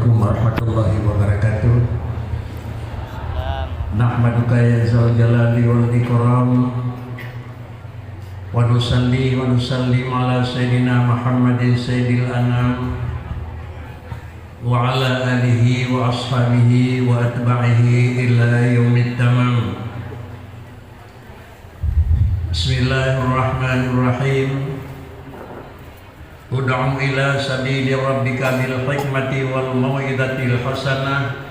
Assalamualaikum warahmatullahi wabarakatuh. Nahmaduka ya zal jalali wal ikram wa nusalli wa nusallim ala sayyidina Muhammadin sayyidil anam wa ala alihi wa ashabihi wa atba'ihi ila yaumit tamam. Bismillahirrahmanirrahim. Ud'u ila sabili rabbika bil hikmati wal mau'izatil hasanah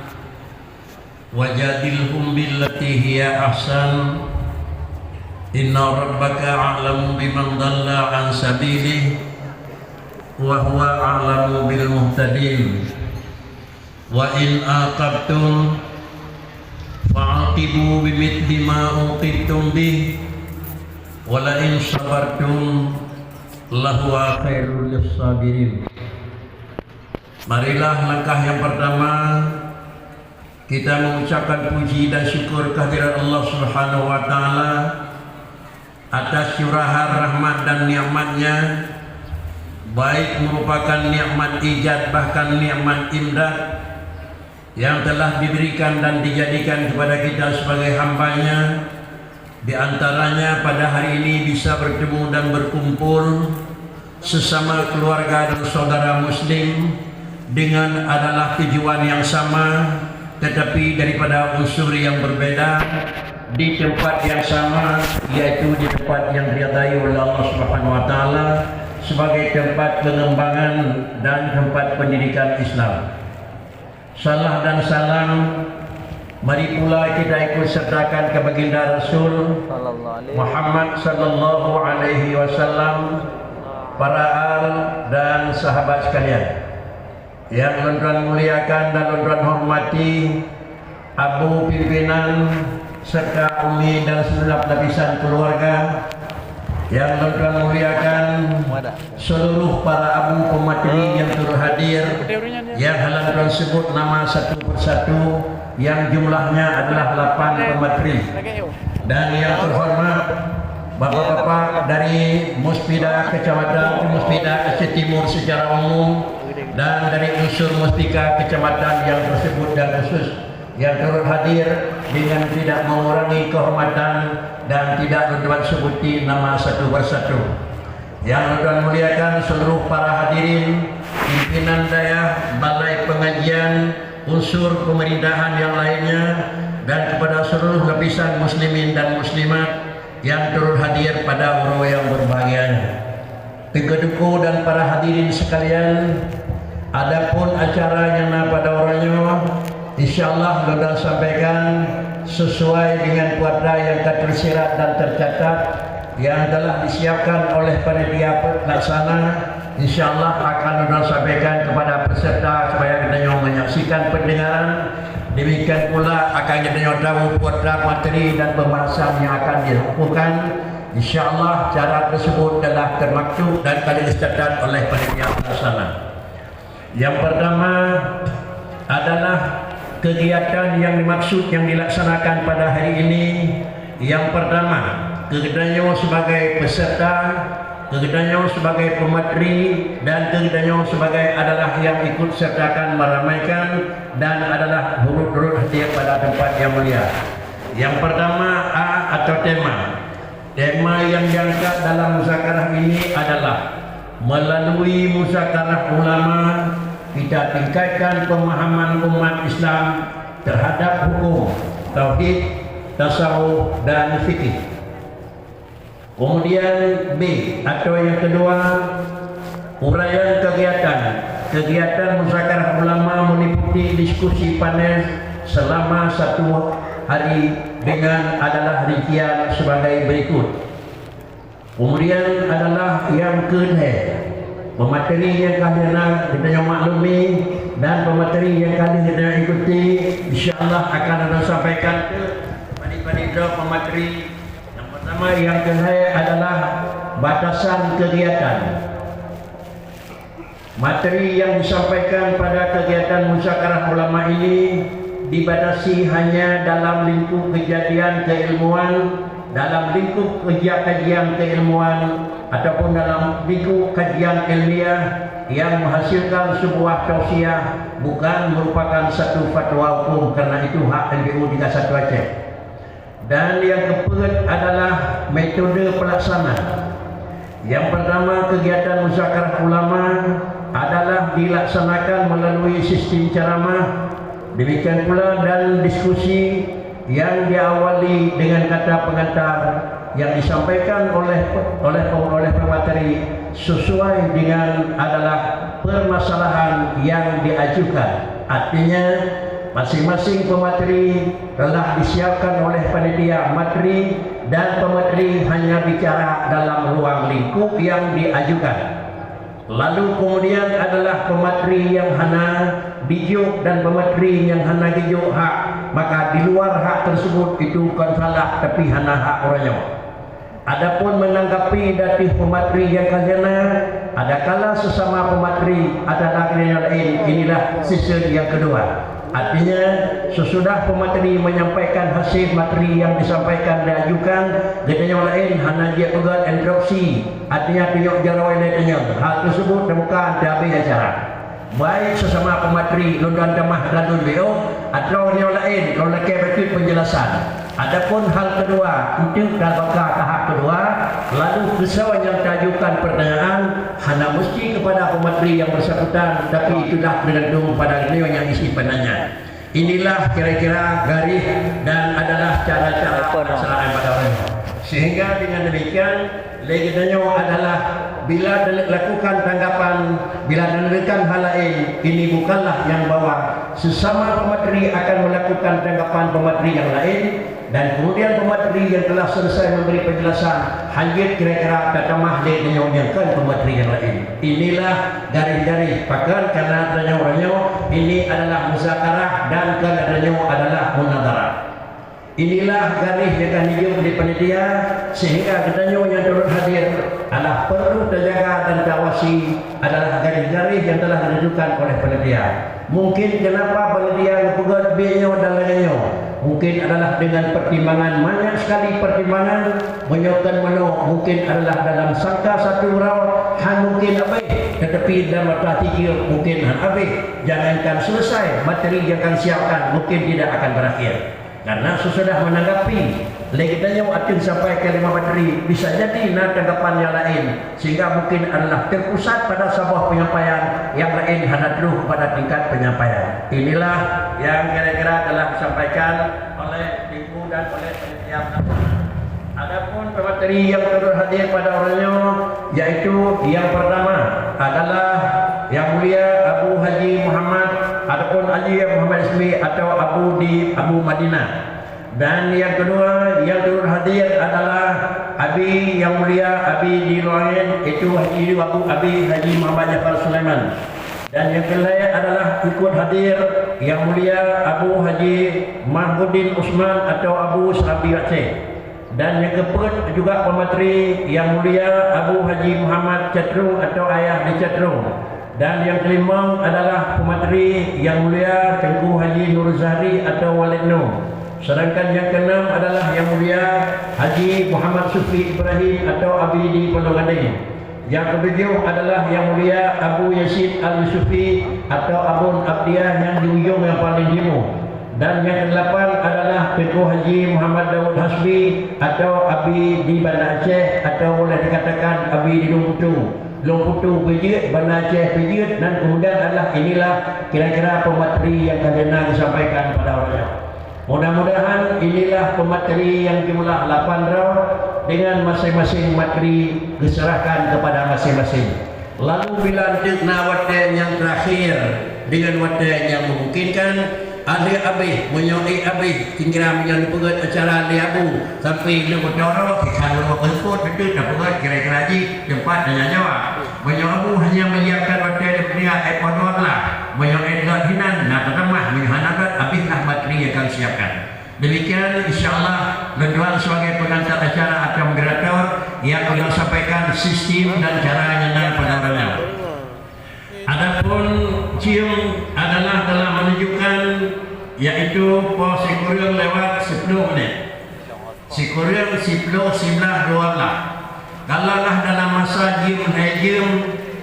wajadilhum billati hiya ahsan. Inna rabbaka a'lamu biman dhalla an sabilihi wa huwa a'lamu bil muhtadin. Wa in aqabtum fa'aqibu bimithli ma uqibtum bih wa la in sabartum lahuwa khairul lissabirin. Marilah langkah yang pertama kita mengucapkan puji dan syukur kehadirat Allah Subhanahu wa taala atas curahan rahmat dan nikmat-Nya, baik merupakan nikmat ijad bahkan nikmat imdad yang telah diberikan dan dijadikan kepada kita sebagai hamba-Nya. Di antaranya pada hari ini bisa bertemu dan berkumpul sesama keluarga dan saudara muslim dengan adalah tujuan yang sama tetapi daripada unsur yang berbeda di tempat yang sama, yaitu di tempat yang diridai oleh Allah Subhanahu wa taala sebagai tempat pengembangan dan tempat pendidikan Islam. Salam dan salam mari pula kita ikut sertakan ke baginda Rasul Muhammad sallallahu alaihi wasallam, para al dan sahabat sekalian yang tuan-tuan muliakan dan tuan-tuan hormati, abu pimpinan serta umi dan segenap lapisan keluarga yang tuan-tuan muliakan, seluruh para abu pemateri yang turut hadir, yang halang tuan sebut nama satu persatu, yang jumlahnya adalah 8 pemateri, dan yang terhormat bapak-bapak dari Muspida Kecamatan Muspida Aceh Timur secara umum dan dari unsur Muspika Kecamatan yang tersebut dan khusus yang turut hadir dengan tidak mengurangi kehormatan dan tidak tuan-tuan sebuti nama satu persatu. Yang tuan muliakan seluruh para hadirin, pimpinan daya, balai pengajian, unsur pemerintahan yang lainnya, dan kepada seluruh lapisan muslimin dan muslimat yang turut hadir pada urau yang berbahagia. Tegeduku dan para hadirin sekalian, adapun acara yang pada orangnya insyaallah sudah sampaikan sesuai dengan kuadra yang tersirat dan tercatat yang telah disiapkan oleh panitia pelaksana. InsyaAllah akan sudah sampaikan kepada peserta supaya kita menyaksikan pendengaran. Demikian pula akan kita tahu kuadra materi dan pembahasan yang akan dilakukan. InsyaAllah cara tersebut telah termaktub dan telah dicatat oleh panitia pelaksana. Yang pertama adalah kegiatan yang dimaksud yang dilaksanakan pada hari ini. Yang pertama, kegiatannya sebagai peserta, kegiatannya sebagai pemateri, dan kegiatannya sebagai adalah yang ikut sertakan meramaikan dan adalah turut hadir pada tempat yang mulia. Yang pertama A atau tema. Tema yang diangkat dalam musakarah ini adalah melalui musakarah ulama kita tingkatkan pemahaman umat Islam terhadap hukum, tauhid, tasawuf dan fikih. Kemudian B atau yang kedua, uraian kegiatan musakarah ulama meliputi diskusi panel selama 1 hari dengan adalah rincian sebagai berikut. Kemudian adalah yang kedua, pemateri yang kalian kita maklumi dan pemateri yang kalian kita ikuti insyaallah akan ada sampaikan ke panitia pemateri. Yang pertama yang kedua adalah batasan kegiatan. Materi yang disampaikan pada kegiatan musyawarah ulama ini dibatasi hanya dalam lingkup kejadian keilmuan, dalam lingkup kajian keilmuan ataupun dalam buku kajian ilmiah yang menghasilkan sebuah tausiah bukan merupakan satu fatwa hukum, karena itu hak LBU 31 Aceh. Dan yang keempat adalah metode pelaksana. Yang pertama, kegiatan musyawarah ulama adalah dilaksanakan melalui sistem ceramah, demikian pula dan diskusi yang diawali dengan kata pengantar yang disampaikan oleh pemateri sesuai dengan adalah permasalahan yang diajukan. Artinya masing-masing pemateri telah disiapkan oleh panitia materi dan pemateri hanya bicara dalam ruang lingkup yang diajukan. Lalu kemudian adalah pemateri yang hana bijuk dan pemateri yang hana bijuk hak, maka di luar hak tersebut itu bukan salah tapi hana hak orangnya. Adapun menanggapi dari pemateri yang kajana, adakala sesama pemateri adalah yang lain, inilah sistem yang kedua. Artinya sesudah pemateri menyampaikan hasil materi yang disampaikan diajukan, yang lain hanya dia juga interupsi, artinya tunjuk jarawai lainnya. Hal tersebut bukan habis acara. Baik sesama pemateri lundan damah dan beliau atau yang lain kalau lagi berikut penjelasan. Adapun hal kedua, untuk dalam tahap kedua, lalu kesawan yang diajukan pertanyaan hanya mesti kepada pemateri yang bersangkutan, tapi itulah tergantung pada beliau yang isi penanya. Inilah kira-kira garis dan adalah cara-cara pelaksanaan pada orang. Sehingga dengan demikian, legitimnya adalah bila dilakukan tanggapan, bila dilakukan hal lain, ini bukanlah yang bawa. Sesama pemateri akan melakukan tanggapan pemateri yang lain, dan kemudian pemateri yang telah selesai memberi penjelasan hanya kira-kira kata mahdi menyongkan pemateri yang lain. Inilah garis-garis pakar, karena adanya orangnya ini adalah muzakarah dan adanya adalah munadharah. Inilah garis yang akan hidup di panitia, sehingga katanya yang turut hadir adalah perlu terjaga dan diawasi adalah garis-garis yang telah ditentukan oleh panitia. Mungkin kenapa panitia pegat biaya dan lainnya, mungkin adalah dengan pertimbangan, banyak sekali pertimbangan menyokkan mungkin adalah dalam sangka satu orang mungkin habis, tetapi dalam mata tiga mungkin habis. Jangankan selesai, materi yang akan siapkan mungkin tidak akan berakhir. Karena sesudah menanggapi legitimnya akan sampai ke 5 materi, bisa jadi tanggapan yang lain, sehingga mungkin adalah terpusat pada sebuah penyampaian yang lain hanya terus pada tingkat penyampaian. Inilah yang kira-kira telah disampaikan oleh Ibu dan oleh panitia. Adapun pemateri yang turut hadir pada orangnya, yaitu yang pertama adalah Yang Mulia Abu Haji Muhammad ataupun Haji Muhammad Ismi atau Abu Madinah. Dan yang kedua yang turut hadir adalah Abi Yang Mulia Abi di Luangin, itu Haji Haji Muhammad Jafar Sulaiman. Dan yang ketiga adalah ikut hadir Yang Mulia Abu Haji Mahmudin Usman atau Abu Serabi Aceh. Dan yang keempat juga pemateri Yang Mulia Abu Haji Muhammad Catrung atau Ayah di Catrung. Dan yang kelima adalah pemateri Yang Mulia Tengku Haji Nur Zahri atau Walid Nur. Sedangkan yang keenam adalah Yang Mulia Haji Muhammad Sufi Ibrahim atau Abi di Pondok Gading. Yang ketujuh adalah Yang Mulia Abu Yasid Al-Yusufi atau Abun Abdiyah yang di ujung yang paling timur. Dan yang kedelapan adalah Tengku Haji Muhammad Dawud Hasbi atau Abi di Banda Aceh atau boleh dikatakan Abi di Lomputu Pejit, Banda Aceh Pejit. Dan kemudian adalah inilah kira-kira pemateri yang kena disampaikan pada orangnya. Mudah-mudahan inilah pemateri yang jumlah 8 round dengan masing-masing materi diserahkan kepada masing-masing. Lalu bila dikna watan yang terakhir dengan watan yang memungkinkan, ada abis, menyoi abis, tinggal yang dipegat acara liabu sampai dia berdorong, kalau berikut itu dah pegat kira-kira lagi tempat dan nyawa. Menyoi hanya menyiapkan watan yang punya ekor lah, menyoi dengan hinan, nak termah, menghanakan habislah materi yang kami siapkan. Demikian insyaAllah Tuan sebagai pengantar acara atau moderator yang akan sampaikan sistem dan caranya dan pada orangnya. Adapun cium adalah telah menunjukkan yaitu pos Sikuriang lewat 10 menit. Sikuriang 10, 19, 12. kalaulah dalam masa jim,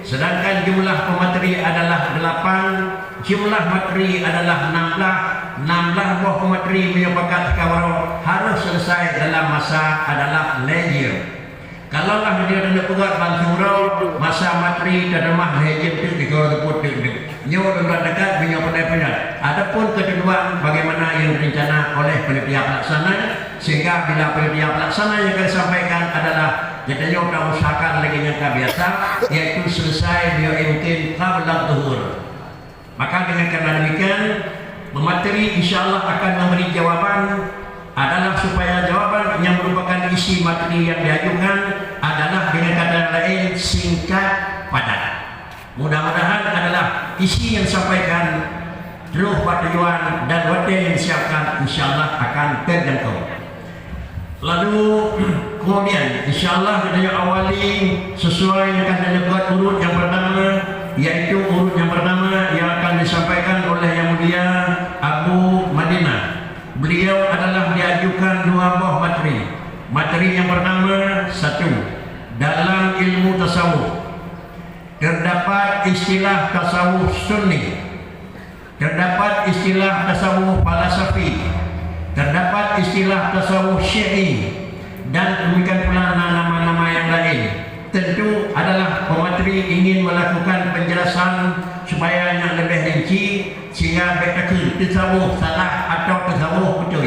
sedangkan jumlah pemateri adalah 8, jumlah materi adalah 16 buah pemateri menyebabkan kawaro harus selesai dalam masa adalah lejir. Kalaulah dia ada pegat bansurau masa materi terjemah lejir itu dikau nyo dan dekat punya pandai-pandai. Adapun ketentuan bagaimana yang direncana oleh panitia pelaksana, sehingga bila panitia pelaksana yang akan disampaikan adalah jadinya kita usahakan lagi yang biasa, yaitu selesai dia mungkin qabla zuhur. Maka dengan karena demikian pemateri insyaallah akan memberi jawaban adalah supaya jawaban yang merupakan isi materi yang diajukan adalah dengan kata lain singkat padat. Mudah-mudahan adalah isi yang disampaikan terus tujuan dan waktu yang disiapkan insyaallah akan terjangkau. Lalu kemudian insyaallah kita awali sesuai yang akan dibuat urut yang pertama, yaitu urut yang pertama yang akan disampaikan oleh Yang Mulia Abu Madinah. Beliau adalah diajukan 2 buah materi. Materi yang pertama 1, dalam ilmu tasawuf terdapat istilah tasawuf sunni, terdapat istilah tasawuf falasafi, terdapat istilah tasawuf syi'i, dan demikian pula nama-nama yang lain. Tentu adalah pemateri ingin melakukan penjelasan supaya yang lebih rinci sehingga betul tasawuf salah atau tasawuf betul.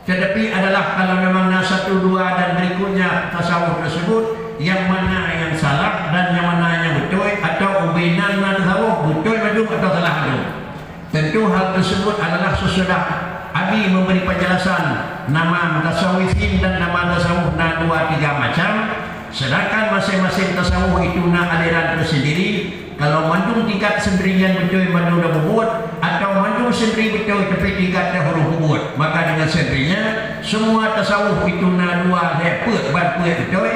Tetapi adalah kalau memang 1, 2 dan berikutnya tasawuf tersebut yang mana yang salah dan yang mana yang betul, atau ubinan tasawuf betul atau salah betul. Tentu hal tersebut adalah sesudah Abi memberi penjelasan nama tasawufin dan nama tasawuf 2, 3 macam. Sedangkan masing-masing tasawuf itu aliran tersendiri. Kalau mandung tingkat sendirian betul mandung dah bubut, atau mandung sendiri betul tapi tingkat dah huruf bubut, maka dengan sendirinya semua tasawuf itu 2 lepet betul,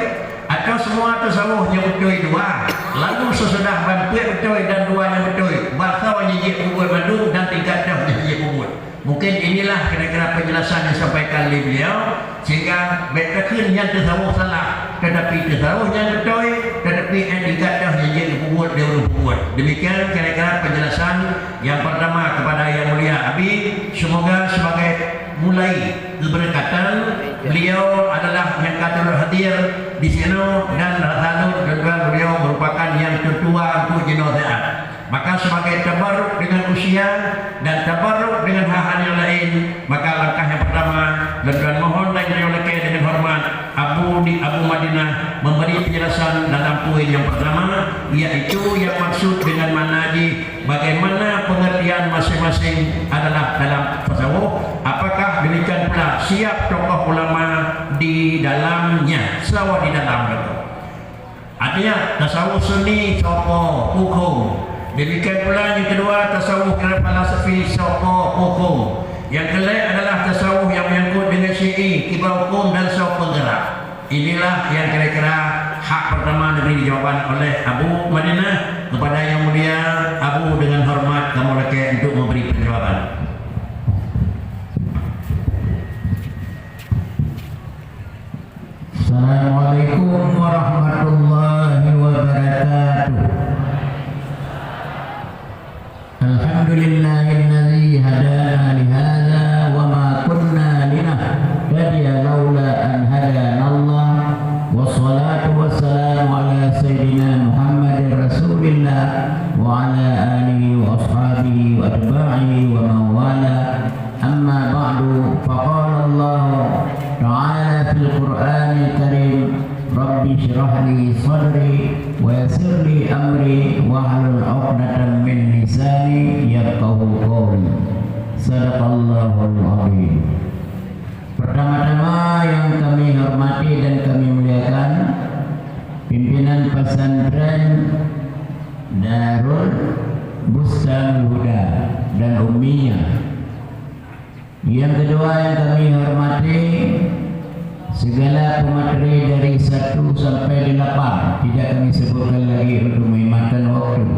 atau semua tasawufnya betul 2. Lalu sesudah bantuan betul dan 2 yang betul, bahasa wajib bubut mandung dan tingkat dah wajib bubut. Mungkin inilah kira-kira penjelasan yang disampaikan oleh beliau, sehingga betul yang tasawuf salah, tetapi tasawuf yang betul, tetapi tingkat dah wajib bubut dia bubut. Demikian kira-kira penjelasan yang pertama kepada Yang Mulia Abi. Semoga sebagai mulai keberkatan, beliau adalah yang katur hadir di sini dan selalu juga beliau merupakan yang tertua untuk jenazah. Maka sebagai tabarruk dengan usia dan tabarruk dengan hal-hal yang lain, maka langkah yang pertama dan mohon dan dengan hormat Abu Madinah memberi penjelasan dalam poin yang pertama, yaitu yang maksud dengan manaji, bagaimana pengertian masing-masing adalah dalam tasawuf. Apakah demikian pula siap tokoh ulama di dalamnya, selawa di dalam itu. Artinya tasawuf sunni sopo hukum. Demikian pula yang kedua tasawuf falasafi sopo hukum. Yang kelima adalah tasawuf yang menyangkut dengan syi'i, kibar hukum dan sopo penggerak. Inilah yang kira-kira hak pertama diberi jawaban oleh Abu Madinah kepada Yang Mulia Abu. Dengan hormat kamu laki untuk memberi penjawaban. Assalamualaikum warahmatullahi wabarakatuh. Alhamdulillahilladzi hadana lihadza wa ma kunna linahtadiya laula an hadana Allah. Wassalatu wassalamu ala sayyidina Muhammadin Rasulillah wa ala alihi wa ashabihi wa atba'ihi wa man wala. Amma ba'du, faqala Allah ta'ala fil Qur'anil Karim, Rabbi shrah li sadri wa yassir li amri wahlul 'uqdatam min lisani yafqahu qawli. Sadaqallahul azim. Pertama-tama yang kami hormati dan kami muliakan pimpinan pesantren Darul Bustanul Huda dan Ummiyah. Yang kedua yang kami hormati segala pemateri dari 1 sampai 8, tidak kami sebutkan lagi untuk menghematkan waktu.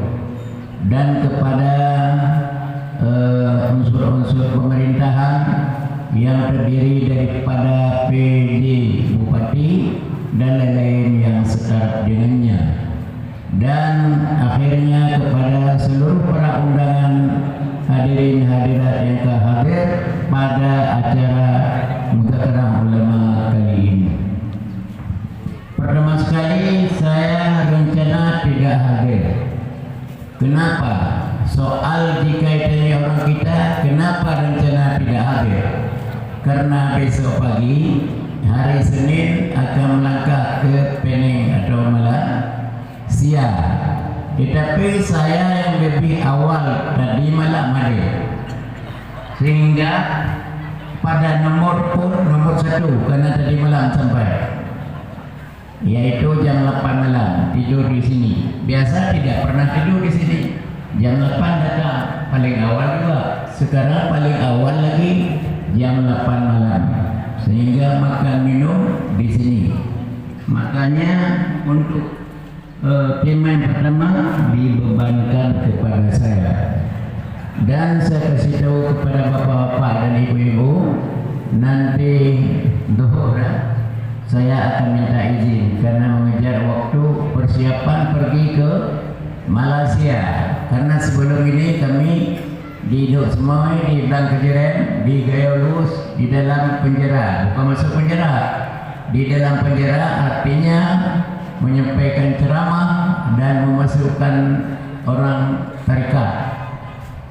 Dan kepada unsur-unsur pemerintahan yang terdiri daripada PD Bupati dan lain-lain Kenapa? Soal jika ditanya orang kita, kenapa rencana tidak hadir? Karena besok pagi hari Senin akan melangkah ke Penang atau Malaysia. Tetapi saya yang lebih awal tadi malam hadir, sehingga pada nomor 1 karena tadi malam sampai, yaitu jam 8 malam tidur di sini. Biasa tidak pernah tidur di sini. Jam 8 datang paling awal juga. Sekarang paling awal lagi jam 8 malam. Sehingga makan minum di sini. Makanya untuk tema yang pertama dibebankan kepada saya. Dan saya kasih tahu kepada bapak-bapak dan ibu-ibu, nanti zuhur saya akan minta izin karena mengejar waktu persiapan pergi ke Malaysia. Karena sebelum ini kami duduk semua di Blang Kejeren, di Gaya Lurus, di dalam penjara. Bukan masuk penjara, di dalam penjara artinya menyampaikan ceramah dan memasukkan orang tarekat,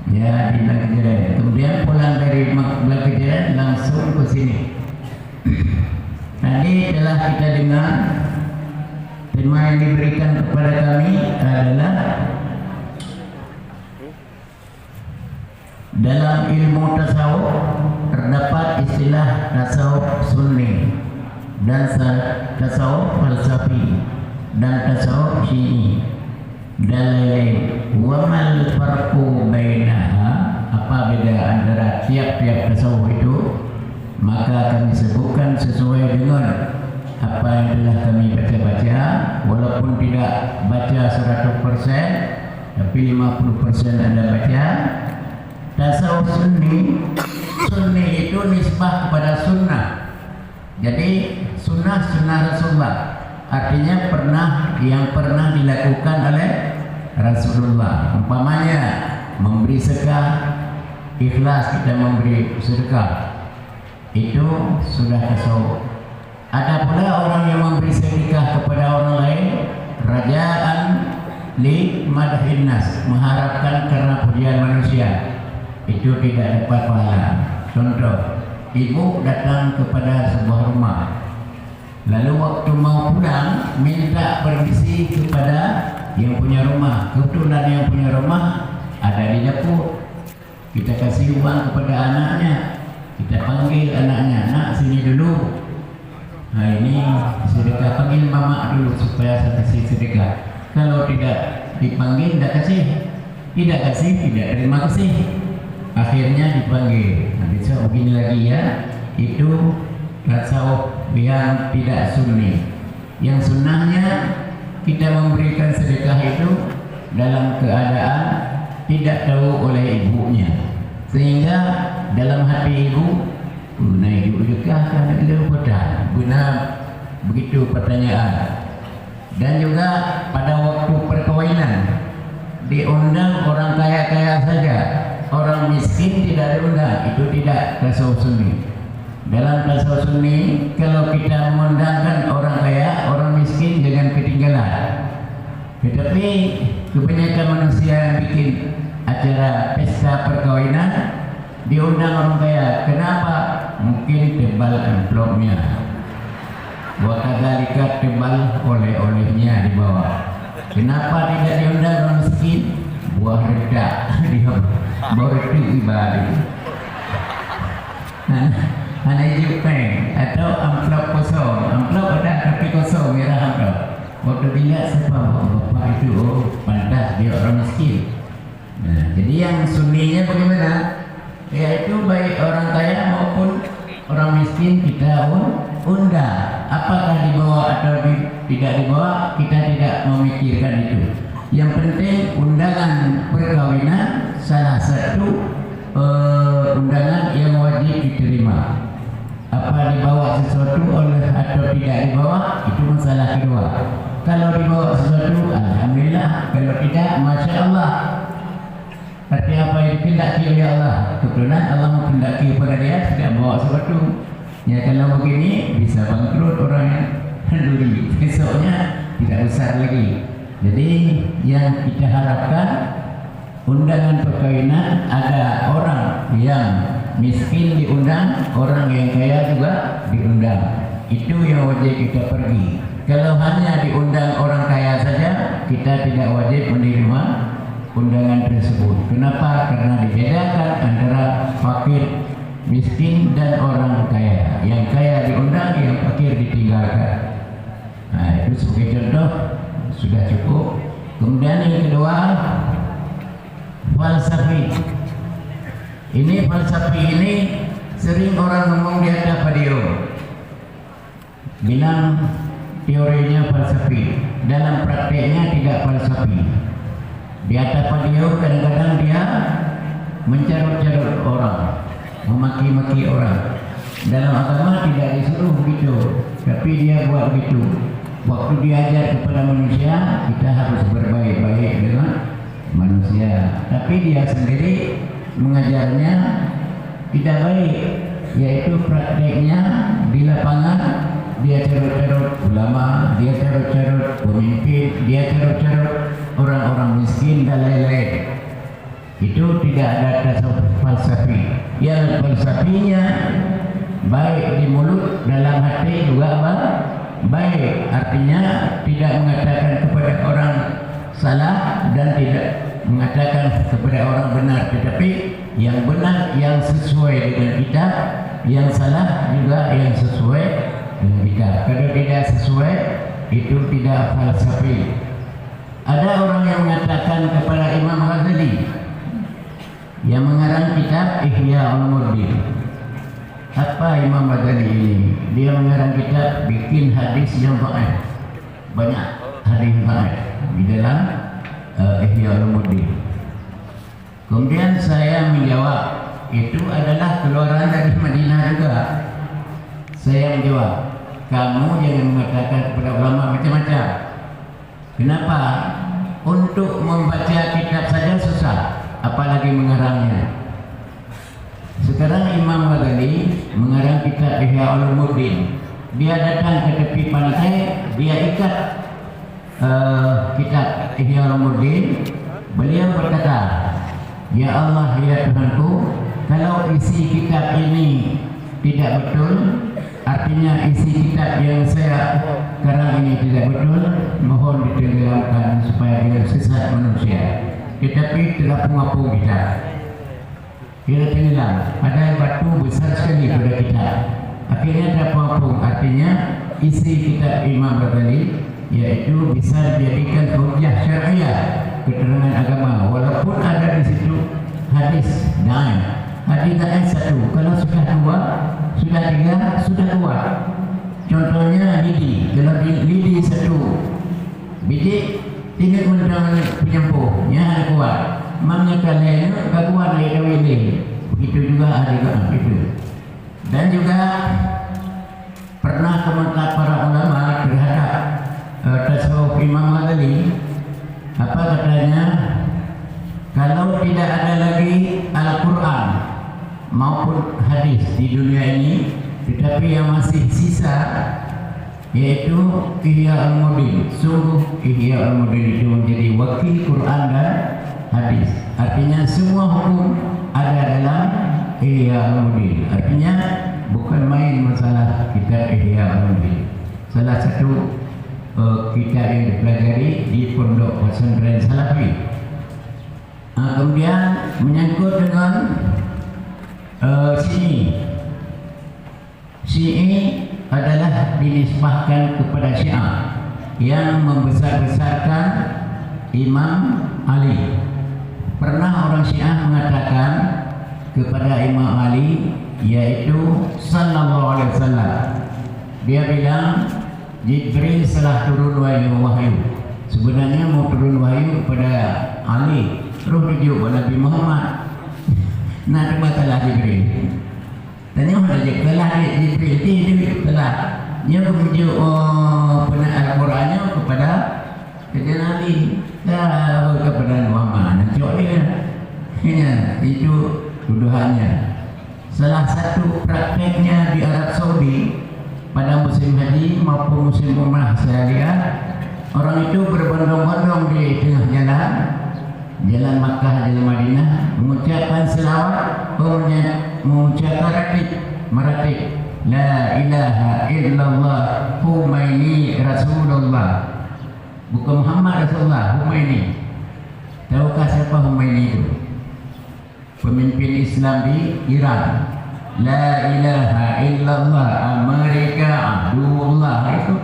ya, di Blang Kejeren. Kemudian pulang dari Blang Kejeren langsung ke sini. Tadi telah kita dengar tema yang diberikan kepada kami adalah dalam ilmu tasawuf terdapat istilah tasawuf sunni dan tasawuf falsafi dan tasawuf syi'i dan lain-lain. Wa mal farqu bainaha, apa beda antara tiap-tiap tasawuf itu? Maka kami sebutkan sesuai dengan apa yang telah kami baca-baca, walaupun tidak baca 100%, tapi 50% Anda baca. Tasawuf sunni itu nisbah kepada sunnah. Jadi sunnah Rasulullah, artinya yang pernah dilakukan oleh Rasulullah. Umpamanya memberi sedekah, ikhlas kita memberi sedekah, itu sudah tasawuf. Ada pula orang yang memberi sedekah kepada orang lain rajaan li madhin nas, mengharapkan karena pujian manusia, itu tidak dapat pahala. Contoh, ibu datang kepada sebuah rumah, lalu waktu mau pulang minta permisi kepada yang punya rumah. Kebetulan yang punya rumah ada di dapur, kita kasih uang kepada anaknya. Kita panggil anaknya, nak sini dulu. Nah ini sedekah, panggil mama dulu supaya saya kasih sedekah. Kalau tidak dipanggil, tidak kasih, tidak terima kasih. Akhirnya dipanggil. Nah, besok begini lagi ya. Itu tasawuf yang tidak sunni. Yang sunnahnya kita memberikan sedekah itu dalam keadaan tidak tahu oleh ibunya, sehingga dalam hati ibu, naik ibu dekah kan lepas guna begitu pertanyaan. Dan juga pada waktu perkawinan diundang orang kaya-kaya saja, orang miskin tidak diundang. Itu tidak tasawuf sunni. Dalam tasawuf sunni, kalau kita mengundangkan orang kaya, orang miskin jangan ketinggalan. Tetapi kebanyakan manusia yang bikin acara pesta perkawinan diundang orang kaya. Kenapa? Mungkin tebal amplopnya, wakadhalika tebal oleh-olehnya di bawah. Kenapa tidak diundang orang miskin? Buah redak dia baru itu ibadah. Hanya jepeng atau amplop kosong. Amplop ada tapi kosong, merah amplop. Waktu dilihat siapa bapak itu, oh pantas dia orang miskin. Nah, jadi yang sunninya bagaimana? Yaitu baik orang kaya maupun orang miskin kita undang. Apakah dibawa atau tidak dibawa, kita tidak memikirkan itu. Yang penting undangan perkawinan salah satu undangan yang wajib diterima. Apa dibawa sesuatu atau tidak dibawa, itu masalah kedua. Kalau dibawa sesuatu, alhamdulillah. Kalau tidak, masya Allah. Artinya apa yang dikehendaki oleh Allah. Kebetulan Allah menghendaki kepada dia tidak bawa sesuatu. Ya kalau begini bisa bangkrut orang yang dulu. Besoknya tidak besar lagi. Jadi yang kita harapkan undangan perkawinan ada orang yang miskin diundang, orang yang kaya juga diundang. Itu yang wajib kita pergi. Kalau hanya diundang orang kaya saja, kita tidak wajib menerima undangan tersebut. Kenapa? Karena dibedakan antara fakir, miskin dan orang kaya. Yang kaya diundang, yang fakir ditinggalkan. Nah, itu sebagai contoh sudah cukup. Kemudian yang kedua, falsafi. Ini falsafi ini sering orang ngomong di atas radio, bilang teorinya falsafi, dalam prakteknya tidak falsafi. Di atas radio kadang-kadang dia mencarut-carut orang, memaki-maki orang. Dalam agama tidak disuruh begitu, tapi dia buat begitu. Waktu diajar kepada manusia, kita harus berbaik-baik dengan manusia. Tapi dia sendiri mengajarnya tidak baik, yaitu prakteknya di lapangan dia carut-carut ulama, dia carut-carut pemimpin, dia carut-carut orang-orang miskin dan lain-lain. Itu tidak ada dasar falsafi. Yang falsafinya baik di mulut, dalam hati juga baik. Artinya tidak mengatakan kepada orang salah dan tidak mengatakan kepada orang benar, tetapi yang benar yang sesuai dengan kita, yang salah juga yang sesuai dengan kita. Kalau tidak sesuai, itu tidak falsafi. Ada orang yang mengatakan kepada Imam Ghazali yang mengarang kitab Ihya Ulumuddin. Apa Imam Ghazali ini? Dia mengarang kitab bikin hadis yang dhaif. Banyak hadis dhaif di dalam Ihya Ulumuddin. Kemudian saya menjawab, itu adalah keluaran dari Madinah juga. Saya menjawab, kamu jangan mengatakan kepada ulama macam-macam. Kenapa? Untuk membaca kitab saja susah, apalagi mengarangnya. Sekarang Imam Ghazali mengarang kitab Ihya Ulumuddin. Dia datang ke tepi pantai, dia ikat kitab Ihya Ulumuddin. Beliau berkata, ya Allah, ya Tuhanku, kalau isi kitab ini tidak betul, artinya isi kitab yang saya karang ini tidak betul, mohon ditenggelamkan supaya dia sesat manusia. Tetapi terapung-apung kita, kita tenggelam. Ada batu besar sekali pada kita. Akhirnya terapung-apung. Artinya isi kitab Imam Ghazali yaitu bisa dijadikan hujjah syariah, keterangan agama, walaupun ada di situ hadis dhaif. Hadis dhaif satu, kalau sudah dua, sudah tiga, sudah kuat. Contohnya lidi. Kalau lidi satu biji, tinggal mendengar penyembuhnya ada kuat. Mamnya kalian tak kuat dari dawili. Begitu juga ada itu. Dan juga pernah komentar para ulama terhadap tasawuf Imam Ghazali. Apa katanya? Kalau tidak ada lagi Al-Quran maupun hadis di dunia ini, tetapi yang masih sisa yaitu Ihya Ulumuddin. Sungguh Ihya Ulumuddin itu menjadi wakil Quran dan hadis. Artinya semua hukum ada dalam Ihya Ulumuddin. Artinya bukan main masalah kitab Ihya Ulumuddin. Salah satu kitab yang dipelajari di pondok pesantren Salafi. Kemudian menyangkut dengan Syi'i adalah dinisbahkan kepada Syiah yang membesar-besarkan Imam Ali. Pernah orang Syiah mengatakan kepada Imam Ali, yaitu sallallahu alaihi wasallam, dia bilang Jibril telah turun wahyu. Sebenarnya mau turun wahyu kepada Ali, roh rujuk Nabi Muhammad. Nak masalah Jibril. Tanya mana je kelah Jibril dia telah dia merujuk pernah Al-Qurannya kepada Ali, kepada Muhammad. Nanti dia. Ya, itu tuduhannya. Salah satu prakteknya di Arab Saudi pada musim haji maupun musim umrah syariah, orang itu berbondong-bondong di tengah jalan, jalan Makkah, jalan Madinah, mengucapkan selawat, mengucapkan meratib la ilaha illallah Humaini Rasulullah, bukan Muhammad Rasulullah, Humaini. Tahukah siapa Humaini itu? Pemimpin Islam di Iran. La ilaha illallah Amerika Abdullah, itu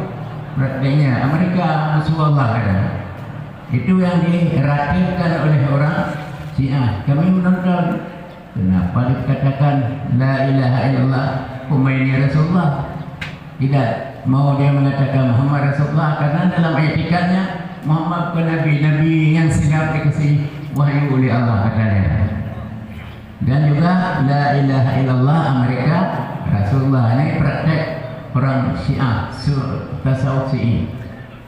artinya Amerika Rasulullah ada. Itu yang diratifkan oleh orang Syiah. Kami menonton. Kenapa dikatakan la ilaha illallah Humaini Rasulullah? Tidak mau dia mengatakan Muhammad Rasulullah, karena dalam etikanya Muhammad bukan Nabi, Nabi yang sedang dikasih wahyu oleh Allah katanya. Dan juga la ilaha illallah Amerika Rasulullah. Ini praktek orang Syiah, tasawuf Syi'i.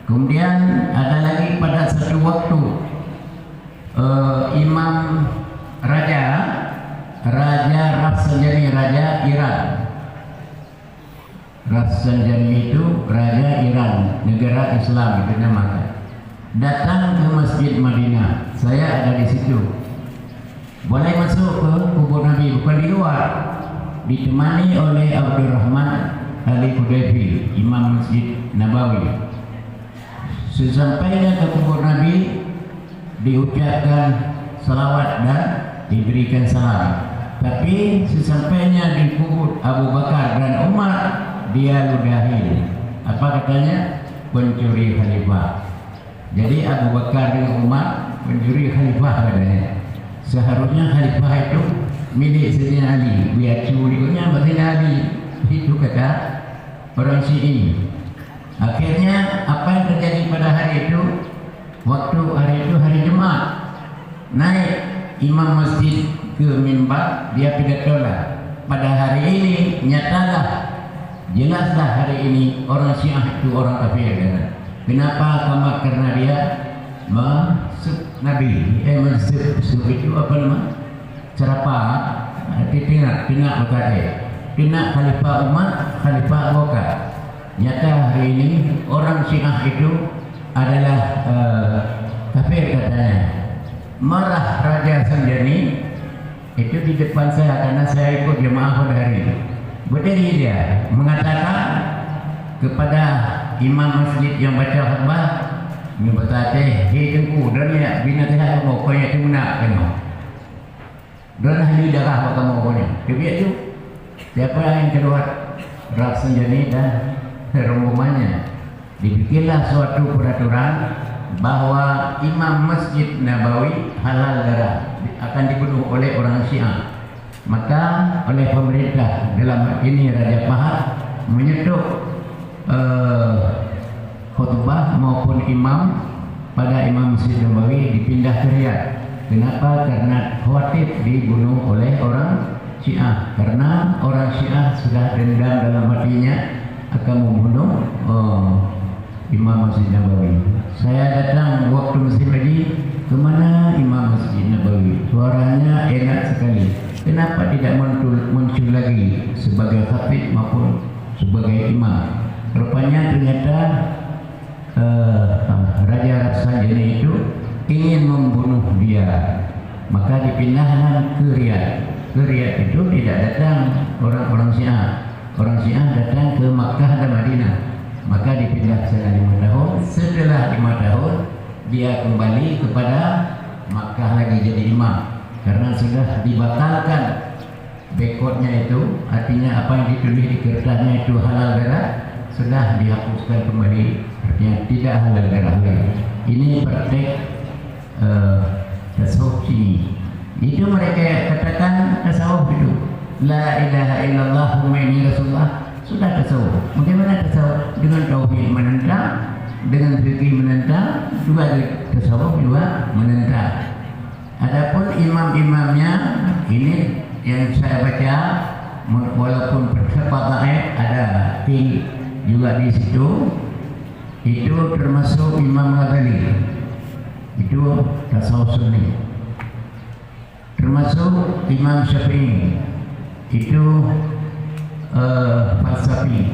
Kemudian ada lagi pada satu waktu Imam Raja Rafsanjani, Raja Iran. Rafsanjani itu Raja Iran, negara Islam itu namanya. Datang ke Masjid Madinah. Saya ada di situ. Boleh masuk ke kubur Nabi, bukan di luar. Ditemani oleh Abdurrahman Ali Hudayfi, Imam Masjid Nabawi. Sesampainya ke kubur Nabi, diucapkan salawat dan diberikan salam. Tapi sesampainya di kubur Abu Bakar dan Umar, dia ludahi. Apa katanya? Pencuri khalifah. Jadi Abu Bakar dan Umar pencuri khalifah katanya. Seharusnya khalifah itu milik Sayyidina Ali. Biar curinya Sayyidina Ali. Itu kata orang Syi'i. Akhirnya apa yang terjadi pada hari itu? Waktu hari itu hari Jumat, naik imam masjid ke mimbar, dia pidato lah. Pada hari ini nyatalah, jelaslah hari ini orang Syiah itu orang kafir. Kenapa? Karena dia masuk Nabi, masuk itu apa nama? Cerapa, tina Khalifah Umar, Khalifah Abu Bakar. Nyata hari ini orang Syiah itu adalah kafir katanya. Marah Raja Sanjani itu di depan saya karena saya ikut jemaah pada hari itu. Berdiri dia mengatakan kepada imam masjid yang baca khutbah, ini berkata, hei tengku, dan ya bina tehat kamu, kau yang timunak kamu. Dan ahli darah kamu punya. Kebiak itu siapa yang keluar? Raf Sanjani dan rombongannya. Dibikinlah suatu peraturan bahwa imam masjid Nabawi halal darah akan dibunuh oleh orang Syiah. Maka oleh pemerintah dalam ini Raja Fahad menyetuk khutbah maupun imam pada imam masjid Nabawi dipindah ke Riyadh. Kenapa? Karena khawatir dibunuh oleh orang Syiah. Karena orang Syiah sudah dendam dalam hatinya akan membunuh Imam Masjid Nabawi. Saya datang waktu musim haji, kemana Imam Masjid Nabawi? Suaranya enak sekali. Kenapa tidak muncul lagi sebagai khatib maupun sebagai imam? Rupanya ternyata Raja Rafsanjani itu ingin membunuh dia. Maka dipindahkan ke Riyadh. Ke Riyadh itu tidak datang orang-orang Syiah. Orang Syiah datang ke Makkah dan Madinah. Maka dipindah selama 5 tahun. Setelah 5 tahun dia kembali kepada Makkah lagi jadi imam, karena sudah dibatalkan bekotnya itu. Artinya apa yang ditulis di kertasnya itu halal darah sudah dihapuskan kembali, artinya tidak halal darah lagi. Ini praktek tasawuf Syi'i. Itu mereka katakan tasawuf itu la ilaha illallah Humaini Rasulullah. Sudah tasawuf. Bagaimana tasawuf? Dengan tauhid menentang, dengan fikih menentang, juga tasawuf juga menentang. Adapun imam-imamnya ini yang saya baca, walaupun percepatan ada tinggi juga di situ, itu termasuk Imam Ghazali, itu tasawuf Sunni. Termasuk Imam Syafi'i, itu falsafi.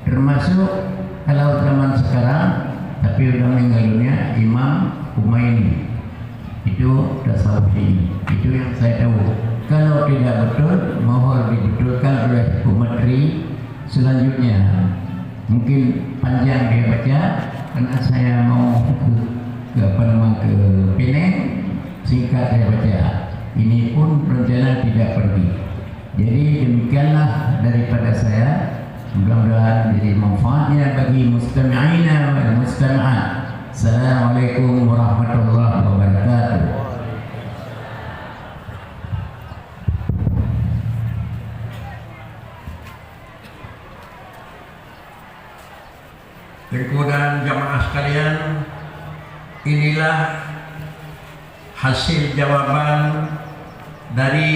Termasuk kalau zaman sekarang tapi udah meninggal dunia Imam Khomeini, itu seperti ini. Itu yang saya tahu. Kalau tidak betul, mohon dibetulkan oleh Bu Menteri selanjutnya. Mungkin panjang dia baca, karena saya mau ke Penang, singkat saya baca. Ini pun rencana tidak pergi. Jadi demikianlah daripada saya. Mudah-mudahan jadi manfaatnya bagi mustami'ina wal mustama'at. Assalamualaikum warahmatullahi wabarakatuh. Tengku dan jamaah sekalian, inilah hasil jawaban dari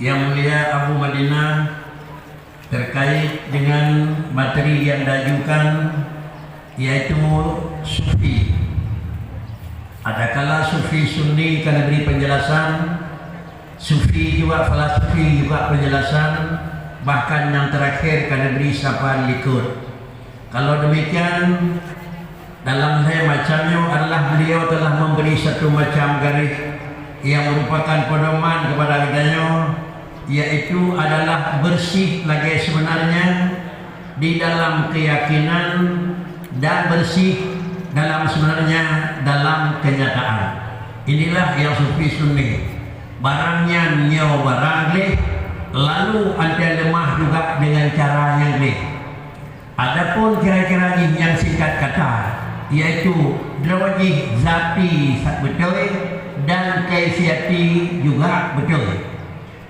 Yang Mulia Abu Madinah terkait dengan materi yang diajukan, yaitu sufi. Adakala sufi sunni kena beri penjelasan, sufi juga falsafi juga penjelasan, bahkan yang terakhir kena beri sapaan likur. Kalau demikian, dalam saya macamnya adalah beliau telah memberi satu macam garis yang merupakan pedoman kepada kitanya, yaitu adalah bersih lagi sebenarnya di dalam keyakinan dan bersih dalam sebenarnya dalam kenyataan. Inilah yang sufi sunni. Barangnya nyawa barang leh, lalu anti lemah juga dengan cara yang leh. Adapun kira-kira yang singkat kata, yaitu drawajih zati betul dan kaifiati juga betul.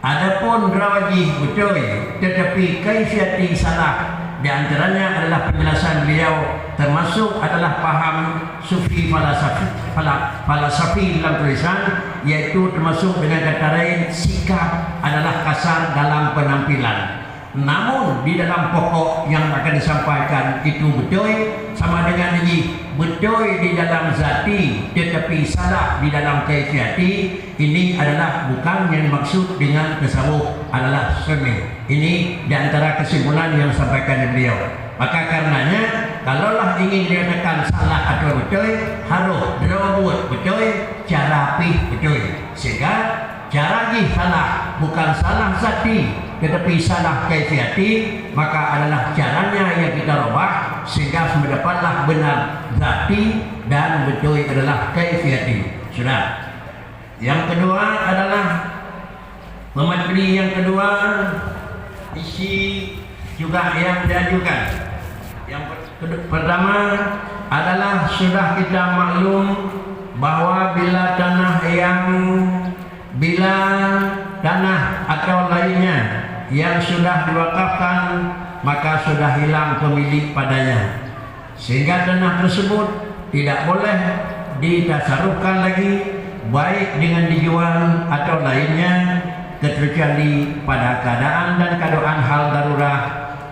Adapun drawajih betul tetapi kaifiati salah. Di antaranya adalah penjelasan beliau, termasuk adalah paham sufi falsafi dalam tulisan, yaitu termasuk dengan kata lain sikap adalah kasar dalam penampilan. Namun di dalam pokok yang akan disampaikan itu betul sama dengan ini, betul di dalam zati tetapi salah di dalam kaifiati. Ini adalah bukan yang dimaksud dengan tasawuf adalah sunni. Ini di antara kesimpulan yang disampaikan beliau. Maka karenanya kalaulah ingin dikatakan salah atau betul, harus dirawat betul, cara pih betul. Sehingga cara ini salah, bukan salah zati tetapi salah kaifiati, maka adalah caranya yang kita rubah sehingga mendapatlah benar zati dan betul adalah kaifiati. Sudah. Yang kedua adalah materi yang kedua, isi juga yang diajukan. Yang pertama adalah sudah kita maklum bahwa bila tanah atau lainnya yang sudah diwakafkan, maka sudah hilang pemilik padanya, sehingga tanah tersebut tidak boleh ditasarufkan lagi, baik dengan dijual atau lainnya, kecuali pada keadaan dan keadaan hal darurat.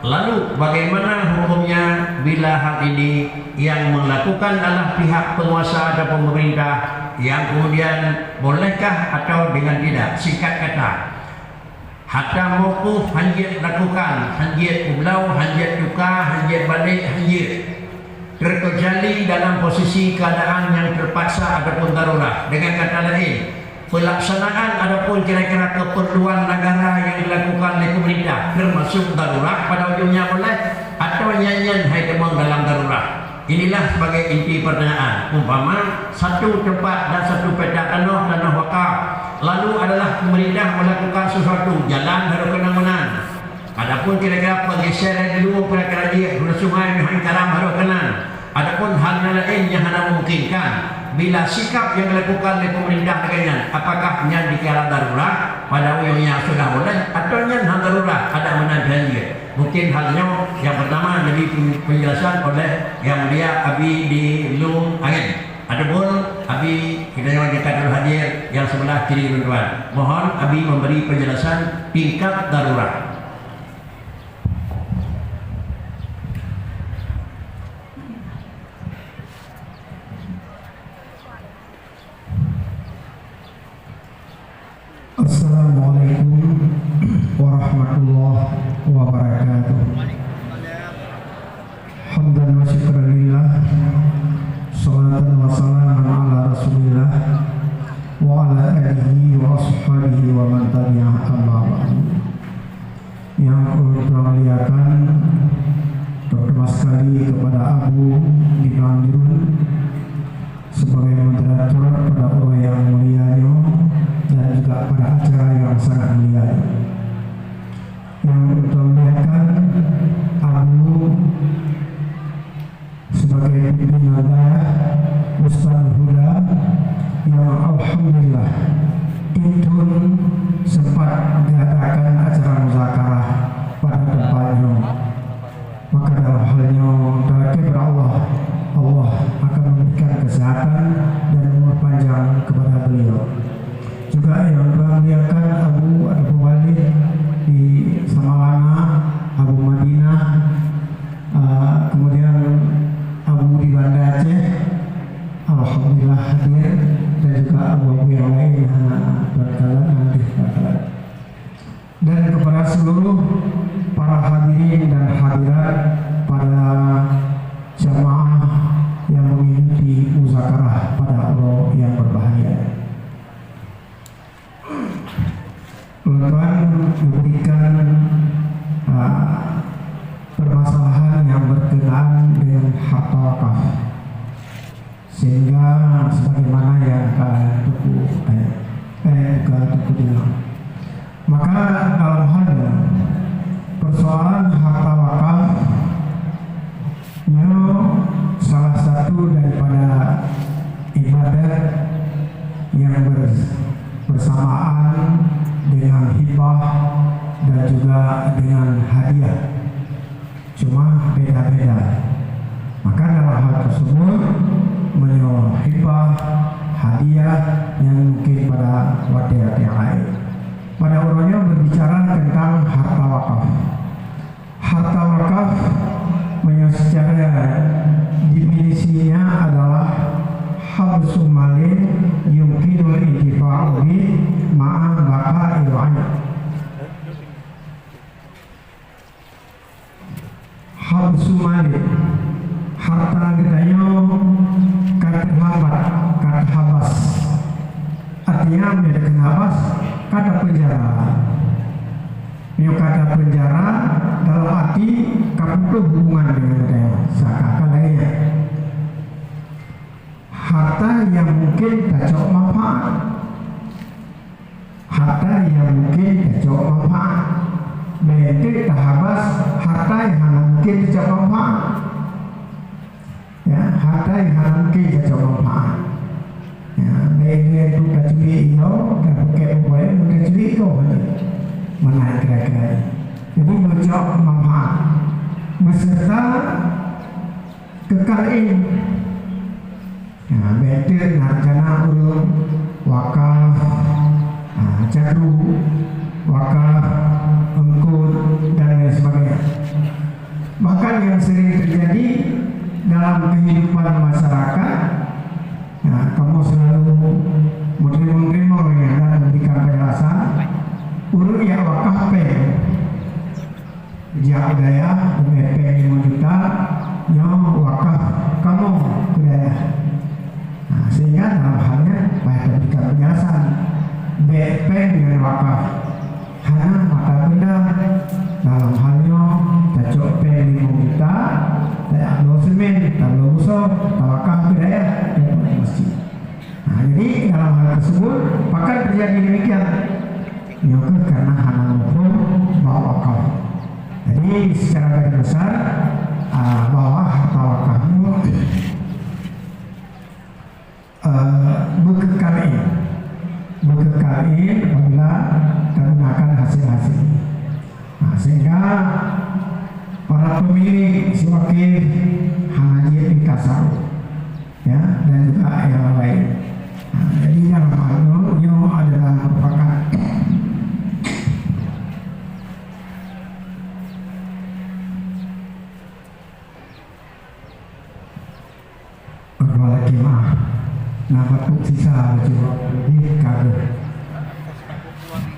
Lalu bagaimana hukumnya bila hal ini yang melakukan adalah pihak penguasa atau pemerintah, yang kemudian bolehkah atau dengan tidak? Singkat kata, hatta mauquf hanjit lakukan, hanjit ublau, hanjit duka, hanjit balik, hanjit terkecuali dalam posisi keadaan yang terpaksa ataupun darurat. Dengan kata lain, pelaksanaan adapun kira-kira keperluan negara yang dilakukan oleh pemerintah termasuk darurat pada ujungnya boleh, atau nyanyian hai demang dalam darurat. Inilah sebagai inti pertanyaan. Umpama satu tempat dan satu petak tanah wakaf, lalu adalah pemerintah melakukan sesuatu, jalan harus kena-menang. Adapun kira-kira pergeseran dulu kira-kira dia sungai mihan karam harus kena. Adapun hal lain yang ada memungkinkan, bila sikap yang dilakukan oleh pemerintah dengannya, apakah yang dikira darurat pada ujungnya sudah boleh, atau yang darurat ada menandakan dia. Mungkin halnya yang pertama jadi penjelasan oleh Yang Mulia Abi di Lung Angin. Adapun Abi kita yang dekat hadir yang sebelah kiri tuan-tuan, mohon Abi memberi penjelasan tingkat darurat. Assalamualaikum warahmatullahi wabarakatuh. Hamdan wa syukran lillah, salatan wa salaman ala rasulillah wa ala alihi wa ashabihi wa man tabi'ah amma ba'du. Yang perlu muliakan, terutama sekali kepada Abu Dipanjurun sebagai moderator pada orang yang mulia dan juga pada acara yang sangat mulia. Yang perlu muliakan Abu sebagai pimpinan Ustaz Huda yang alhamdulillah Intun sempat diadakan acara muzakarah pada tempatnya. Maka dalam halnya tawakal Allah, Allah akan memberikan kesehatan dan umur panjang kepada beliau. Juga yang memuliakan Abu Walid di Samalanga, Abu Madinah, kemudian Abu di Banda Aceh, alhamdulillah hadir, dan juga Abu yang lain dan kepada seluruh para hadirin dan hadirat pada jamaah yang mengikuti muzakarah pada Allah yang berbahagia. Tuan memberikan permasalahan yang berkenaan dengan harta wakaf, sehingga sebagaimana yang kalian tuku bilang, maka dalam hal persoalan harta wakaf salah satu daripada ibadat yang bersamaan dengan hibah dan juga dengan hadiah, cuma beda-beda. Maka dalam hal tersebut hibah, hadiah yang mungkin pada wadah yang lain. Pada orangnya berbicara tentang harta wakaf. Harta wakaf secara definisinya adalah habsu malin yumkinul intifa'u bi ma'a baqa'il 'ain. Habsu malin, harta gedanya kata habas, artinya menjadi habas, kata penjara. Ini kata penjara dalam arti kaputuh hubungan dengan dia, seakan lainnya. Harta yang mungkin tak manfaat, harta yang mungkin tak manfaat, berarti habas harta yang mungkin tak manfaat. Ya, harta yang mungkin tak manfaat. Ya, baik itu kacui itu dan bukan boleh kacui itu mana kira-kira. Jadi menjawab manfaat beserta kekalahan. Ya, betul narjana urut wakaf, jadu, wakaf, engkut dan lain sebagainya. Bahkan yang sering terjadi dalam kehidupan masyarakat, ya, kamu selalu menerima dan memberikan penjelasan urut yang wakaf dia daya DP 5 juta yang wakaf kamu daya. Nah, sehingga dalam halnya banyak memberikan penjelasan BP dengan wakaf hanya mata benda dalam halnya cocok P 5 juta tak lo semen tak lo usaha tak wakaf daya masjid. Nah, jadi dalam hal tersebut bahkan terjadi demikian karena hanya maupun bawa wakaf. Jadi secara garis besar bahwa harta wakafmu berkekain apabila menggunakan hasil-hasil. Nah, sehingga para pemilik si wakil hanya di kasar, ya, dan juga yang lain. Nah, jadi dalam hal ini adalah merupakan nah batuk sisa baju ini kagak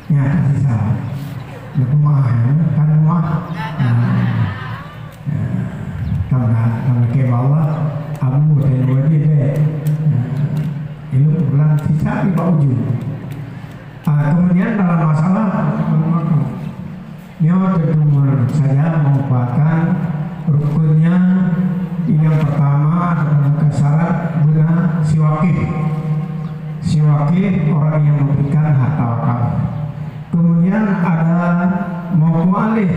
ya sisa rumah kan rumah tambah ke bawah abu dan wadi deh itu bulan sisa di bawah ujung saja merupakan rukunnya. Yang pertama adalah syarat guna siwakif. Siwakif orang yang memberikan harta wakaf. Kemudian ada mauquf,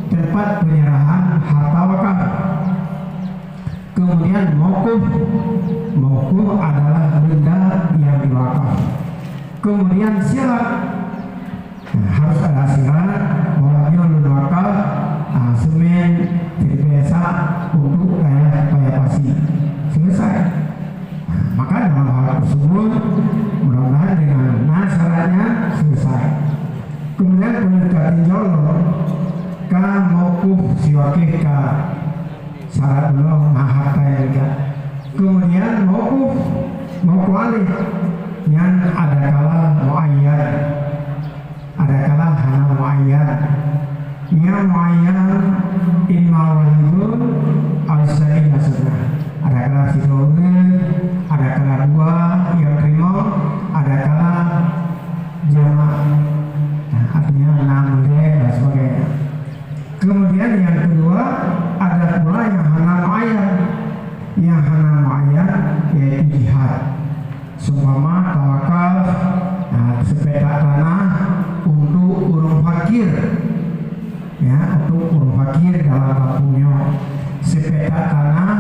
tempat penyerahan harta wakaf. Kemudian mauquf adalah benda yang diwakaf. Kemudian syarat, harus ada syarat bahwa yang wakaf semen biasa untuk bayar pasti selesai. Maka dalam hal tersebut mudah-mudahan dengan syaratnya selesai. Kemudian pendekat tinjau ka mauquf siwakif ka syarat belum harta juga. Kemudian mauquf alih yang ada kala muayyad, ada kala hana muayyad. Yang muayyad imma wahidun al-sa'in nasabah. Ada kala sidongan, ada kala dua yang terima, ada kala jamaah. Artinya 6 dan sebagainya. Kemudian yang kedua ada pula yang hana muayyad. Yang hana muayyad yaitu jihad. Seumpama tawakal sepetak tanah untuk urung fakir, ya, untuk urung fakir dalam kampungnya. Sepetak tanah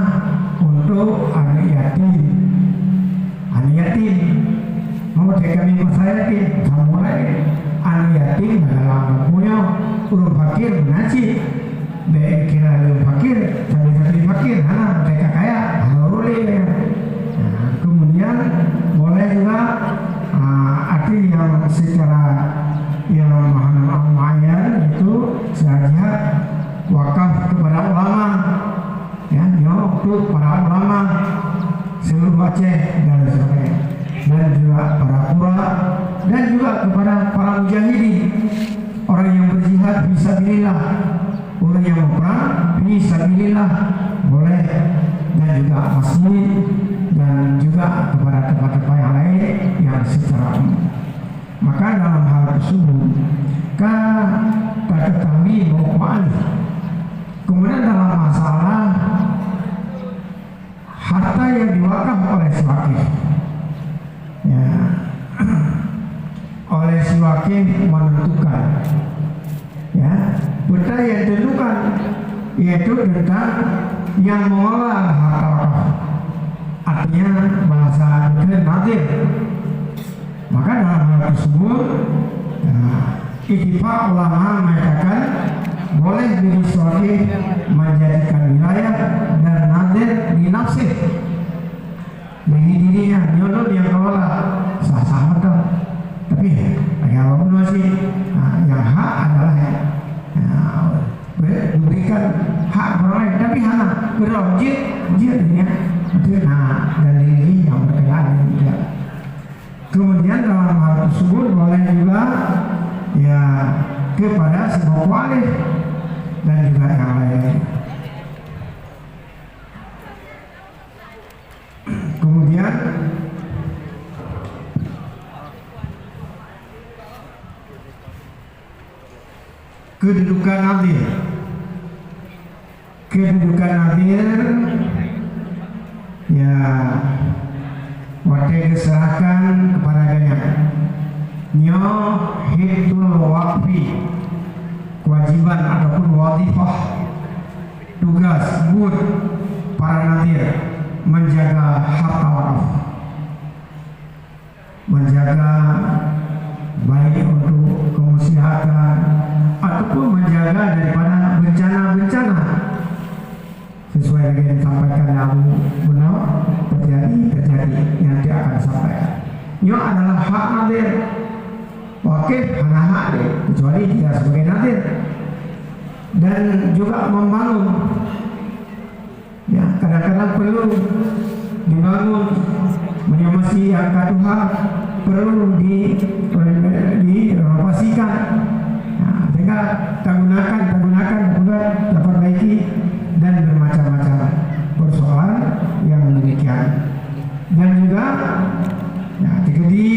untuk anak yatim. Mau kami masalah yatim, mulai anak yatim dalam kampungnya urung fakir mengaji. Baik kira urung fakir, tapi fakir, mereka kaya, boleh. Kemudian boleh juga arti yang secara yang muayyan itu saja wakaf kepada ulama, ya, untuk para ulama seluruh Aceh dan sebagainya, dan juga para qura, dan juga kepada para mujahidin, orang yang berjihad fisabilillah, orang yang berperang fisabilillah boleh, dan juga masjid, dan juga kepada tempat-tempat yang lain yang secara umum. Maka dalam hal tersebut kita ketahui bahwa kemudian dalam masalah harta yang diwakaf oleh si wakif, ya, oleh si wakif menentukan, ya, benda yang ditentukan yaitu tentang yang mengelola harta wakaf. Artinya bahasa nazir. Maka dalam hal tersebut ittifaq ulama mengatakan boleh disuati menjadikan wilayah dan nazir dinafsih bagi dirinya, nyolot yang kelola sah-sah betul. Tapi apapun masih yang hak adalah diberikan hak orang lain, tapi hanya berojit dia. Dari ini yang berkenaan juga. Kemudian dalam hal tersebut boleh juga ya kepada semua wali dan juga yang lain. Kemudian kedudukan nadir. Ya, waktu diserahkan kepadanya. Nyo hibdul waqfi, kewajiban ataupun wadifah, tugas buat para nadir menjaga harta wakaf, menjaga baik untuk kemusyahatan ataupun menjaga daripada bencana-bencana sesuai dengan yang disampaikan Abu Benar terjadi yang dia akan sampaikan. Ini adalah hak nadir. Wakif hanya hak dia, kecuali dia sebagai nadir. Dan juga membangun. Ya, kadang-kadang perlu dibangun menyamasi angka Tuhan, perlu direnovasikan. Sehingga gunakan juga dapat baiki dan bermacam-macam persoalan yang demikian. Dan juga jadi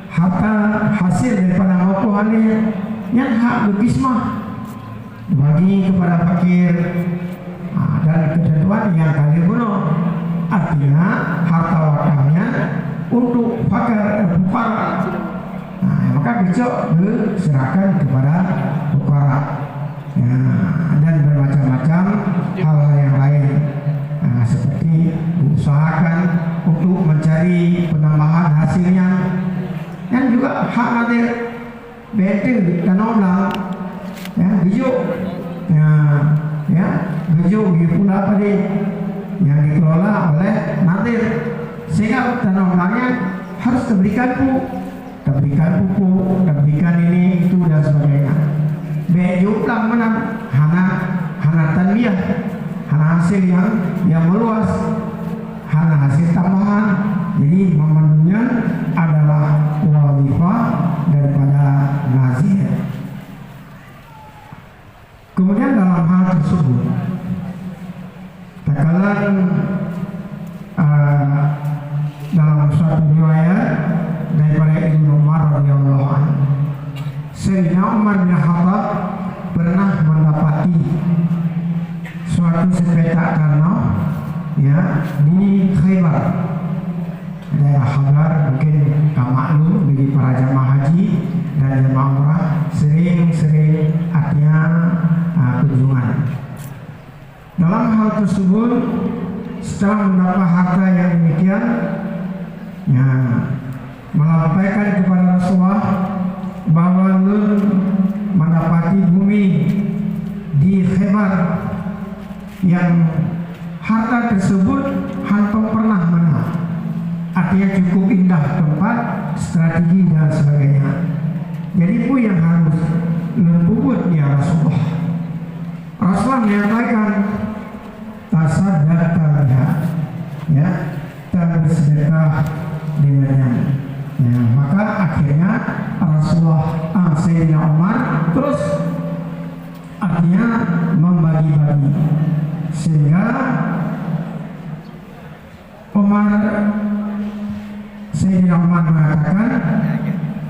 harta hasil daripada wakaf ini yang hak berkismah bagi kepada fakir dan ketentuan yang kali bunuh. Artinya harta wakafnya untuk fukara. Maka besok diserahkan kepada fukara. Dan bermacam-macam hal-hal yang lain, seperti usahakan untuk mencari penambahan hasilnya, dan juga hak nadir bete dan orang gejuk gejuk pula tadi yang dikelola oleh nadir, sehingga tanah-tanahnya harus diberikan pupuk, diberikan ini itu dan sebagainya. Bejuk lah mana hana tanbiah, hana hasil yang meluas, hana hasil tambahan. Jadi memenuhinya adalah wazifah daripada nazir. Kemudian dalam hal tersebut, terkadang dalam suatu riwayat daripada Ibnu Umar radhiyallahu anhu, Sayyidina Umar bin Khattab pernah mendapati suatu sepetak tanah di Khaybar, daerah Khaybar. Mungkin maklum bagi para jamaah haji dan jamaah umrah sering artinya kunjungan. Dalam hal tersebut, setelah mendapat harta yang demikian, melampaikan kepada Rasulullah bahwa Nun mendapati bumi di Khaybar yang harta tersebut hantu pernah menang. Artinya cukup indah tempat, strategi dan sebagainya. Jadi itu yang harus membuat ya Rasulullah. Rasulullah menyampaikan tasaddaqta bersedekah dengannya. Maka akhirnya Rasulullah Sayyidina Umar terus artinya membagi-bagi, sehingga Sayyidina Umar mengatakan,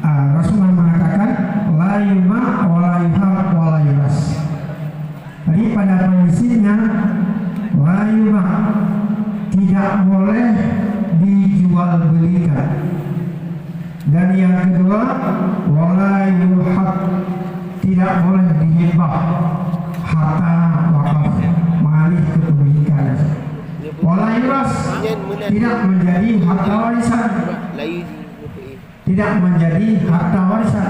Rasulullah mengatakan la yuma wa la yuhab wa la yuras. Jadi pada prinsipnya la yuma tidak boleh dijual belikan, dan yang kedua wala yuhab tidak boleh dihibah harta wakaf mengalih ke kepemilikan. Wala yuras tidak menjadi harta warisan, tidak menjadi harta warisan.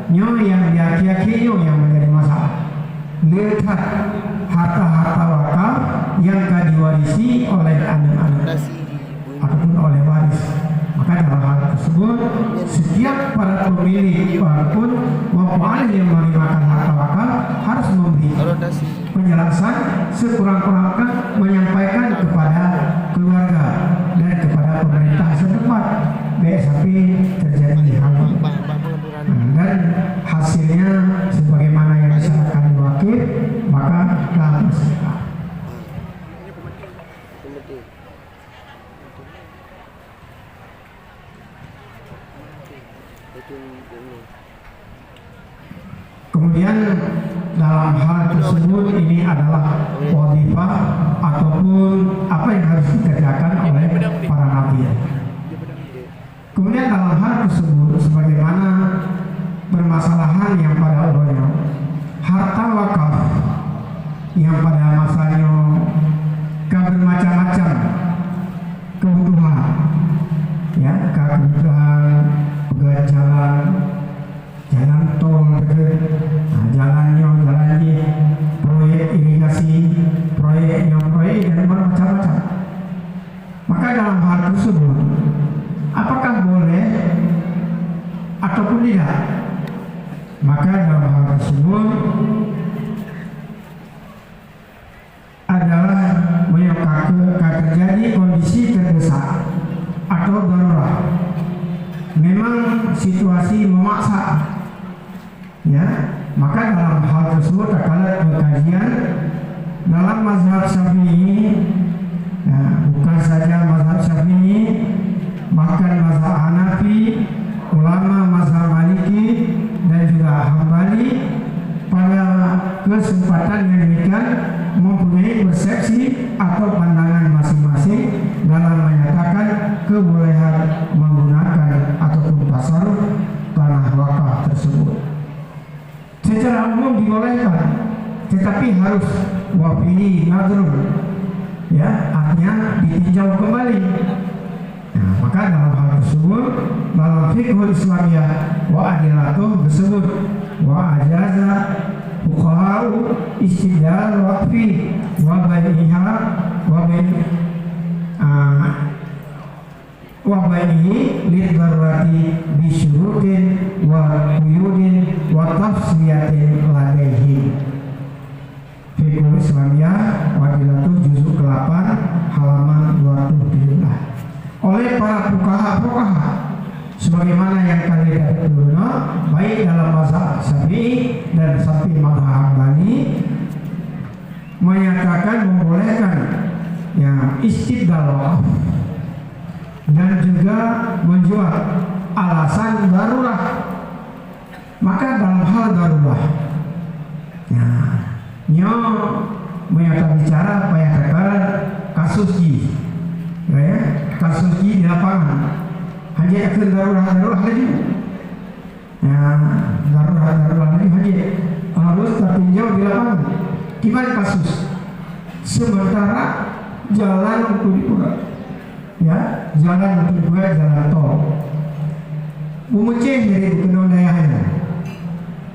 Nyo yang diaki-aki yang menjadi masalah. Lihat harta-harta wakaf yang diwarisi oleh anak-anak ataupun oleh waris. Maka dalam hal tersebut, setiap para pemilik walaupun maupun yang menerima harta wakaf harus memberi penjelasan sekurang-kurangnya, menyampaikan kepada keluarga dan kepada pemerintah setempat, sampai terjadi hal dan hasilnya sebagaimana yang diserahkan di wakil, maka telah bersedekah. Kemudian dalam hal tersebut ini adalah wazifah ataupun apa yang harus dikerjakan oleh para nabi. Kemudian dalam hal tersebut, sebagaimana permasalahan yang pada umumnya harta wakaf yang pada masanya bermacam-macam kebutuhan, kebutuhan jalan tol, jalannya proyek irigasi, proyek dan bermacam-macam. Maka dalam hal tersebut, apakah boleh ataupun tidak? Maka dalam hal tersebut adalah menyebabkan terjadi kondisi terdesak atau darurat. Memang situasi memaksa, maka dalam hal tersebut terkala kajian dalam mazhab Syafi'i, bukan saja mazhab Syafi'i, bahkan mazhab Hanafi, ulama mazhab Maliki dan juga Hambali kebolehan menggunakan ataupun tasarruf tanah wakaf tersebut. Secara umum dibolehkan, tetapi harus wafihi nadrun, ya, artinya ditinjau kembali. Nah, maka dalam hal tersebut dalam fiqhul Islamiyah wa adilatuh disebut wa ajaza fuqaha'u istidlal waqfi wa bai'iha wa bai'ihi lidharurati bisyurutin wa quyudin wa tafsiyatin ladaihi. Fiqhul Islamiyah wa adilatuh juzuk ke-8 halaman 217. Oleh para fuqaha sebagaimana yang kalian ketahui, baik dalam mazhab Syafi'i dan Syafi'i mazhab Hambali menyatakan membolehkan ya istidlal waqf dan juga menjual alasan darurat. Maka dalam hal darurat, ya, nyo menyatakan bicara katakan kasus ya, kasus di lapangan hanya akan darurat lagi, ya, darurat lagi hanya harus tertinjau di lapangan. Gimana kasus? Sementara jalan untuk dibuka, ya, jalan untuk dibuka, jalan tol Bumeceh dari Bukit Dayahnya,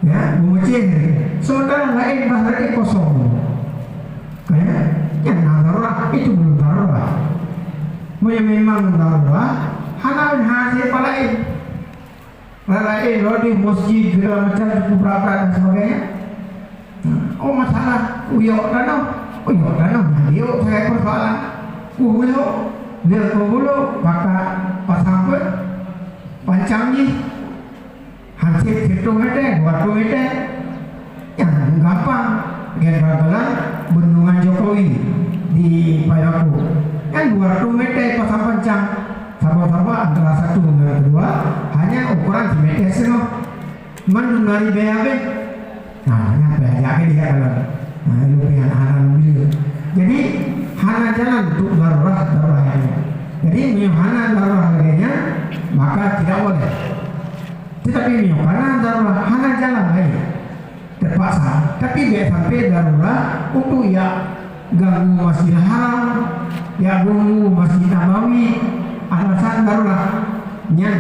ya, Bumeceh sementara lain bahari kosong, kayak yang darurat itu belum darurat. Memang darurat, hanya hasil lain di masjid segala macam beberapa dan sebagainya. Oh masalah uyok danau, dia saya persoalan dia kebulu maka pasang pancangnya hasil 1 meter 2 meter yang gampang gagalan bendungan Jokowi di Payaku kan 200 meter pasang pancang sama-sama antara satu dengan kedua hanya ukuran meter setengah man dari BAB. Nah, yang BAB dia kalau itu yang anak mobil. Jadi hana jalan untuk darurat ini. Jadi hana darurat harganya maka tidak boleh. Tetapi hana jalan lain terpaksa. Tapi dia sampai darurat untuk ya ganggu Masjidil Haram, ya ganggu Masjid Nabawi, alasan darurat nyan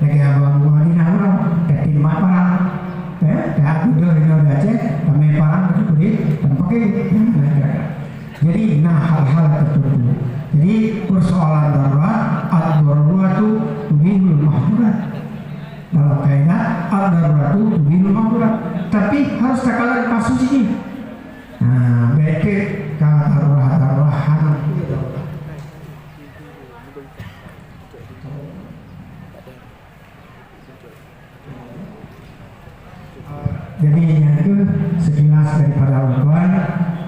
lagi abang Madinah orang ketimah parang dah udah Aceh kami parang itu beri dan pakai jadi hal-hal tertentu. Jadi persoalan darurat ad-daruratu tubihul mahdurat dalam kaidah ad-daruratu tubihul mahdurat, tapi harus takalan kasus ini. Nah, baik kalau darurat haram. Jadi yang itu sekilas daripada urban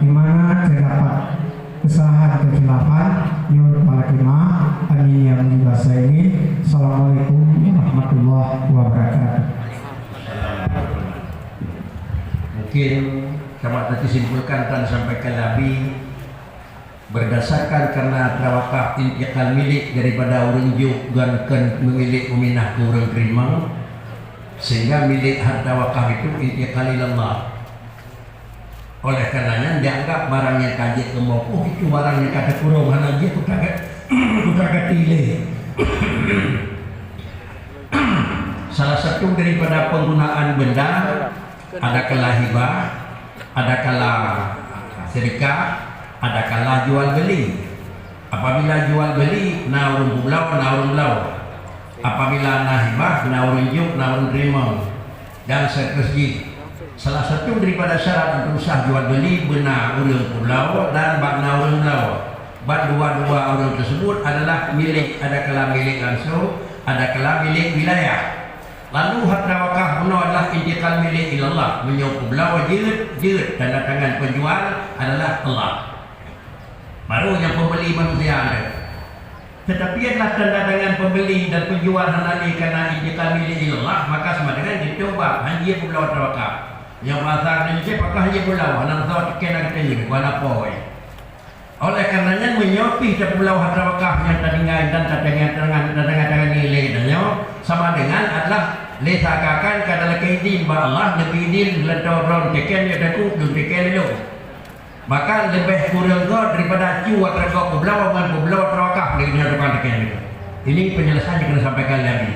di mana terdapat kesalahan kekhilafan menurut malakimah amin ya rabbal alamin. Assalamualaikum warahmatullahi wabarakatuh. Mungkin sama tadi simpulkan dan sampaikan Nabi berdasarkan karena tawakaf intiqal milik daripada orang juga memilih uminah ke orang terima sehingga milik harta wakaf itu intiqal ilallah. Oleh karenanya dianggap barangnya kaji kemopoh itu barangnya kata kurung hana dia kutaga tile. Salah satu daripada penggunaan benda ada kala hibah, ada kala sedekah, ada kala jual beli. Apabila jual beli na urung belau. Apabila na hibah na urung juk na urung terima dan seterusnya. Salah satu daripada syarat untuk sah jual beli benar urang pulau dan bakna urang pulau. Bak dua-dua orang tersebut adalah milik, ada kala milik langsung, ada kala milik wilayah. Lalu harta wakaf benar adalah intiqal milik ilallah, menyokong pulau jeut tanda tangan penjual adalah Allah. Baru yang pembeli manusia ada. Tetapi adalah tanda tangan pembeli dan penjual hanani karena intiqal milik ilallah, maka sama dengan dicoba hanya pulau wakaf. Yang pasar Indonesia pakai hanya pulau, anak tahu kena kita ini, warna poi. Oleh karenanya menyopi ke pulau Hadrawakah yang tadingan dan tadingan nilai danyo sama dengan adalah lesakakan kadang kaidin ba Allah lebih din ledon teken ya daku dun teken lu. Maka lebih kurang daripada cuat tergok pulau Hadrawakah ini depan teken itu. Ini penyelesaian yang kena sampaikan lagi.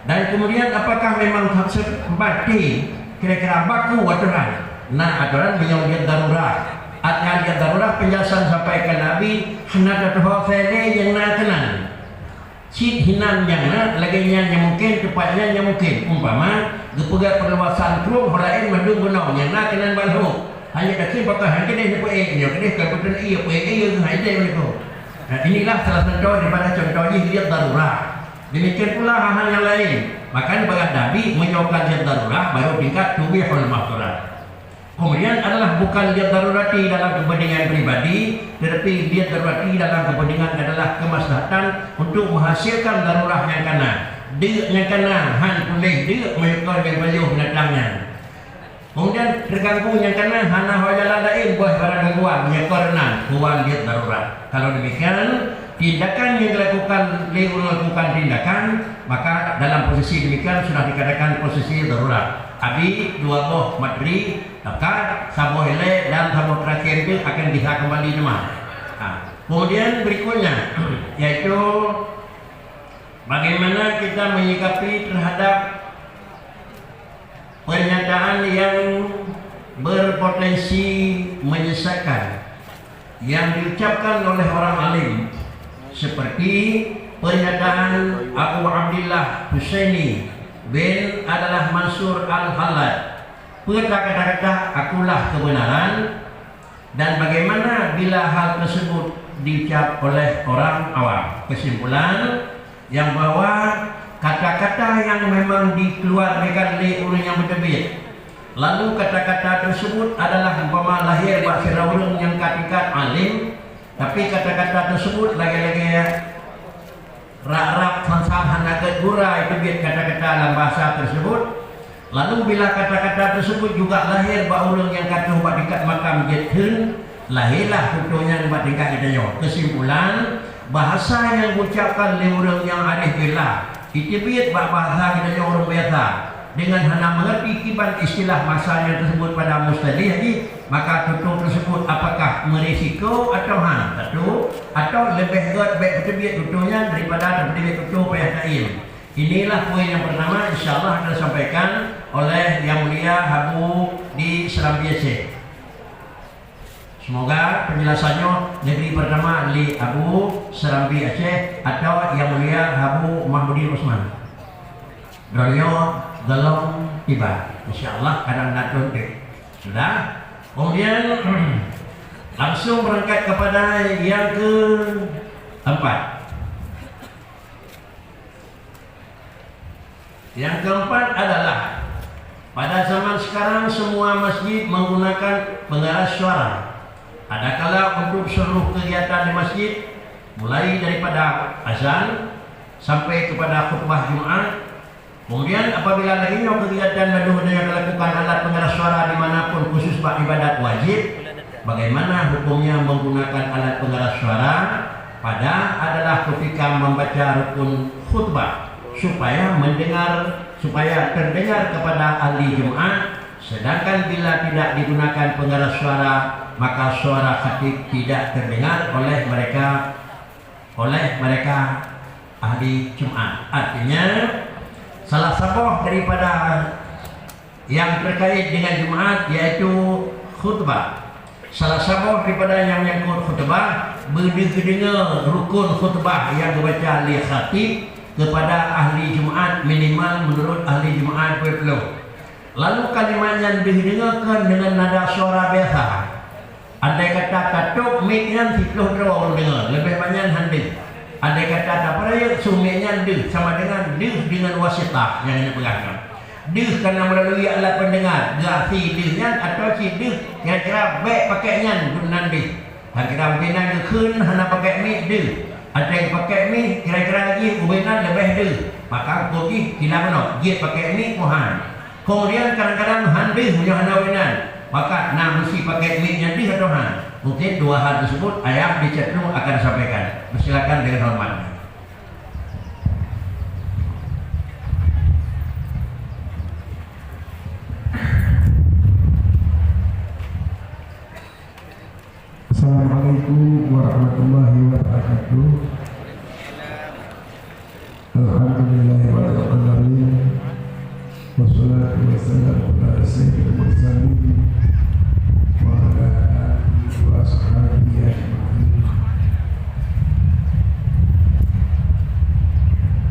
Dan kemudian apakah memang bati kira-kira baku aturan? Nah, aturan menyebut darurat. Ada darurat penjelasan sampaikan Nabi hendak terhofele yang nak kenal. Cid hinan yang nak laginya yang mungkin tepatnya yang mungkin. Umpama gepegat perluasan kru lain mendung gunung yang nak kenal balhu. Hanya dakin pakai hanya dia pun dia kedih kebetulan ia pun ia hanya begitu. Nah, inilah salah satu daripada contohnya lihat darurat. Demikian pula hal-hal yang lain. Maka bagat Nabi menyokong lihat darurat baru tingkat tubihul mahdurat. Kemudian adalah bukan lihat darurati dalam kepentingan pribadi, tetapi lihat darurati dalam kepentingan adalah kemaslahatan untuk menghasilkan darurat yang kena. Dia yang kena han pulih dia mengekor dengan bayuh binatangnya. Kemudian terganggu yang kena hana jalan lain buat barang gangguan mengekor nan buat lihat darurat. Kalau demikian tindakan yang dilakukan tindakan maka dalam posisi demikian sudah dikatakan posisi darurat. Abi dua boh matri dekat saboh hele dan saboh terakhir itu akan bisa kembali rumah. Kemudian berikutnya yaitu bagaimana kita menyikapi terhadap pernyataan yang berpotensi menyesatkan yang diucapkan oleh orang alim seperti pernyataan Abu Abdillah Husaini bin adalah Mansur al-Halad. Kata-kata akulah kebenaran, dan bagaimana bila hal tersebut diucap oleh orang awam. Kesimpulan yang bahwa kata-kata yang memang dikeluarkan oleh orang yang berterbit, lalu kata-kata tersebut adalah umpama lahir buat orang yang tingkat alim, tapi kata-kata tersebut lagi-lagi rak-rak sansan hanagat gura itu biar kata-kata dalam bahasa tersebut. Lalu bila kata-kata tersebut juga lahir buat orang yang kata buat tingkat makam jetun, lahirlah contohnya buat tingkat kita yo. Kesimpulan bahasa yang diucapkan oleh orang yang arif billah itu biar bahasa kita yo orang biasa dengan hanya mengerti kibat istilah masanya tersebut pada mustahil jadi maka tutur tersebut apakah merisiko atau atau lebih baik terbiat tuturnya daripada terbiat tutur payah kail. Inilah poin yang pertama insyaallah akan disampaikan oleh Yang Mulia Habu di Serambi Aceh. Semoga penjelasannya negeri pertama di Abu Serambi Aceh atau Yang Mulia Habu Mahmudin Usman. Beliau dalam tiba insyaallah kadang natun sudah. Kemudian langsung berangkat kepada yang keempat. Yang keempat adalah pada zaman sekarang semua masjid menggunakan pengeras suara. Adakala untuk seluruh kegiatan di masjid mulai daripada azan sampai kepada khutbah Jumat. Kemudian apabila lagi kegiatan baru dengan melakukan alat pengeras suara dimanapun khusus bak ibadat wajib, bagaimana hukumnya menggunakan alat pengeras suara pada adalah ketika membaca rukun khutbah supaya terdengar kepada ahli Jumat, sedangkan bila tidak digunakan pengeras suara maka suara khatib tidak terdengar oleh mereka ahli Jumat. Artinya salah satu daripada yang terkait dengan Jumat yaitu khutbah. Salah satu daripada yang menyangkut khutbah mendengar rukun khutbah yang dibaca oleh khatib kepada ahli Jumat minimal menurut ahli Jumat 20. Lalu kalimat yang didengarkan dengan nada suara biasa. Andai kata katuk miknya 30 orang dengar, lebih banyak handis. Andai kata tak peraya sumiknya dih sama dengan wasitah yang ini pegang. Dih karena melalui alat pendengar, gasi dihnya atau si dih kira-kira baik pakainya gunan dih. Kira-kira mungkin keun hana pakai mik dih. Ada yang pakai mi kira-kira lagi ubenan lebih deh, maka kogi tidak benar. Dia pakai mi mohan. Kemudian kadang-kadang handis punya hana ubenan, maka nak mesti pakai mi nya di atau han. Mungkin dua hal tersebut ayam di chat room akan disampaikan. Silakan dengan hormatnya. Assalamualaikum warahmatullahi wabarakatuh. Alhamdulillahirrahmanirrahim. Wassalatu wassalamu ala sayyidil mursalin wa ala alihi wa sahbihi ajma'in.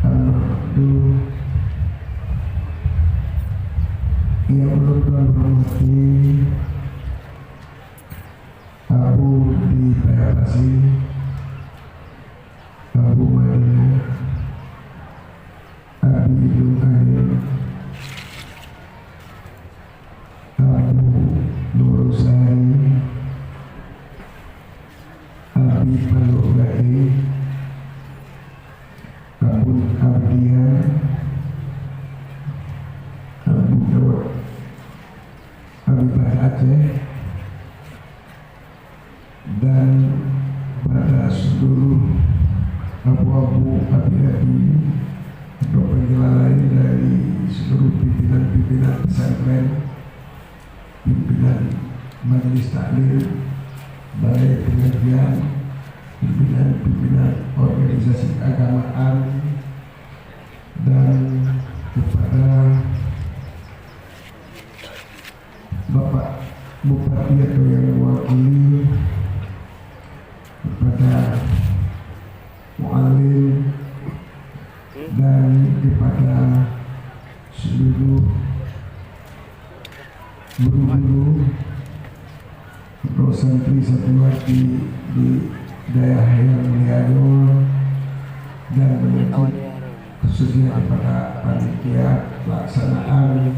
Alhamdulillah. Yang berhormati Abu di Bayabasi, Abu Madinah, Abi Lu'ain, Abu Nurusari, Abi Palugai, Abu Abdian, Abu Dawud, Abi Bahar Aceh, dan pada seluruh abu-abu abi-abi atau panggilan lain dari seluruh pimpinan-pimpinan pesantren, pimpinan majelis taklim, balai pengajian, pimpinan-pimpinan organisasi keagamaan, dan kepada Bapak Bupati atau yang mewakili, kepada mu'alim, dan kepada seluruh guru-guru atau santri santriwati di daerah yang Mulyado, dan khususnya kepada panitia pelaksanaan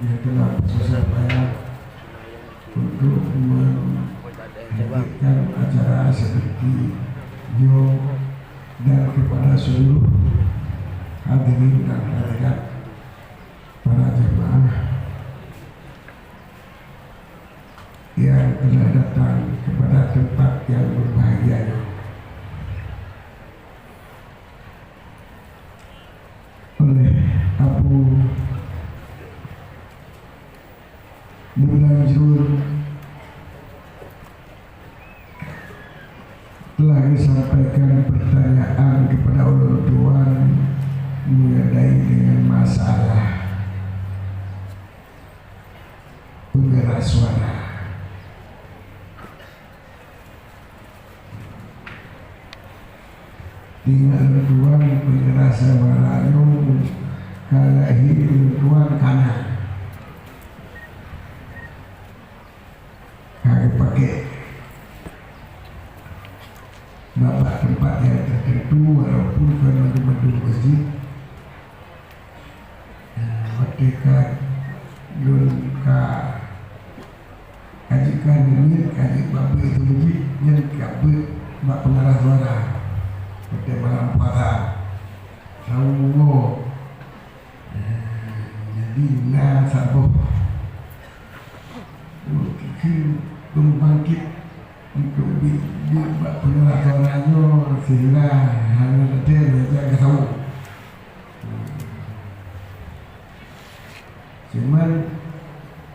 yang telah bersusah payah untuk menghadirkan acara seperti yo, dan kepada seluruh hadirin dan hadirat para jemaah yang telah datang kepada tempat yang berbahagia. Oleh Abu Munajjur telah disampaikan pertanyaan kepada ulul Tuhan mengenai dengan masalah pengeras suara. Tinggal Tuhan pengeras suara itu kalahi Tuhan kanan kagak pakai bapak tempat yang tertentu, walaupun madu-madu masjid ketika ka kajikan ini kaji bapak itu lebih yang kabut bak pengarah suara pada malam puasa Rawo. Jadi nah saboh pembangkit untuk buat pengeras suaranya sehingga hanya ada yang tahu. Cuman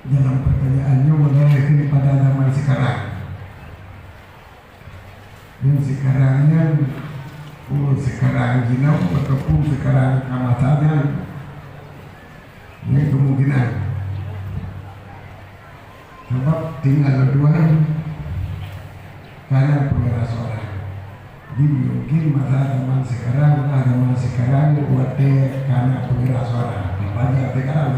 dalam pertanyaannya mengenai pada zaman sekarang, dan sekarangnya sekarang jinau ataupun sekarang kamatannya, ini kemungkinan sebab tinggal dua karena pengeras suara. Jadi mungkin masa zaman sekarang buatnya karena pengeras suara. Banyak sekarang.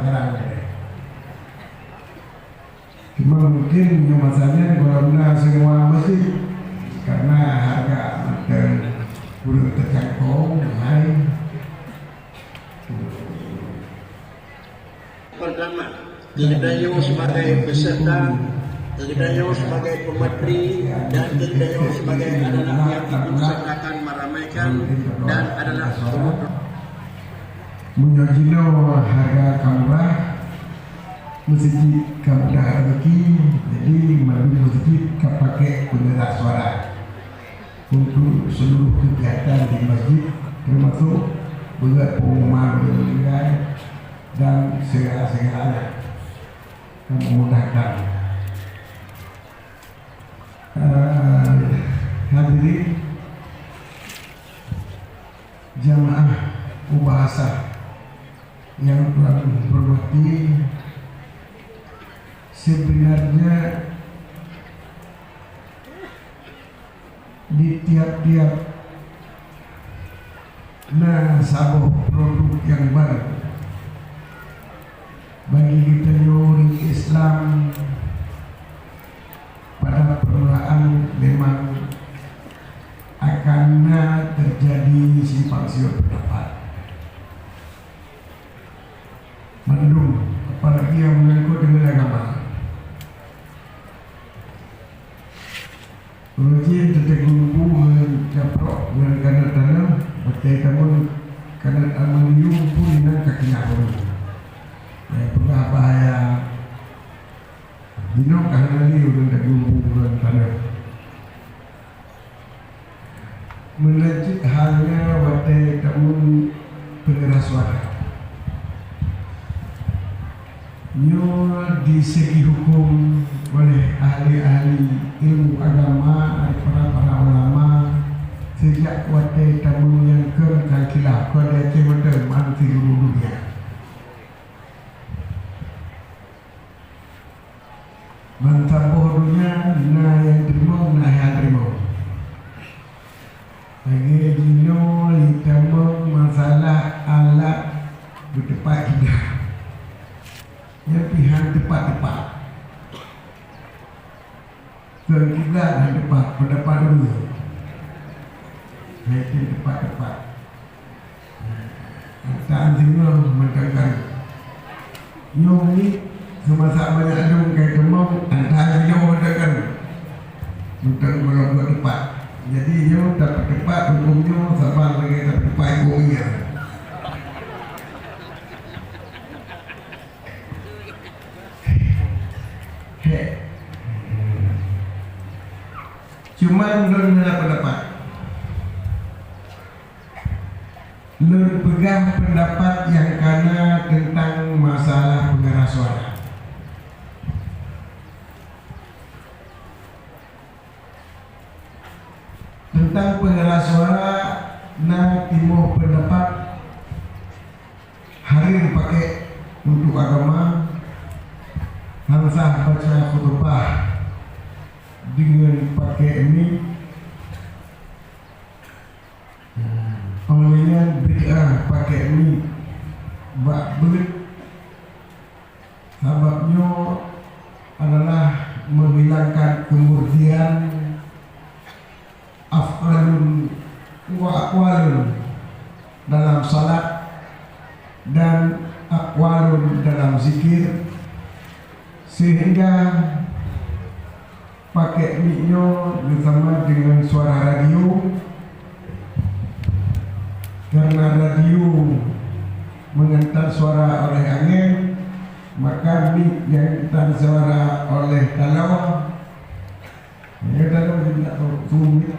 Cuma mungkin masanya guna semua masjid karena harga belum terjangkau. Pertama, Kedayu sebagai peserta, Kedayu sebagai pemateri, dan Kedayu sebagai adalah yang dipesertakan meramaikan dan adalah Munyojino harga kamera masjid kemudahan rezeki, jadi melalui masjid pakai penggerak suara untuk seluruh kegiatan di masjid, termasuk buat pengumuman berlingkai dan segala-segalanya memudahkan. Hadirin jamaah ubahasa yang Tuhan hormati, sebenarnya di tiap-tiap nasabah produk yang baru bagi kita orang Islam pada permulaan memang akan terjadi simpang siur pendapat, mendung, apalagi yang menyangkut dengan agama. Rojin terteguh caprok dengan kanan tanam, betul kamu kanan aluminium pun dengan kaki nakon. Pernah bahaya, minum kanan liu dengan teguh dengan tanam. Melanjut halnya watai kamu pengeras suara. Nyo di segi hukum oleh ahli-ahli ilmu agama, para ulama sejak watai tamu yang kerangkilah pada cewek manti dunia. Mantaboh dunia na yang terima na yang terima. Lagi dino ditambah masalah alat berdepan kita. Yang pihak tepat-tepat. Kiblat dan tepat pendapat dulu. Itu tepat-tepat. Tak semua mendengar. Nyom ni semasa banyak ada kait demam, antara nyom mendengar. Untuk melonggar tepat. Jadi nyom tak tepat hukumnya sama dengan tak tepat hukumnya. Cuma belum ada pendapat. Belum pegang pendapat yang kana tentang masalah pengeras suara. Tentang pengeras suara, na timuh pendapat hari pakai untuk agama, hansah baca khutbah dengan pakai ini, olehnya bid'ah pakai ini, bak belit. Sebabnya adalah menghilangkan kemurnian af'alun wa aqwalun dalam salat dan aqwalun dalam zikir, sehingga pakai miknya bersama dengan suara radio, karena radio mengantar suara oleh angin, maka mik yang diantar suara oleh talawah, ya talawah tidak sulit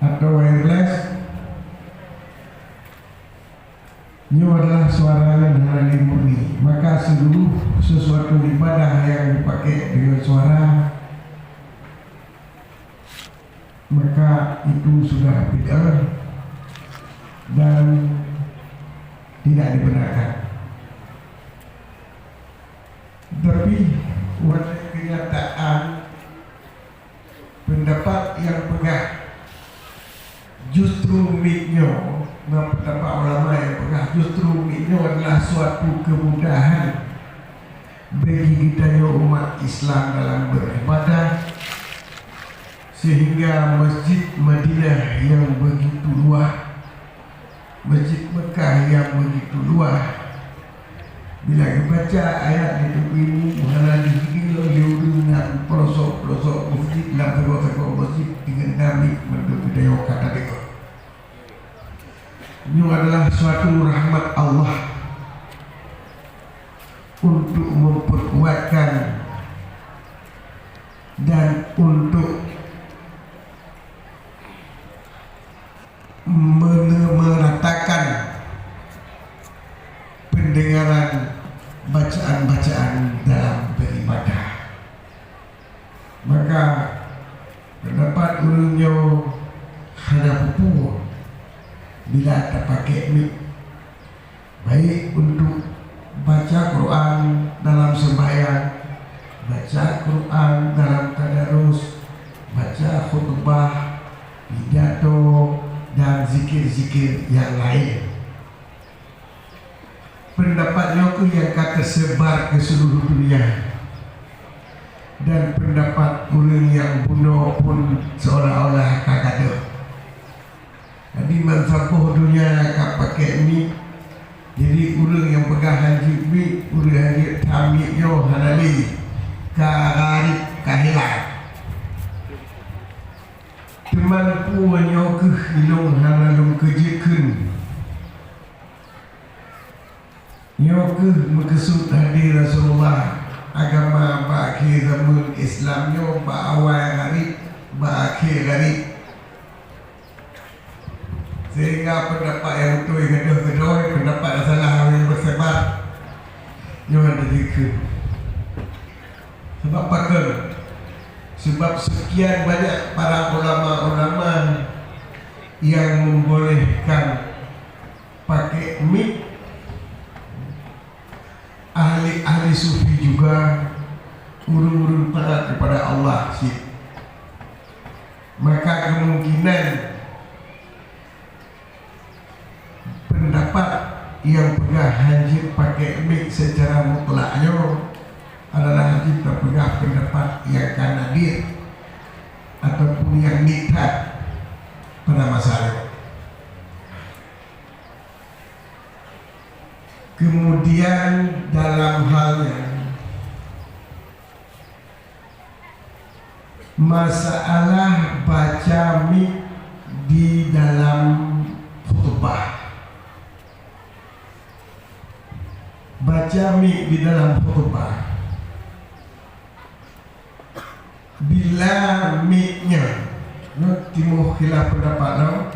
atau wireless, ini adalah suara yang murni. Maka seluruh sesuatu ibadah yang dipakai dengan suara, maka itu sudah bid'ah dan tidak dibenarkan. Tapi wajah kenyataan pendapat yang pegang justru miknya, pendapat ulama yang pegang justru miknya adalah suatu kemudahan bagi kita umat Islam dalam beribadah, sehingga Masjid Madinah yang begitu luas, Masjid Mekah yang begitu luas, bila dibaca ayat itu ini mengenai dikilo dengan pelosok-pelosok masjid dan segala-segala masjid dengan dami menurut budaya kata itu. Ini adalah suatu rahmat Allah untuk memperkuatkan meratakan pendengaran bacaan-bacaan dalam beribadah. Maka pendapat ulunnya hanya pupuk bila tak pakai mic, baik untuk baca Quran dalam sembahyang, baca Quran dalam tadarus, baca khutbah, pidato dan zikir-zikir yang lain. Pendapatnya itu yang kata sebar ke seluruh dunia, dan pendapat orang yang bunuh pun seolah-olah kagak ada. Jadi manfaat dunia kak pakai mic. Jadi orang yang pegang haji mic, orang haji tamik yo halali karib kahilang. Teman puanyo ke hilong halalung kejekeun. Yo ke makesud hadir Rasulullah agama baakhir zaman Islam yo baawal garib baakhir garib. Sehingga pendapat yang betul yang gaduh-gaduh, pendapat yang salah yang bersebar yo ada zikir. Sebab apa? Sebab sekian banyak para ulama-ulama yang membolehkan pakai mic, ahli-ahli sufi juga urun-urun taat kepada Allah sih. Maka kemungkinan pendapat yang pegang haji pakai mic secara mutlaknya adalah haji terpegang pendapat yang kanadir ataupun yang nitat pada masalah. Kemudian dalam halnya masalah baca mic di dalam khutbah. Baca mic di dalam khutbah. Bila mic-nya timbul khilaf pendapat lo,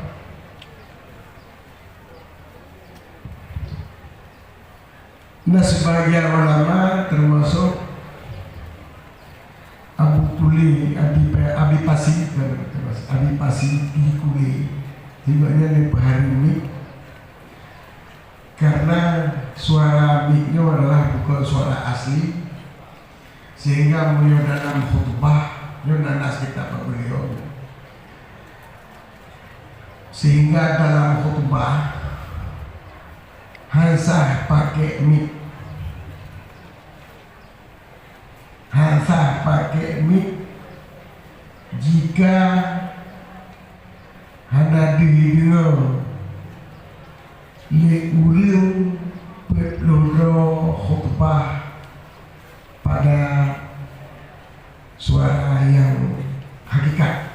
nah sebagian ulama termasuk Abu Tuli, Abi Pasi di Kuli, tiba-tiba di hari ini karena suara mic-nya adalah bukan suara asli, sehingga beliau dalam khutbah nanas kita beliau, sehingga dalam khutbah hansah pakai mic, jika hana didengar le urang petloro khutbah pada suara yang hakikat.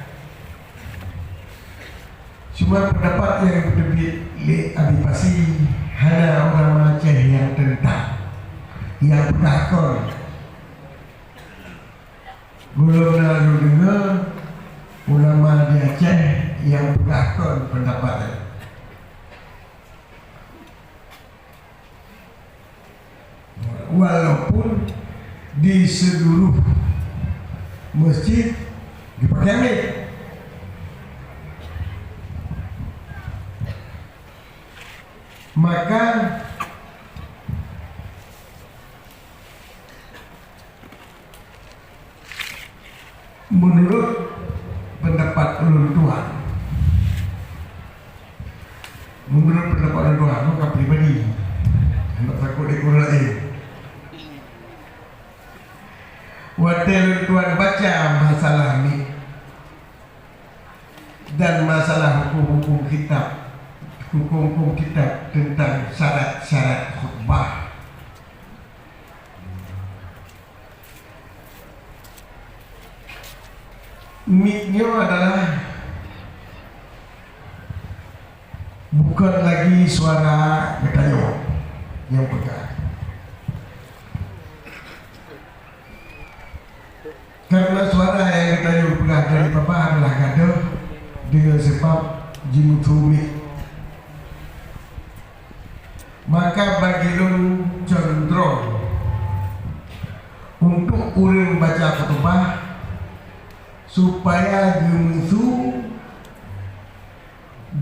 Cuma pendapat yang berbeda le adipasi hana orang Aceh yang tentang yang bertakon belum lalu dengar ulama di Aceh yang bertakon pendapatnya. Walaupun di seluruh masjid dipakai mic, maka menurut pendapat ulun tua, maka pribadi hendak takut dikurang lain. Waktu tuan baca masalah mic dan masalah hukum-hukum kitab tentang syarat-syarat khutbah, mic-nya adalah bukan lagi suara getayo yang pegang, karena suara yang getayo pegang dari papa adalah gaduh dengan sebab jimutu mic maka bagi lun condong untuk urang baca khutbah supaya gemusu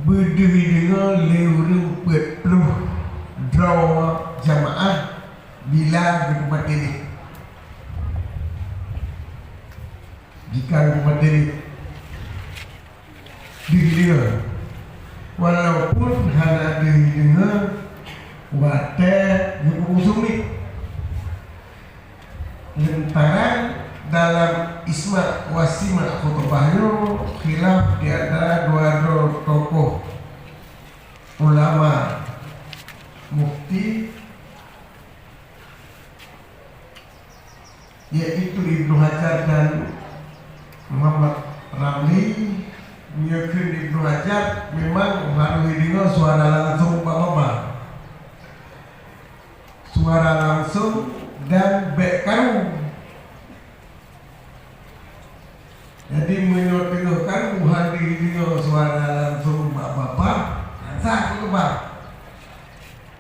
berdiri dengan lewat penuh draw jamaah bila berkumpul ini. Jika berkumpul ini diri dia, walaupun hanya diri dia, wadah yang mengusung ni lantaran dalam isma wasima khutbahnya khilaf di antara dua tokoh ulama mufti, yaitu Ibnu Hajar dan Muhammad Ramli. Menyokong Ibnu Hajar memang harus dengar suara langsung Bapak, suara langsung dan bekau. Jadi menyokongkan hadir dengar suara langsung Bapak, sah khutbah.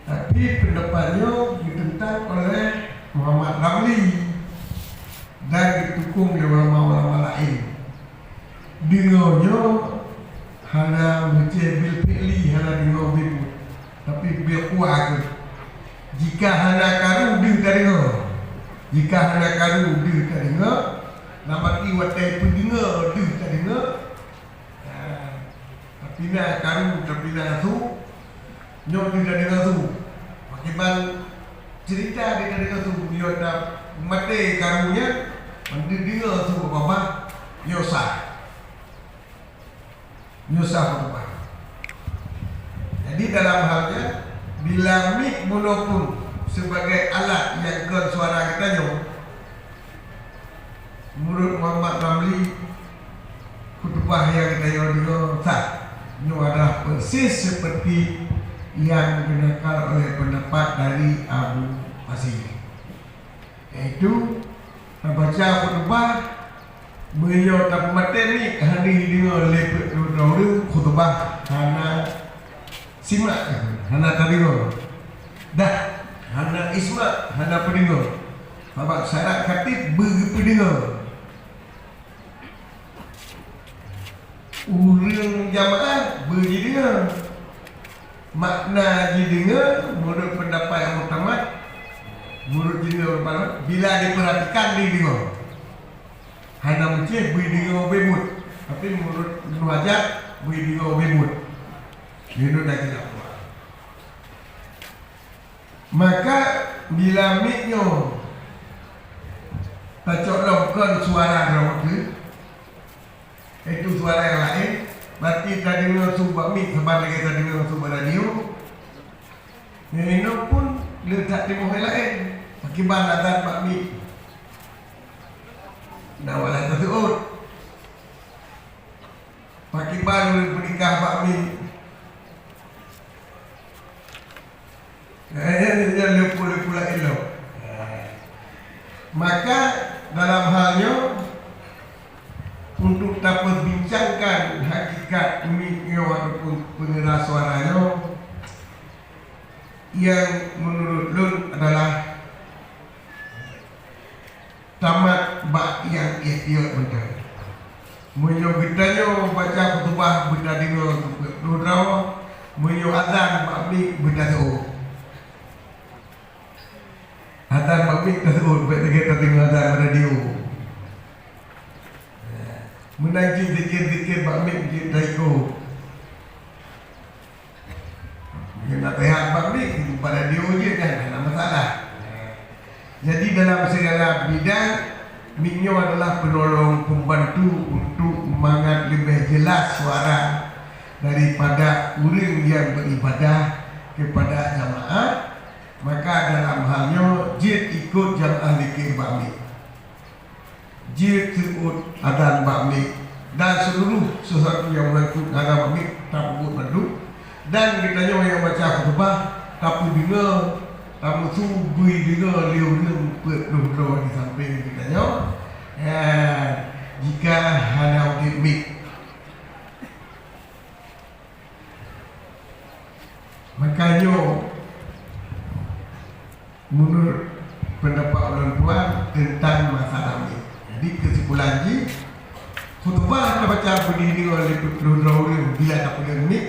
Tapi pendapatnya ditentang oleh Muhammad Ramli dan didukung oleh ulama-ulama lain. Dengarnya hanya bil fi'li, hanya dengar bil, tapi bil kuat. Jika hanya karu dia tak dengar, jika hanya karu dia tak dengar, nampak watai pendengar dia tak dengar. Tapi nak karu, tapi nak tu nyok dia tak dengar tu. Akibat cerita dia tak dengar tu, dia tak mati karunya, dia dengar tu apa-apa, nyosah khutbah. Jadi dalam halnya bila mik monopun sebagai alat yang ke suara kita nyo, menurut Muhammad Ramli khutbah yang kita nyo sah, nyo adalah persis seperti yang dinakal oleh pendapat dari Abu Basir, yaitu membaca khutbah beliau tak materi hadir dengan lepet dulu khutbah hana simak hana tadingo dah hana isma hana pedingo babak syarat khatib berpedingo urang jamaah berjidingo makna jidingo menurut pendapat yang utama menurut jidingo bila diperhatikan didingo hanya mungkin berdiri bebut, tapi menurut Ibnu Hajar berdiri bebut. Itu dah tidak kuat. Maka bila miknya tercolokkan suara rawat itu suara yang lain, berarti tadi dengar sumber mik sebab lagi tadi dengar sumber radio. Ini pun letak di muka lain. Akibat azan pak mik. Nawalah tersebut pakai baru menikah Pak Min. Dia lupa elok. Maka dalam halnya untuk dapat bincangkan hakikat miknya ataupun pengeras suaranya yang menurut Lun adalah tamat bak yang ikhtiar betul. Menyo bitanya baca khutbah benda dino dodraw, menyo azan bakmi benda tu. Azan bakmi tu bet kita tengok azan radio. Menanti zikir-zikir bakmi kita ikut. Yang nak tehat bakmi pada radio je kan, tak masalah. Jadi dalam segala bidang miknya adalah penolong pembantu untuk mengat lebih jelas suara daripada orang yang beribadah kepada jamaah. Maka dalam halnya jid ikut jamaah zikir bakmi, jid ikut adzan bakmi dan seluruh sesuatu yang mengikut adzan bakmi tak ikut madu. Dan kita yang baca khutbah tapi dengar kamu tu bui dengar liu-liu penuh di samping kita nyo. Jika hanya mik, makanya menurut pendapat orang tua tentang masalah ini. Jadi kesimpulan ji, khutbah yang baca berdiri oleh Dr. Rawi bila tak punya ini,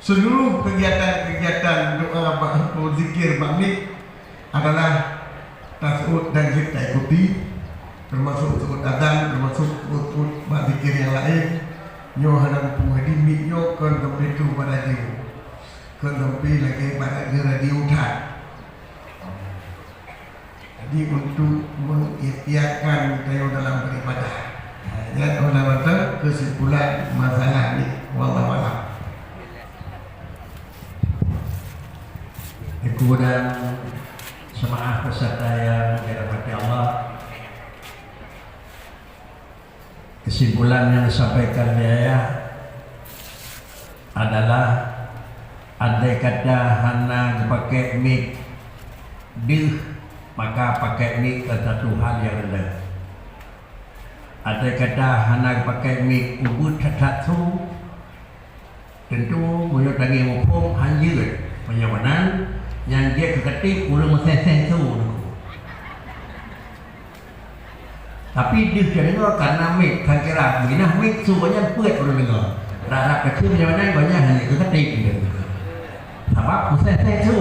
seluruh kegiatan doa atau zikir bakni adalah tasawuf dan kita ikuti, termasuk sebut azan, termasuk sebut zikir yang lain. Nyo hadang puhadi mik nyo kon tempe tu pada dia, kon tempe lagi pada dia radio tak. Jadi untuk mengikhtiarkan tayo dalam beribadah. Ya, Allah kata kesimpulan masalah ini wallahu a'lam. Ibu dan jemaah peserta yang dirahmati Allah, kesimpulan yang disampaikan dia adalah andai kata hana dipakai mic dih, maka pakai mic ke satu hal yang rendah. Andai kata hana pakai mic ubud satu, tentu menurut lagi mumpung hanjir penyawanan yang dia keketik urang mesesen tu. Tapi dia dengar karena mic kan kira begini mic tu banyak puat orang dengar. Rara kecil penyawanan banyak hanya keketik dia. Sebab mesesen tu.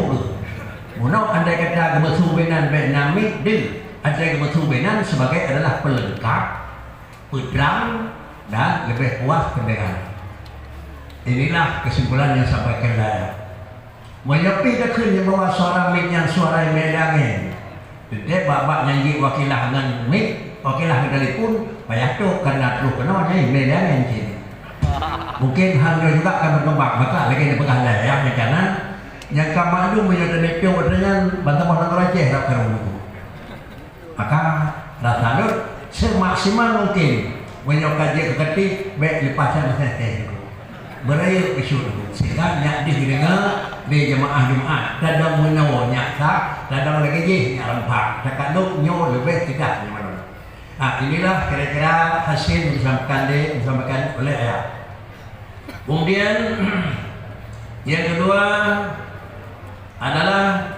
Munau andai kata gemesu benan Vietnamik dia andai gemesu benan sebagai adalah pelengkap, penerang dan lebih puas kenderaan. Inilah kesimpulan yang sampaikan saya. Menyepi dekun yang bawa suara mic yang suara yang medangin. Jadi babak nyanyi wakilah dengan mic, wakilah dengan telefon, payah tu karena terus kena nyanyi medangin sini. Mungkin hal juga akan berkembang, maka lagi dipegang layar yang kanan. Yang kamadu menyatakan itu dengan bantuan receh tak kerumuh. Maka rasanya semaksimal mungkin menyokong dia keketik baik lepaskan mesej berayu isu sehingga nyak didengar di jemaah dan menawa nyata dan lagi je nyak lempak takkan nyo lebih tidak nyaman. Inilah kira-kira hasil yang disampaikan oleh ayah. Kemudian yang kedua adalah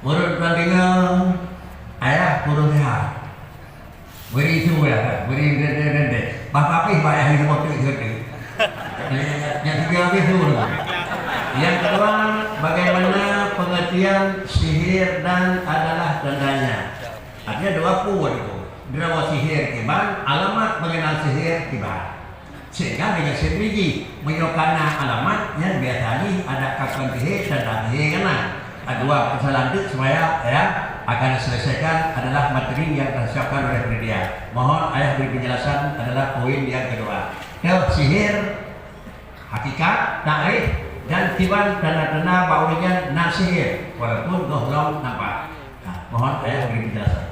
menurut bandingan ayah kurang sehat. Beri itu ya, beri dede. Bapak pih bayar ini motor itu. Yang ketiga itu. Yang kedua, bagaimana pengertian sihir dan adalah tandanya. Artinya dua pun itu. Dua sihir kibar, alamat mengenal sihir kibar. Sehingga dengan sendiri menyokana alamat yang biasanya ada kapan sihir dan sihir kena. Dua kesalahan itu supaya ya akan diselesaikan adalah materi yang disiapkan oleh media. Mohon ayah beri penjelasan adalah poin yang kedua. Sihir hakikat, takrif dan tiban tanda-tanda baunya nasihir walaupun belum nampak. Mohon ayah beri penjelasan.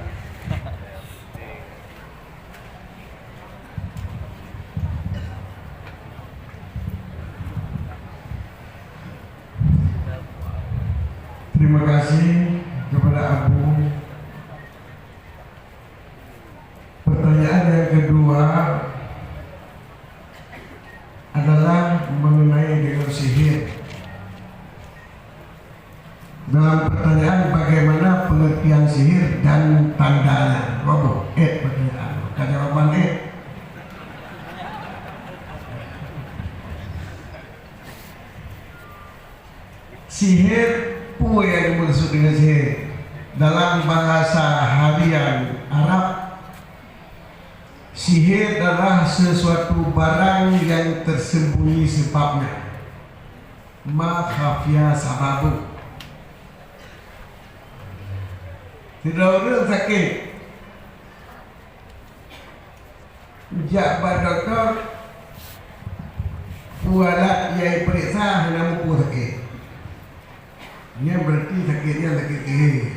Terima kasih kepada Abu. Pertanyaan yang kedua adalah mengenai dengan sihir. Dalam pertanyaan bagaimana pengertian sihir dan tandanya. Wabuh, pertanyaan. Jawaban sihir apa yang dimaksud dengan sihir? Dalam bahasa harian Arab, sihir adalah sesuatu barang yang tersembunyi sebabnya. Ma khafya sababu. Tidak orang sakit, jabat doktor bualat yang periksa nama pun sakit. Ini berarti sakitnya sakit sihir.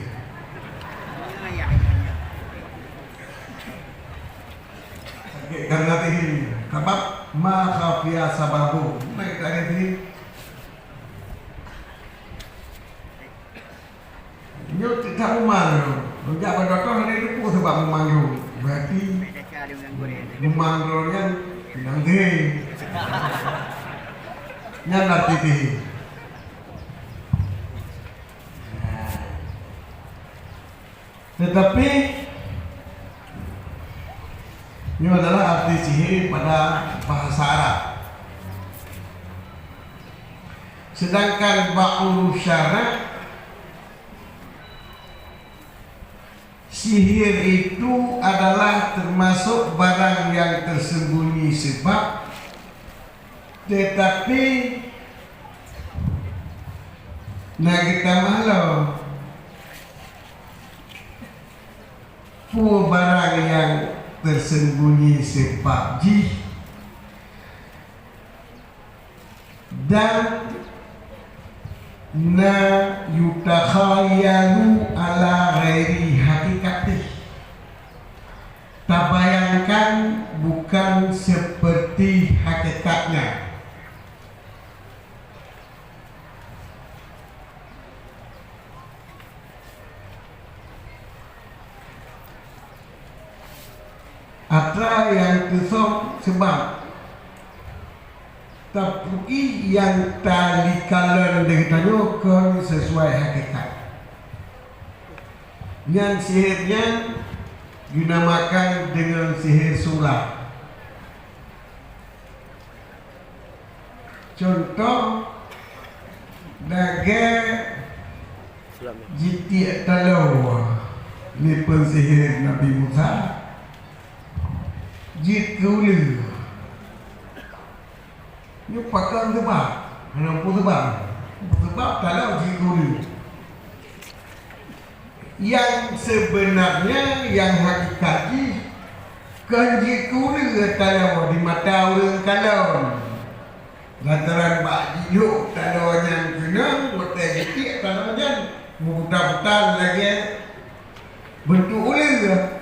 Sakit karena sihir. Sebab ma khafya sababu. Baik dari sini. Ini tidak umang. Sejak doktor hari itu pun sebab umang. Berarti umang yang tidak sihir. Ini arti sihir. Tetapi ini adalah arti sihir pada bahasa Arab. Sedangkan ba'ul syara' sihir itu adalah termasuk barang yang tersembunyi sebab, tetapi nak kita malam pu barang yang tersembunyi sebab dan na yutakhayalu ala ghairi hakikatih, tak bayangkan bukan seperti hakikatnya. Atra yang kesong sebab tapi yang tali kalan dengan kan sesuai hakikat. Yang sihirnya dinamakan dengan sihir sulap. Contoh naga jiti talau ni pensihir Nabi Musa jit keulu. Ini pakai sebab, kenapa sebab? Sebab kalau jikuri yang sebenarnya yang hakikati kan jikuri kalau di mata orang kalau lantaran bak jijuk kalau yang kena mata jitik kalau yang mudah-mudahan lagi bentuk ulang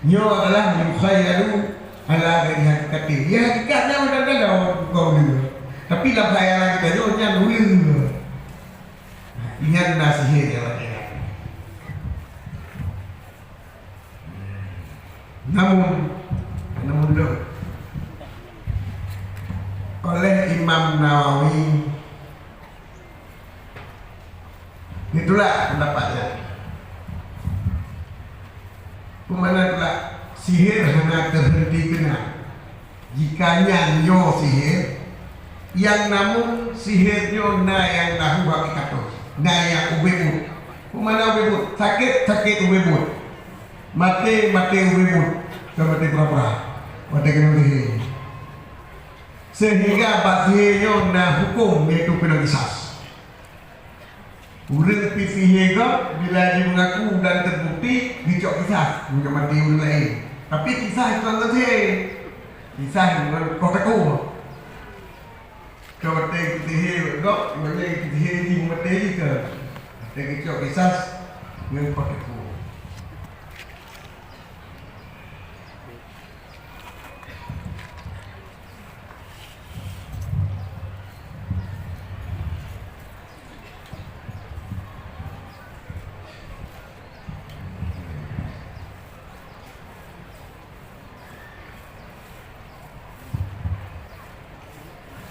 nyo adalah mukhayalu ala dari hakikati. Ya hakikatnya udah kalau kau dulu. Tapi lah bayaran kita tu jangan dulu. Ingat nasihat yang ada. Namun dulu oleh Imam Nawawi itulah pendapatnya. Kemana pula sihir hanya terhenti kena jikanya nyo sihir yang namun sihirnya na yang tahu hakikatus, na yang ubebut. Kemana ubebut? Sakit ubebut, mati ubebut, mati pura-pura, mati kena sihir. Sehingga bak sihirnya na hukum yaitu kena kisas. Urang pi sihir bila dia mengaku dan terbukti dicok kisas, bukan mati orang lain. Tapi kisah itu adalah sihir. Kisah dengan kotaku. Kau mati sihir, kau mati sihir di mati ke? Mati kicau kisah dengan kotaku.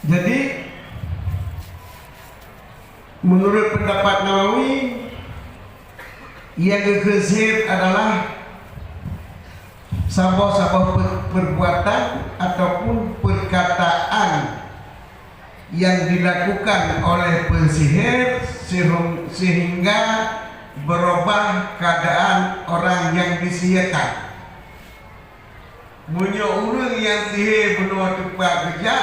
Jadi menurut pendapat Nawawi yang sihir adalah sebuah perbuatan ataupun perkataan yang dilakukan oleh pensihir sehingga berubah keadaan orang yang disihirkan. Punya orang yang sihir benar tempat kerja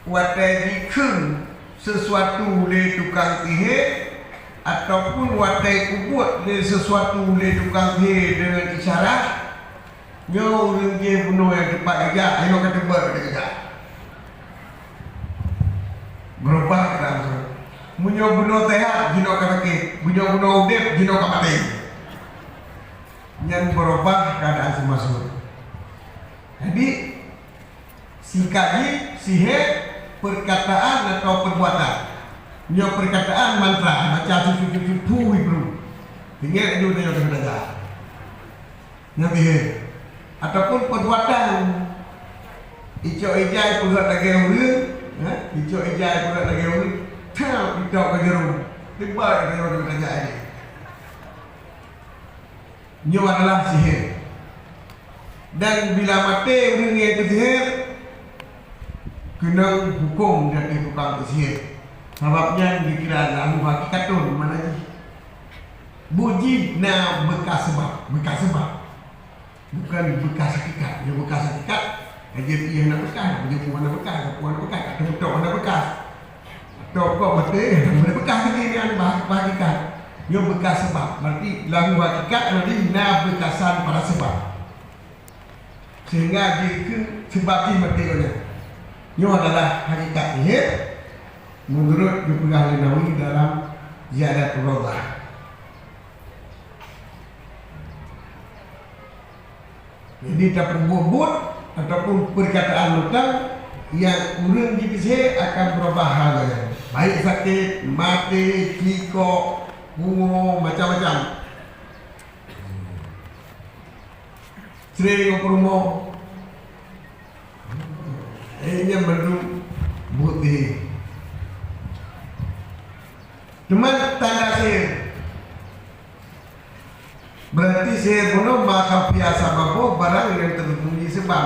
watai dikun sesuatu le tukang sihir ataupun watai kubut le sesuatu le tukang sihir dengan isyarat nyo orang dia bunuh yang tempat kerja ayo kata kerja berubah ke dalam munyo bunuh sehat jino kata ke munyo bunuh udip jino kata mati yang berubah keadaan semasa. Jadi singkatnya sihir perkataan atau perbuatan. Nyo perkataan mantra macam susu bro. Ingat itu dia sudah ada. Nabi ataupun perbuatan ijo ijai pula lagi urang, ijo ijai pula lagi urang. Tau ijo lagi urang. Tiba dia sudah ada. nyo adalah sihir. Dan bila mati orang yang itu sihir, kena hukum dari tukang sihir. Sebabnya dikira lalu hakikat tu mana ni? Buji na bekas sebab, bukan bekas hakikat. Dia bekas hakikat, dia dia nak bekas, dia puan nak bekas, tok nak bekas. Tok kok mati, mana bekas lagi ni ada hakikat. Dia bekas sebab, berarti lalu hakikat berarti na bekasan pada sebab. Sehingga dia sebab dia mati oleh. Ini adalah hakikat sihir menurut Dipegang Nawawi dalam Ziyadatul Rawdah. Jadi tak berbobot ataupun perkataan lokal yang urang di sihir akan berubah halnya. Baik sakit, mati, kikok, bungo, macam-macam. Sering rumah ini berdua bukti. Cuma tanda sihir berarti sihir pun maka biasa babo barang yang tersembunyi sebab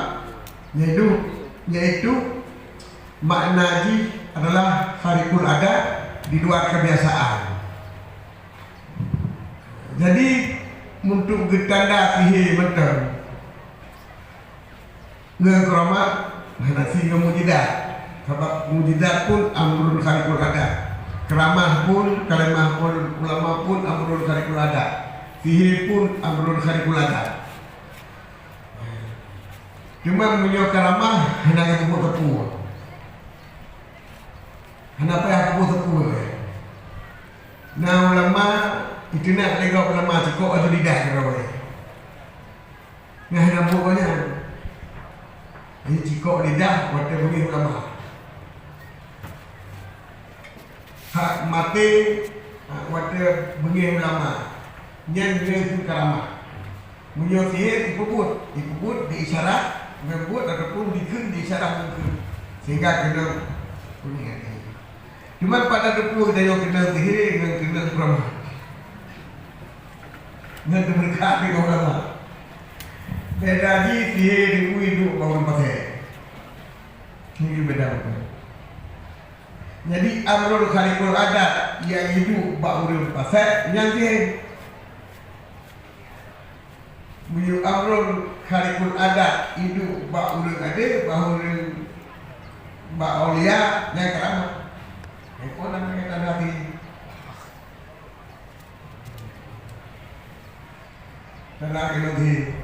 yaitu makna ji adalah kharikul adat di luar kebiasaan. Jadi untuk tanda sihir betul ngekromat nasi mujidat. Sebab mujidat pun amrul kharikul adat. Keramah pun, kalimah pun, ulama pun amrul kharikul adat. Sihir pun amrul kharikul adat. Cuma punya keramah hanya tepuk-tepuk. Kenapa yang tepuk-tepuk? Nah ulama itu nak lega ulama cukup atau lidah kerawai. Nah nampaknya ini cikok lidah waktu bagi ulama. Hak mati waktu bagi ulama. Yang dia itu karamah. Munyo sihir dipuput diisyarat, membut ataupun dikun diisyarat mungkin. Sehingga kena bunyi. Cuma pada depu dia kena sihir dengan kena karamah. Dengan berkat di ulama. Beda di sihir hidup bangun pakai. Ini beda. Jadi amrul kharikul adat yang hidup bangun pakai yang sihir. Buyu amrul kharikul adat hidup bangun ada bangun baulia yang keramah. Apa namanya tanda hati? Tanda hati.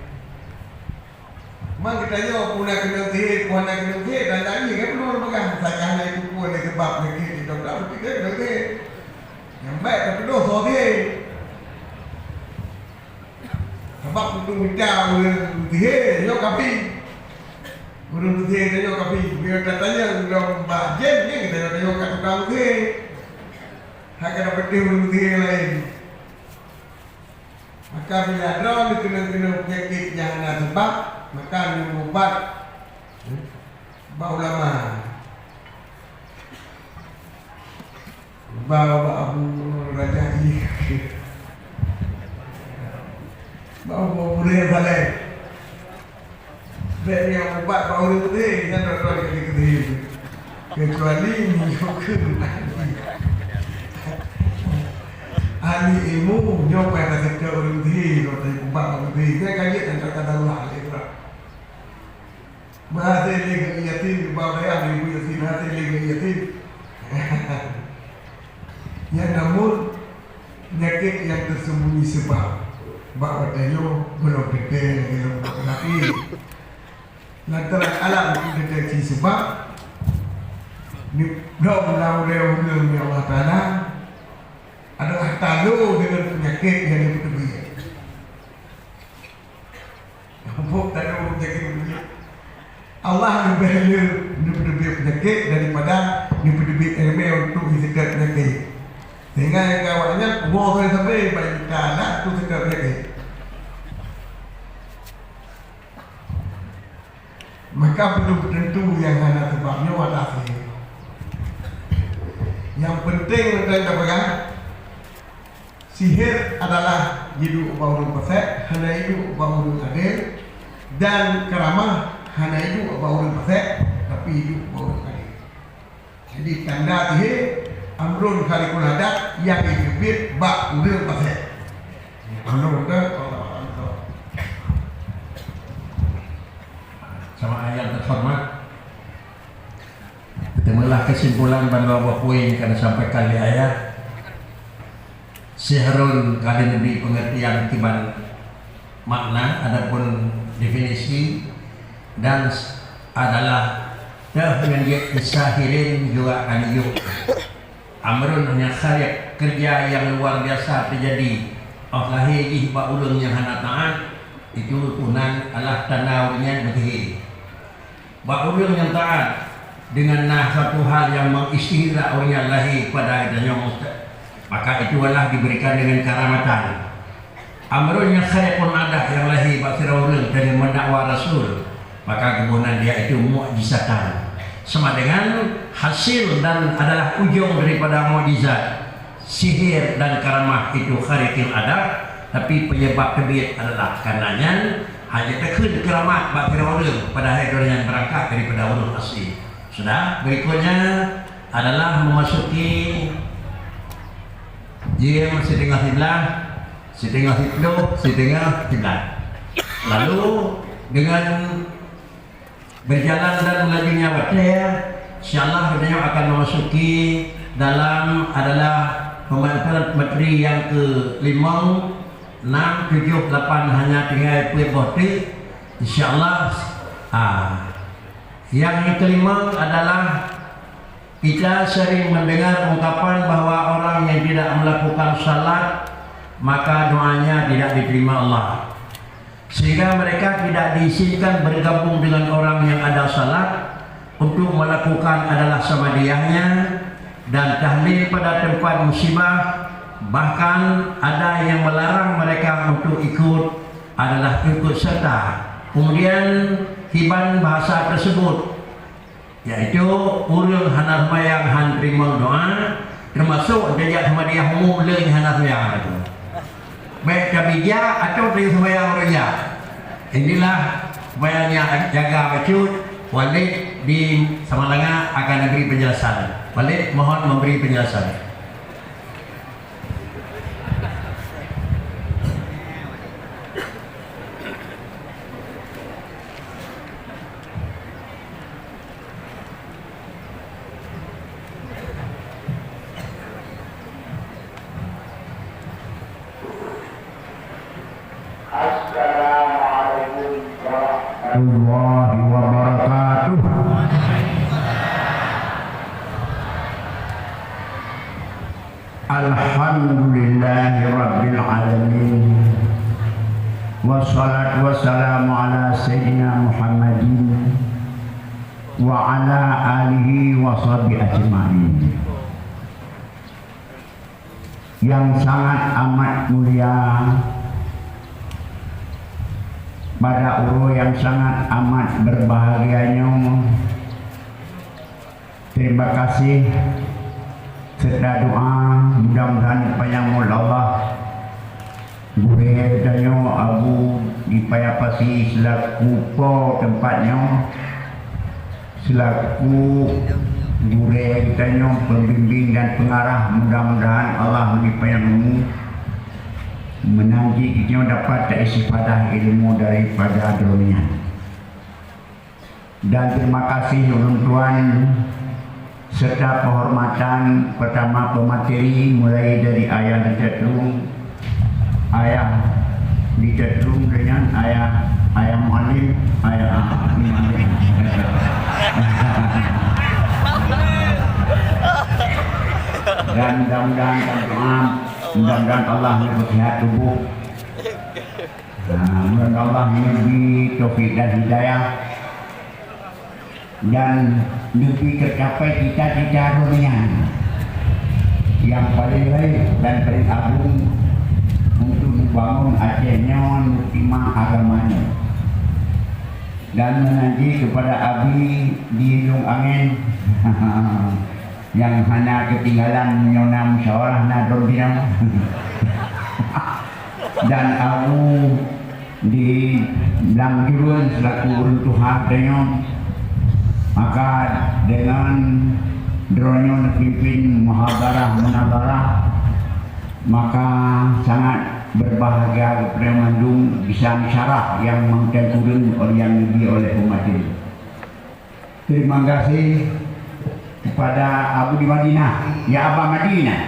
Mang kita yo punya kena sihir, punya kena sihir dan tadi kan belum pegang. Saya hanya itu pun ada kebab lagi di dokter kita kena sihir. Yang baik tapi dosa sihir. Sebab untuk minta urang sihir yo kapi. Urang sihir yo kapi. Biar katanya urang bajen ni kita kata yo kat tukang sihir. Hak kena betul urang sihir lain. Maka bila drone kena penyakit yang ada sebab maka diubat ulama bawa Abu Rajai bawa Mulia Saleh dan yang ubat bawa Mulia yang doktor kecuali menyokong ahli ilmu nyoba kata ke orang dia kata ubat orang dia kaji dan kata Allah bahasa lagi yatim bawa dia ibu yatim bahasa lagi yatim yang namun penyakit yang tersembunyi sebab bahawa dia belum detail belum tapi lantaran alam deteksi sebab ni belum lalu Allah Ta'ala adalah talu dengan penyakit yang diperlukan. Apa talu penyakit? Allah lebih penyakit daripada lebih ilmu untuk menghidupkan penyakit. Sehingga yang kawannya boleh sampai baik kalah untuk menghidupkan penyakit. Maka belum tentu yang ada sebabnya wadah sihir. Yang penting untuk kita pegang sihir adalah hidup baurun pasek, hana hidup baurun adil, dan karamah hana hidup baurun pasek, tapi hidup baurun adil. Jadi tanda tihe amrun kharikul hadat yang dikebit bak urun pasek. Amrun ke Allah. Sama ayat terhormat, ketemulah kesimpulan bahwa poin karena sampai kali ayat sihrun kali lebih pengertian kiban makna adapun definisi dan adalah dengan dia sahirin juga aniyuk amrun hanya khariq kerja yang luar biasa terjadi allahi ihba ulun yang hana taat itu unan Allah tanawnya begitu ba'ulun yang taat dengan satu hal yang mengistihra oleh Allah pada yang maka itu adalah diberikan dengan karamatan. Amrun yang khairun adah yang lahi bakiraulun dari mendakwa Rasul, maka kebunan dia itu mukjizatan. Sama dengan hasil dan adalah ujung daripada mukjizat. Sihir dan karamah itu khairul adah, tapi penyebab kebit adalah karenanya hanya tekun keramat bakal ulun pada hari yang berangkat daripada ulun asli. Sudah, berikutnya adalah memasuki jam setengah 11, setengah 10, setengah 11. Lalu dengan berjalan dan melajunya waktu, insyaallah kita akan memasuki dalam adalah pemaparan materi yang ke-5, 6, 7, 8 hanya tinggal putih. InsyaAllah yang kelima adalah kita sering mendengar ungkapan bahwa orang yang tidak melakukan salat maka doanya tidak diterima Allah, sehingga mereka tidak diizinkan bergabung dengan orang yang ada salat untuk melakukan adalah samadiyahnya dan tahlil pada tempat musibah. Bahkan ada yang melarang mereka untuk ikut adalah ikut serta. Kemudian hiban bahasa tersebut yaitu urung hana sembahyang han terima doa, termasuk dia samadiyah umum leung hana sembahyang itu. Baik kabija atau terima sembahyang roja. Inilah supaya jaga wajud. Walid di Samalanga akan memberi penjelasan. Walid mohon memberi penjelasan. warahmatullahi wabarakatuh. Alhamdulillahi rabbil alamin. Wassalatu wassalamu ala sayyidina Muhammadin wa ala alihi wa sahbihi ajma'in. Yang sangat amat mulia, pada uru yang sangat amat berbahagianya, terima kasih serta doa mudah-mudahan panyamul Allah gue danyo abu dipayapasi selaku po tempatnya, selaku gure danyo pembimbing dan pengarah, mudah-mudahan Allah dipayamu menanti kita dapat istifadah ilmu daripada dunia. Dan terima kasih ulun tuan serta penghormatan pertama pemateri mulai dari ayah ditetlung dengan ayah muallim, ayah muallim. Dan mudah-mudahan Allah memberi tubuh. Mudah-mudahan Allah memberi taufik dan hidayah dan lebih tercapai cita-cita dunia yang paling baik dan paling agung untuk membangun Acehnya ultima agamanya, dan mengaji kepada Abi di Hidung Angin yang hanya ketinggalan menyona musyawarah nador bidang dan Abu di Langjuan selaku runtuhan dengan maka dengan dronyo pimpin muhadarah munadarah maka sangat berbahagia kepada mandung bisa syarah yang mengtentukan oleh yang lebih oleh umat ini. Terima kasih kepada Abu di Madinah, ya Aba Madinah.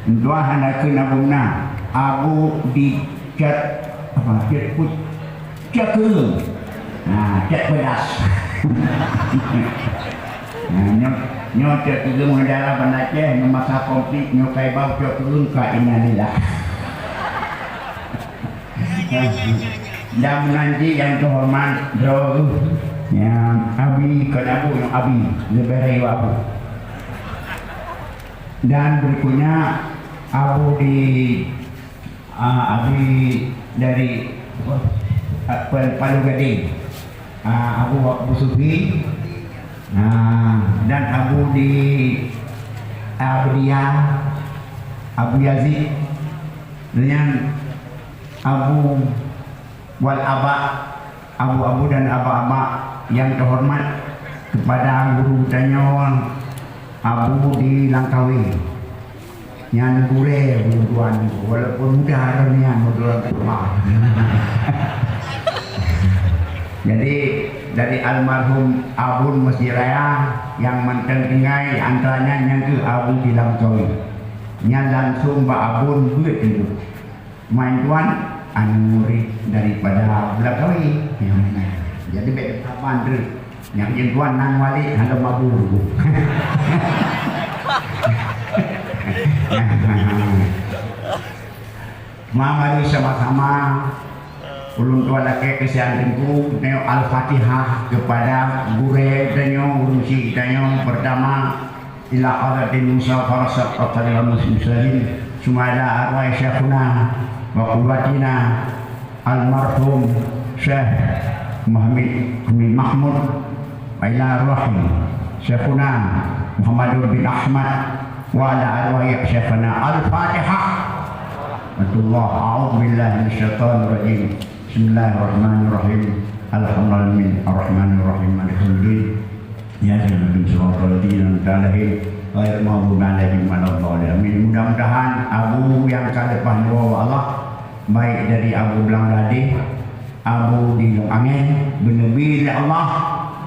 Tuah anak Nabuna Abu di cat apa cat put cat ke cat pedas. Nyo cat ke mengendara bandar masa komplit nyo kai bau cat turun ka innalillah. Dan nanti yang terhormat yang Abi ke Abu yang Abi leberai Abu. Dan berikutnya Abu di Abi dari Palu Gading, Abu Sufi, dan Abu di Abdiyah, Abu Yazid dengan Abu wal Aba, Abu dan Aba yang terhormat kepada guru tanya Abu di Langkawi yang gure buruan walaupun mudah harusnya mudah rumah. Jadi dari almarhum Abu Masjid Raya yang mententingai antaranya yang ke Abu di Langkawi yang langsung Mbak Abu buat itu main tuan murid daripada Langkawi yang mana. Jadi baik kapan tu yang tuan nang wali hendak mabur. Mari sama-sama ulun tua laki kesianku neo al-fatihah kepada gure danyo urusi danyo pertama ila qadatin musa farasat qatalil muslimin sumala arwah syekhuna wa quwwatina almarhum Syekh Muhammad bin Mahmud wa ila arwah syekhuna Muhammadur bin Ahmad wa ala arwah syekhana al-fatihah. Alhamdulillah, a'udzubillahi minasyaitonir rajim. Bismillahirrahmanirrahim. Alhamdulillah, arrahmanirrahim. Alhamdulillah. Ya Rabbi subhanahu wa ta'ala ghair maghdubi 'alaihim waladdallin. Mudah-mudahan Abu yang kalepas doa Allah baik dari Abu Belangdadi, Abu di Longangen, benabil Allah,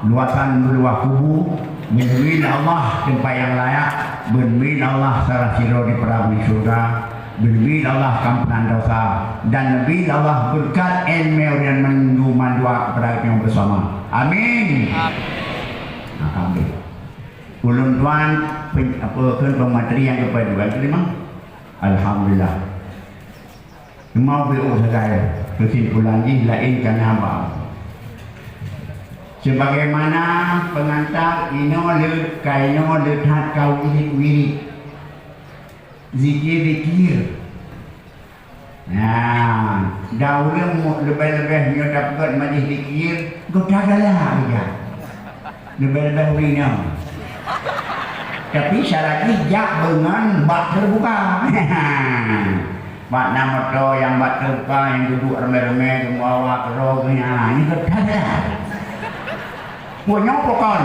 luasan meluah kubu, benabil Allah tempat yang layak, benabil Allah sarah siro di perahu surga. Berbil Allah kampunan dosa dan berbil Allah berkat ilmu yang menduman doa kepada yang bersama. Amin. Amin. Ulun tuan apa pemateri yang kepada dua terima. Alhamdulillah. Mau beliau sekali kesimpulan ini lain karena apa? Sebagaimana pengantar ino le kaino le hat kau wiri zikir. Nah, dahulu lebih-lebih nyo dapat majlis zikir, godagalah aja. Lebih-lebih wino. Tapi syarat jak dengan bak terbuka. Bak nama to yang bak terbuka yang duduk remeh-remeh semua awak kerognya. Ini godagalah. Punya pokon.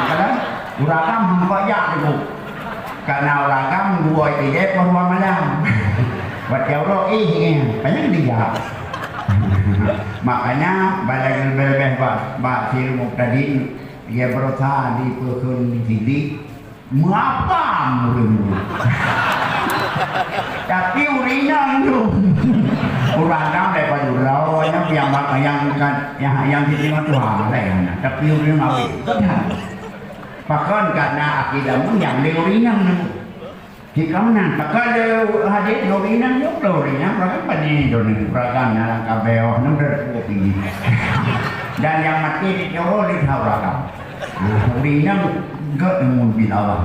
Kadang urakam hambajak itu. Karena orang dua ide perwa malam. Buat jauh banyak dia. Makanya balai lebih bak ilmu tadi dia berusaha di pekun di mengapa mulu. Tapi urinan tu. Orang kamu daripada urau yang diterima Tuhan lah. Tapi urinan apa? Betul. Bahkan karena akidahmu yang leurinan jika menang bahkan hadis leurinan yuk leurinan bahkan pada Indonesia beragam dalam kabel nomor 2 dan yang mati di Jawa lihat beragam leurinan enggak mungkin Allah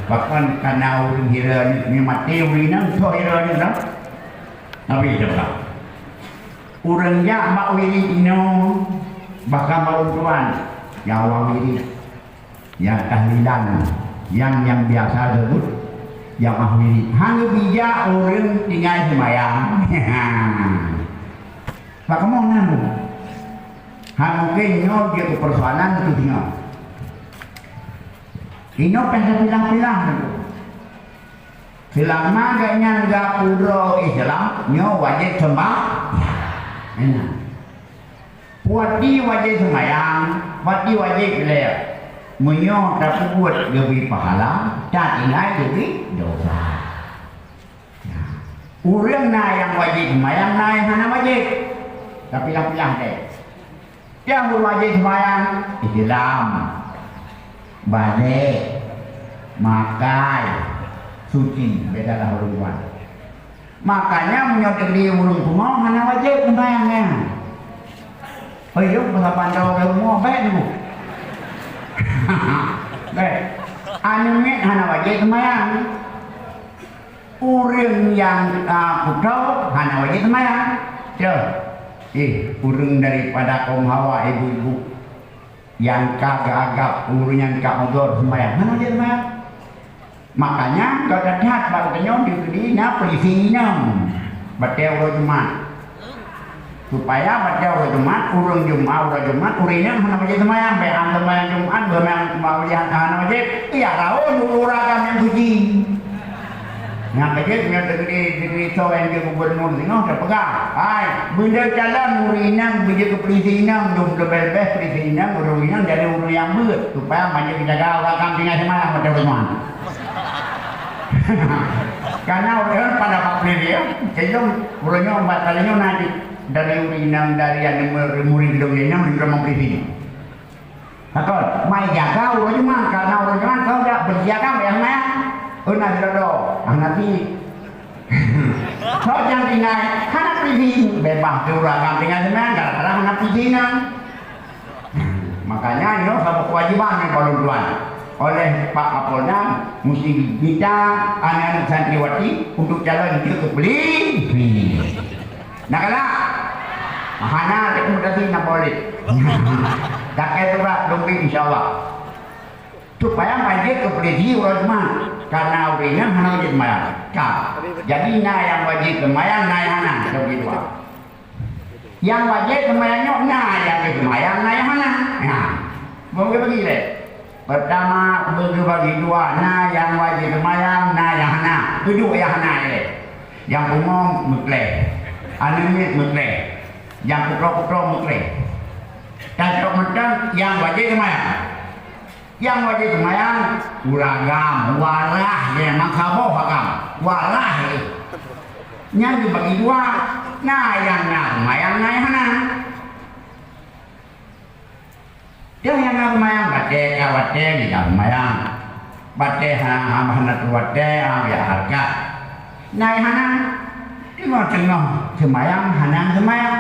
bahkan karena orang hira ni mati leurinan so hira ni dah tapi cepat orang yang mak wiri ino bahkan mau tuan yang awal wiri yang tahlilan yang biasa sebut yang ahli hanya bijak orang tinggal sembahyang. Pak kamu namu. Mungkin nyo dia tu persoalan tu nyo. Ino pengen bilang-bilang tu. Selama gaknya enggak pura Islam, nyo wajib sembah. Enak. Wadi wajib sembahyang, wadi wajib leh. Menyo tak buat lebih pahala, tak ingat lebih dosa. Orang yang wajib sembahyang hana wajib. Tapi pilah-pilah deh. Yang wajib sembahyang Islam, balik, makai, suci, bedalah orang. Makanya menyodok dia urung kumau hana wajib sembahyangnya. Oh iya, pasal pandau ke rumah baik dulu. Baik, anu ni hana wajib sembahyang. Orang yang kutau hana wajib sembahyang. Urung daripada kaum Hawa ibu-ibu yang kagak urung yang kagak sembahyang hana wajib sembahyang. Makanya kalau lihat bagusnya di polisinya batal Jumat supaya batal Jumat urung Jumat urinya hana wajib sembahyang beang sembahyang Jumat beang sembahyang hana wajib iya rawo uragam yang suci. Yang kecil punya negeri yang dia gubernur tengok dia pegang. Hai, benda jalan urinang benda ke polisinya dum lebih polisinya urinang jadi urang yang ber supaya banyak dijaga orang kampung sembahyang batal Jumat. Karena orang pada pakai dia, jadi orangnya batalnya nanti dari urinang dari yang murid dongeng juga memberi. Takut, mai jaga orang cuma karena orang cuma kau tak berjaga yang mana? Nanti dodo, nanti. Kau jangan tinggal, karena pribadi bebas orang tinggal sebenarnya karena karena pribadi. Makanya ini satu kewajiban yang kalau tuan. Oleh Pak Kapolda mesti kita anak-anak santriwati untuk calon dia ke beli. Nak kalah? Mahana rekomendasi nak boleh. Tak kaya tu lah dombi insyaAllah. Supaya wajib ke beli orang cuma karena orangnya hana wajib sembahyang. Jadi na yang wajib sembahyang na yang hana begitu. Yang wajib sembahyangnya na yang sembahyang na yang hana. Nah, boleh begini. Pertama bagi dua, na yang wajib sembahyang, na yang hana. Kedua yang hana ini. Yang umum mutlak, anumit mutlak, yang putro mutlak. Dan kemudian yang wajib sembahyang. Yang wajib sembahyang uragam, warah, yang makabo hakam, warah. Yang dibagi dua, na yang sembahyang, na yang hana. Dia yang sembahyang baca awatnya di sembahyang baca hana tuwate ya harga naik hana tengah sembahyang hana sembahyang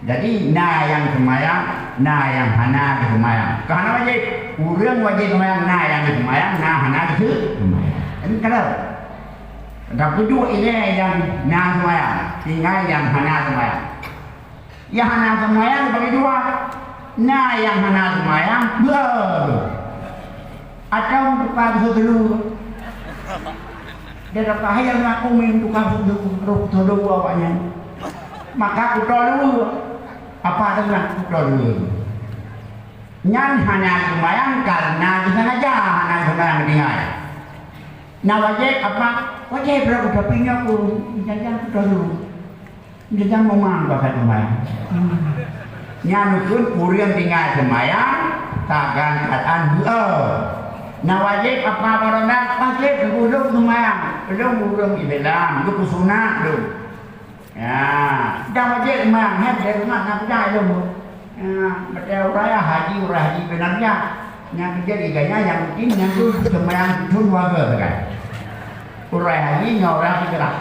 jadi na yang sembahyang na yang hana sembahyang karena wajib urang wajib sembahyang na yang sembahyang na hana itu sembahyang ini kalau tapi dua ini yang na sembahyang tinggal yang hana sembahyang yang hana sembahyang bagi dua. Nah yang hana sembahyang ber atau tukang dulu dia dapat hayal nak umum tukang dulu awaknya maka kudo dulu apa dengan kudo dulu nyan hana sembahyang karena disengaja hana sembahyang tinggal nah wajib apa wajib berapa pinnya ku jangan kudo dulu jangan mau mangga sembahyang nyamukun kuriang tinggal sembahyang takkan keadaan nah wajib apa barangnya wajib beruduk sembahyang belum urung ibelang itu sunat tu ya dah wajib sembahyang head dari rumah nak percaya tu betul raya haji benarnya yang kerja liganya yang mungkin yang tu sembahyang pun warga kan urai haji nyorang digerak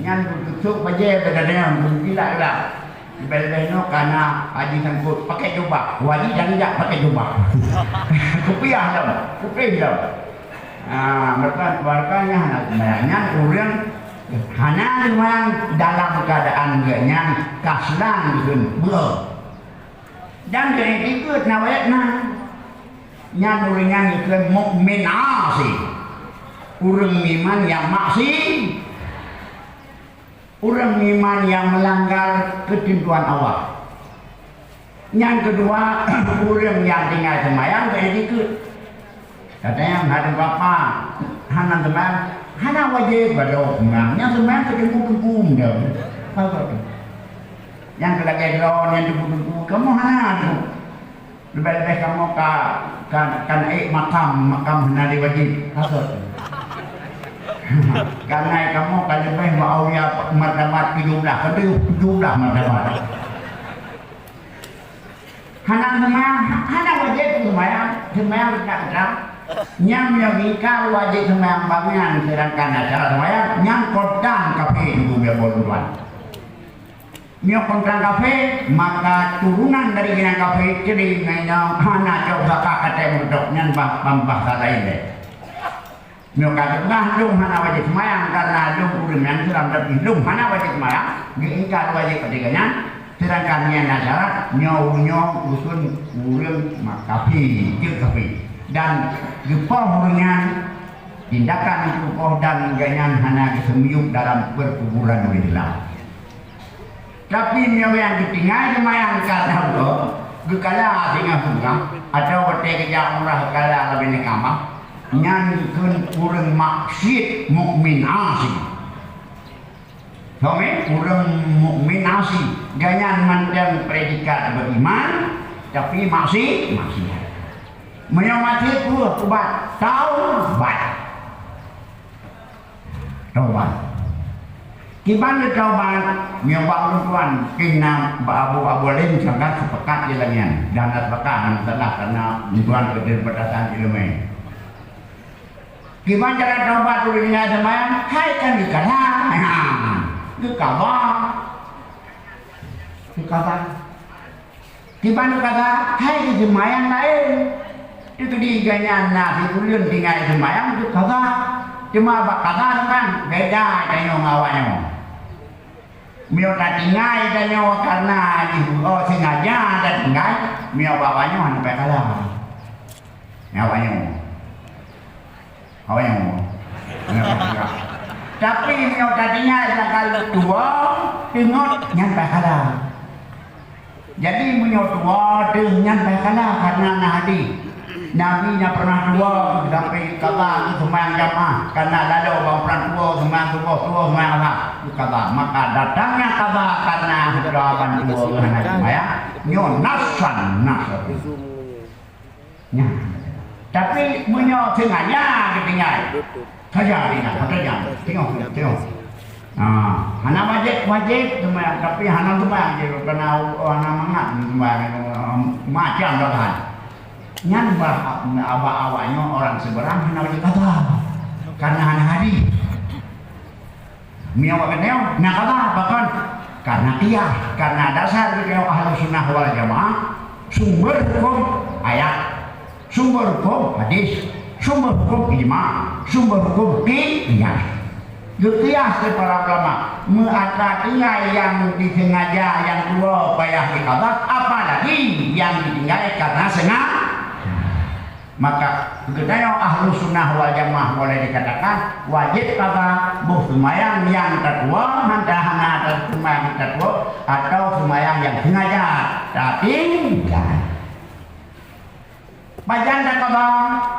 yang tutup wajib benarnya gila lah bel-belno karena haji sangkut pakai jubah wajib dan tidak pakai jubah kupiah dong mereka keluarganya hana sembahyangnya orang hana sembahyang dalam keadaan gaknya kaslan gitu belum dan jadi ikut nawayatna nya nuringan ikut mukmin asih orang iman yang maksiat, orang iman yang melanggar ketentuan Allah. Yang kedua, orang yang tinggal sembahyang kayak ikut. Katanya ada bapa, hana sembahyang, hana wajib pada orang. Yang sembahyang terkungkung dah. Apa tu? Yang kelagi drone, yang terkungkung, kamu hana tu. Lebih-lebih kamu kan makam hana diwajib. Apa tu? Karena kamu kan lebih mau ya martabat 17 martabat. Hana wajib sembahyang tidak ada. Yang menyangka wajib sembahyang bangunan sedangkan acara sembahyang yang kodang kafe itu dia boluan. Yang kodang kafe maka turunan dari jenang kafe jadi nanya hana coba kata untuk nyambah lain deh. Nyokap lum hana wajib sembahyang karena lum udah yang suram tapi lum hana wajib sembahyang diingkar wajib ketiganya. Sedangkan yang nasyarat nyaw usun urang makapi kapi dan gepoh dengan tindakan gepoh dan ganyan hana kesemiyuk dalam perkuburan Islam. Tapi nyaw yang ditinggal semayang karena Allah gekala dengan bunga atau wate kerja umrah kala lebih nekama nyanyikan urang maksiat mukmin asing. Kami orang mukmin asli, ganyan mandang predikat beriman, tapi masih. Menyamati itu tobat, taubat. Gimana taubat? Nyobak tuan, kena abu lain sangat sepekat jalannya dan sepekat setelah karena tuan keterbatasan ilmu. Gimana cara taubat dulunya semayang? Hai kan dikatakan. Kabar. Gimana kata? Hai semayang lain. Itu diganya nasi ulun tinggal semayang itu kata. Cuma bak kata kan beda dengan awaknya. Mio tak tinggal dengan karena sengaja tak tinggal. Mio bapaknya mana pekala. Awaknya. Tapi mio tadinya sekali dua tengok nyampe kalah. Jadi mio dua tengok nyampe kalah karena Nabi nya pernah dua sampai kata sembahyang jamaah karena lalu bang pernah dua sembahyang sembahyang apa kata maka datangnya kata karena jawaban dua karena sembahyang nyo nasan. Tapi mio sengaja ketinggal. Saja tengok. Hana wajib sembahyang tapi hana sembahyang je kena hana mangat sembahyang macam dah. Nyan awaknya orang seberang hana wajib kata karena hana hari. Mia awak keneo nak kata bahkan karena qiyah karena dasar keneo ahlu sunnah wal jamaah sumber hukum ayat, sumber hukum hadis, sumber hukum ijma, sumber hukum qiyas. Qiyas para ulama mengata tinggal yang disengaja yang dua payah dikata apalagi yang ditinggal karena sengaja. Maka ketika ahlu sunnah wal jamaah boleh dikatakan wajib kata sembahyang yang kedua hana sembahyang kedua atau sembahyang yang sengaja tapi Pajan tak kata,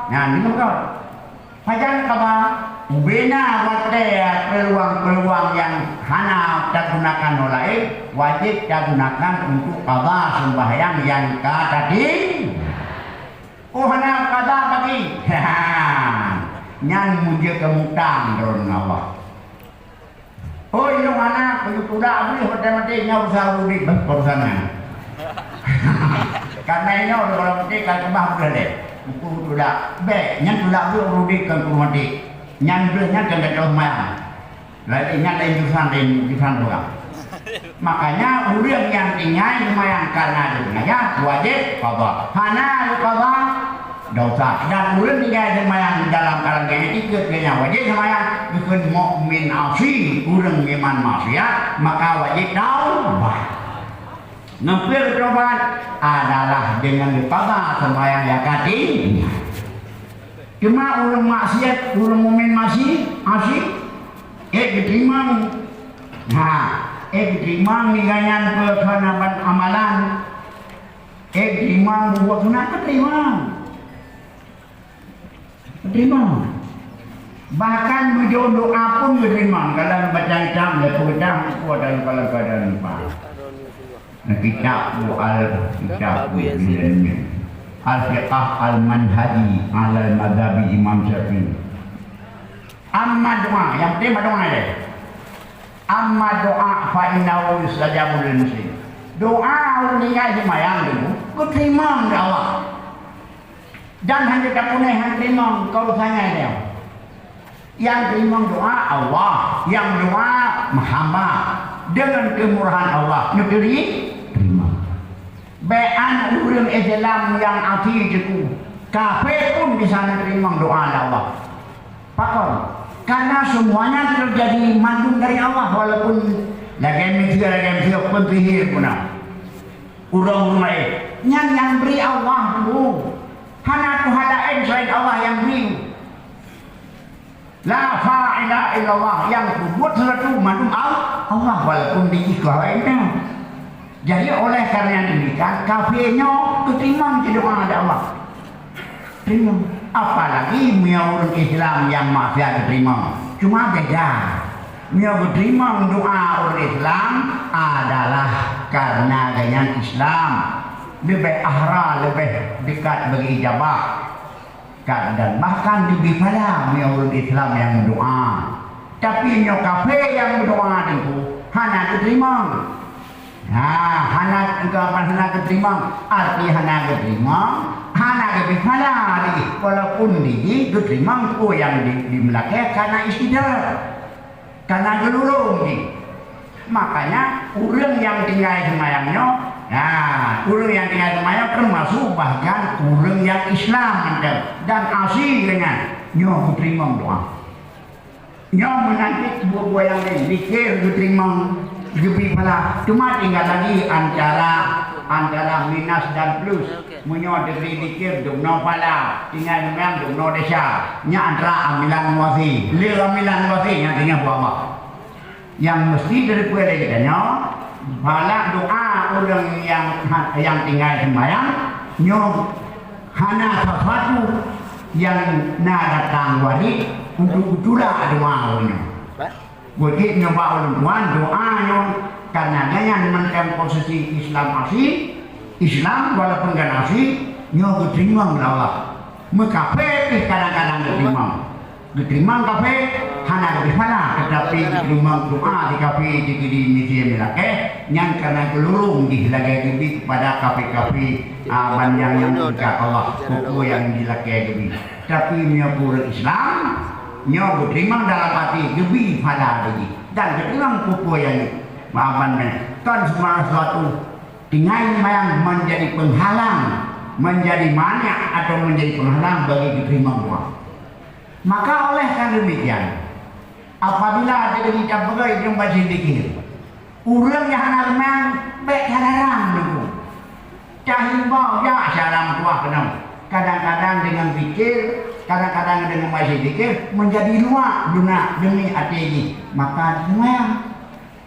nah ini kau. Pajan kata, bina wate peluang-peluang yang hana tak gunakan oleh wajib tak gunakan untuk qada sembahyang yang tadi. Oh hana qada bagi, nyan muja kemutang don Allah. Oh ini mana kalau tidak beli hotel-hotel nya usaha udik bersana. Karena ini orang kalau mati kalau kembang boleh deh. Buku sudah baik, yang sudah beli rudik kan rumah mati. Yang belinya kan tidak mahal. Lain yang lain jurusan orang. Makanya orang yang tinggal lumayan karena dunia wajib qada. Hana qada dosa. Dan orang tinggal lumayan dalam kalangan ikut dengan wajib lumayan bukan mukmin asli, orang iman maksiat maka wajib taubat. Ngempir taubat adalah dengan qada sembahyang yang tadi. Cuma orang maksiat, orang momen masih asyik, diterima. Nah, diterima niganyan ke kanaban amalan, diterima buat sunat terima. Bahkan doa pun diterima. Kalau baca kitab, lepodang kuat dalam kalau keadaan lupa. Kitab Al-Fiqh Al-Manhaji Al-Madhabi Imam Syafi'i. Amma doa, yang pertama doa ada. Amma doa fa innahu yustajabu lil muslim. Doa ulinya semayang dulu, keterima oleh Allah. Dan hanya tak punya terima kalau saya dia. Yang terima doa Allah, yang doa hamba dengan kemurahan Allah. Negeri terima. Bean orang Islam yang akhir itu kafir pun bisa terima doa Allah. Pakon. Karena semuanya terjadi mandung dari Allah walaupun lagi mikir penting pun. Urang mulai yang beri Allah dulu. Hana Tuhan lain selain Allah yang beri. La fa'ila illallah yang buat sesuatu mandung Allah walaupun diikhlaskan. Jadi oleh karena demikian kafirnya keterima jadi doa ada Allah. Terima. Apalagi orang Islam yang mafia keterima. Cuma beda. Keterima doa orang Islam adalah karena dengan Islam lebih ahra, lebih dekat bagi ijabah. Dan bahkan lebih pada orang Islam yang berdoa. Tapi kafir yang berdoa itu hanya keterima. Nah, hana keterima, arti hana keterima, hana kebihala lagi. Walaupun ini keterima ko yang dimelakai karena istidah, karena gelurung ni. Makanya orang yang tinggal semayangnya, orang yang tinggal semayang termasuk bahkan orang yang Islam dan asing dengan nyo keterima doa. Nyo menanti buah-buah yang lain, dikir keterima. Lebih pula, cuma tinggal lagi antara minus dan plus. Menyo degree dikir dumno pala, tinggal memang dumno desa. Nya antara amilan wasi, amilan wasi yang tinggal buat apa? Yang mesti dari kuala kita nyo, pala doa orang yang tinggal sembahyang, nyo hana sesuatu yang nak datang wali untuk itulah doa orang. Buat nyoba orang tuan doanya karena dengan menekan posisi Islam asli, Islam walaupun kan asli, nyoba terima oleh Allah. Mekafe kadang-kadang diterima kafe, hana dipala, tetapi diterima doa di kafe di museum lagi, yang karena kelurung dilagi lebih kepada kafe-kafe banyak yang dekat Allah, buku yang dilagi lebih. Tapi nyoba Islam. Nyo terima dalam hati lebih pada lagi dan terima kuku yang maafkan kan semua sesuatu tinggal yang menjadi penghalang menjadi banyak atau menjadi penghalang bagi diterima doa. Maka oleh karena demikian apabila ada kita pegawai yang baca dikir orang yang memang baik haram dulu cahimbau ya salam tua kenal kadang-kadang dengan pikir kadang-kadang dengan masih dikir menjadi luak guna demi hati ini maka semua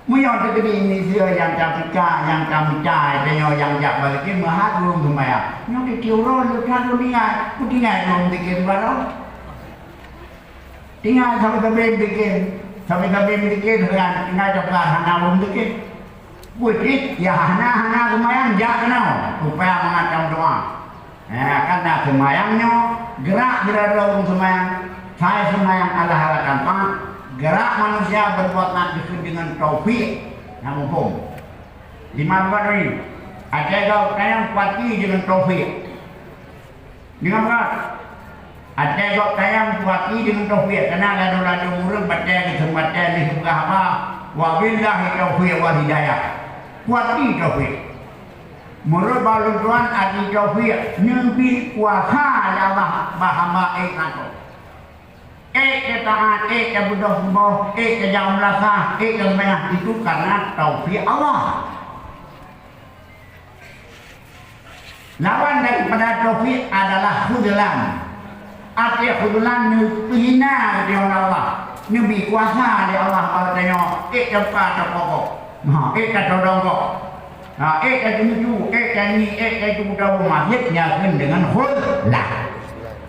muyo tegedi ini yang capika yang kamita yang jak balikin mahat belum semua nyo ditiuro lukan dunia kutingai belum dikir baru tinggal sampai kabin dikir dengan tinggal coklat hana belum dikir buat ya hana semayang jak kenal upaya mengacau doa. Karena semayangnya gerak orang semayang saya semayang ala tanpa gerak manusia berbuat nakis dengan taufik yang hukum 5 ini ada kau kayang kuati dengan taufik dengan apa ada kau kayang kuati dengan taufik karena lalu murung baca di tempat di suka apa wabillahi taufik wal hidayah kuati taufik. Menurut baluntuan adi taufik nabi kuasa Allah bahama atau ketaat kebudah kejam rasa kebanyak itu karena taufik Allah. Lawan daripada taufik adalah khudlan. Arti dia kebetulan pihina dia Allah. Ni bi kuasa dia Allah kalau tengok tempat pokok. Todong kok. Tuju, ni, itu masjidnya dengan khullah.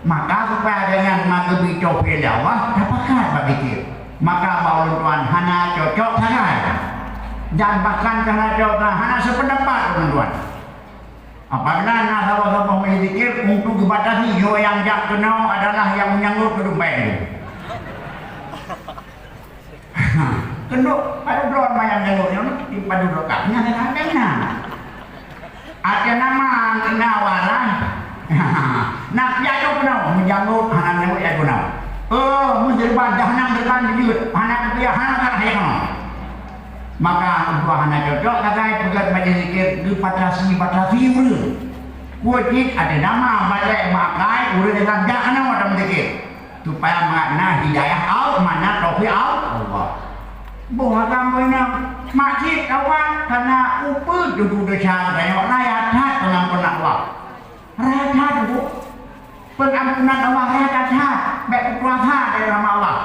Maka supaya dengan maka bicopi Allah dapatkan berpikir. Maka bawah tuan hana cocok sangat. Dan bahkan karena cocok hana sependapat tuan. Apabila nak sahabat-sahabat berzikir untuk dibatasi yang jak kenal adalah yang menyanggut ke dompet itu. Kenduk pada drone mayang jalurnya di padu dokatnya ada ada nama nawaran nak jatuh kenal menjanggut anak lewat ya kenal menjerban dah jerban dijut anak dia anak saya kenal maka untuk anak cocok kata pegat majlis zikir dibatasi wajib ada nama balik makai udah dengan jangan orang zikir supaya makna hidayah au mana taufiq au Allah. Buah kamunya masjid awak karena uput duduk dosa tengok layak hat pengampunan Allah. Rahat bu, pengampunan Allah rahat baik kuasa dari nama Allah.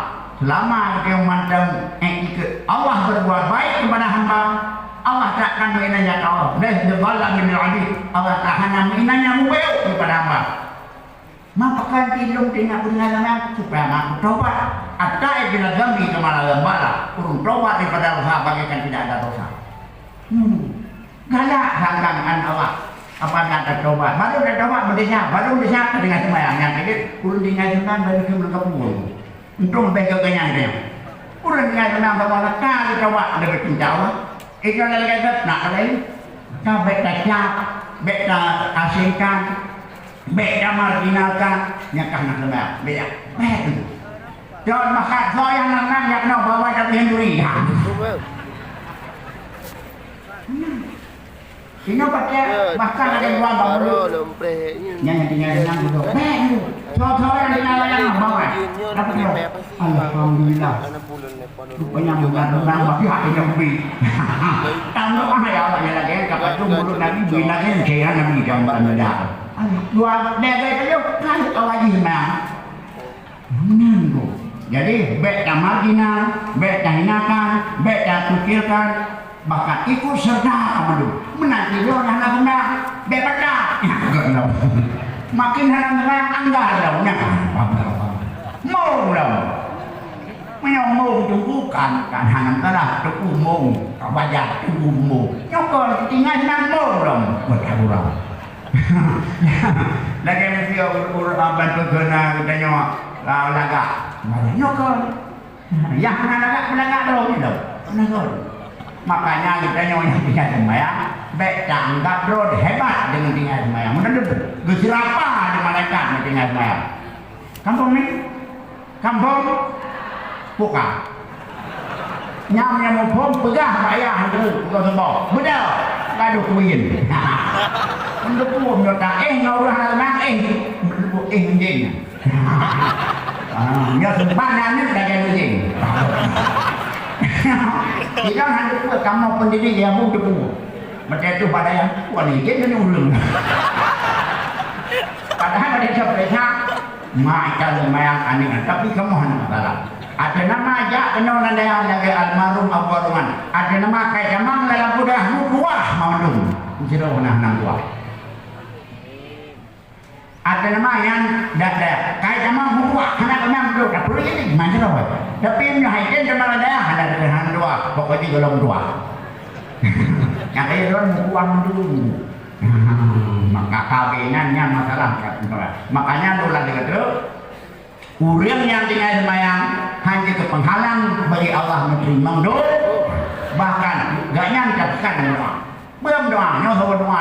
Selama dia memandang ikut Allah berbuat baik kepada hamba, Allah takkan menginanya Allah. Dan segala min al-adil, Allah takkan menginanya mubel kepada hamba. Maka tilung tinggal pengalaman supaya aku tobat. Ada yang gambi kemana lembala, urung tobat daripada dosa bagaikan tidak ada dosa. Galak sangkangan Allah. Apa ada tobat? Baru ada tobat baru desa dengan sembahyang yang sedikit, urung tinggal sembahyang baru kembali ke punggung. Untung bega kenyang dia. Urung tinggal sembahyang sama kali tobat dari cinta Allah. Itu lagi kata nak lain. Kau beta cap, beta asingkan. Beda marginalkan yang karena sebab beda. Jangan makan yang nangan yang nak bawa dari Hinduria. Ini pakai bahkan ada dua baru. Yang tinggal enam itu. Soal yang tinggal yang bawa. Dapat alhamdulillah. Rupanya bukan bagi hati yang lebih. Tahu apa ya Allah yang lagi kapal itu mulut Nabi bila yang saya Nabi jangan benda. Dua dega itu kan lagi mana? Menunggu. Jadi beta marginal, beta hinakan, beta kecilkan, bahkan ikut serta amadu. Menanti dia orang nak beta. Makin harang-harang anggar dah. Mau dah. Menyomong tunggukan kan hanam telah tunggu wajah tunggu nyokol tinggal nang dah. Bertaburang. Lagi mesti bantu guna katanya laga. Nyokol. Yang laga dong itu. Nyokol. Makanya katanya yang tinggal sembahyang baik tanggap drone hebat dengan tinggal sembahyang. Menurut gesirapa di malaikat tinggal sembahyang. Kampung ni? Kampung? Bukan. Nyamnya mau pom pegah bayar itu kau sebab. Betul. Kado kuin. Untuk pom tak ngorang nak anjing. Ya sebenarnya ni dah jadi anjing. Kita hendak buat kamu pendidik yang buku. Macam itu pada yang wanita ni ulung. Padahal pada siapa macam semayang aneh. Tapi kamu hendak salah. Ada nama aja kenal nanda yang lagi almarhum Abu Ruman. Ada nama kai jamang dalam budah dua maundung. Tidak pernah nang dua. Ada nama yang dah kai jamang dua. Anak kemang dua. Tak perlu ini macam apa? Tapi yang haikin jamang ada dengan dua. Pokoknya golong dua. Yang kaya dua mukuan dulu. Maka kawinannya masalah. Makanya dulu lagi tu. Urang yang tinggal sembahyang hanya ke penghalang bagi Allah menerima doa. Bahkan gak nyancapkan doa. Belum doa, nyoba doa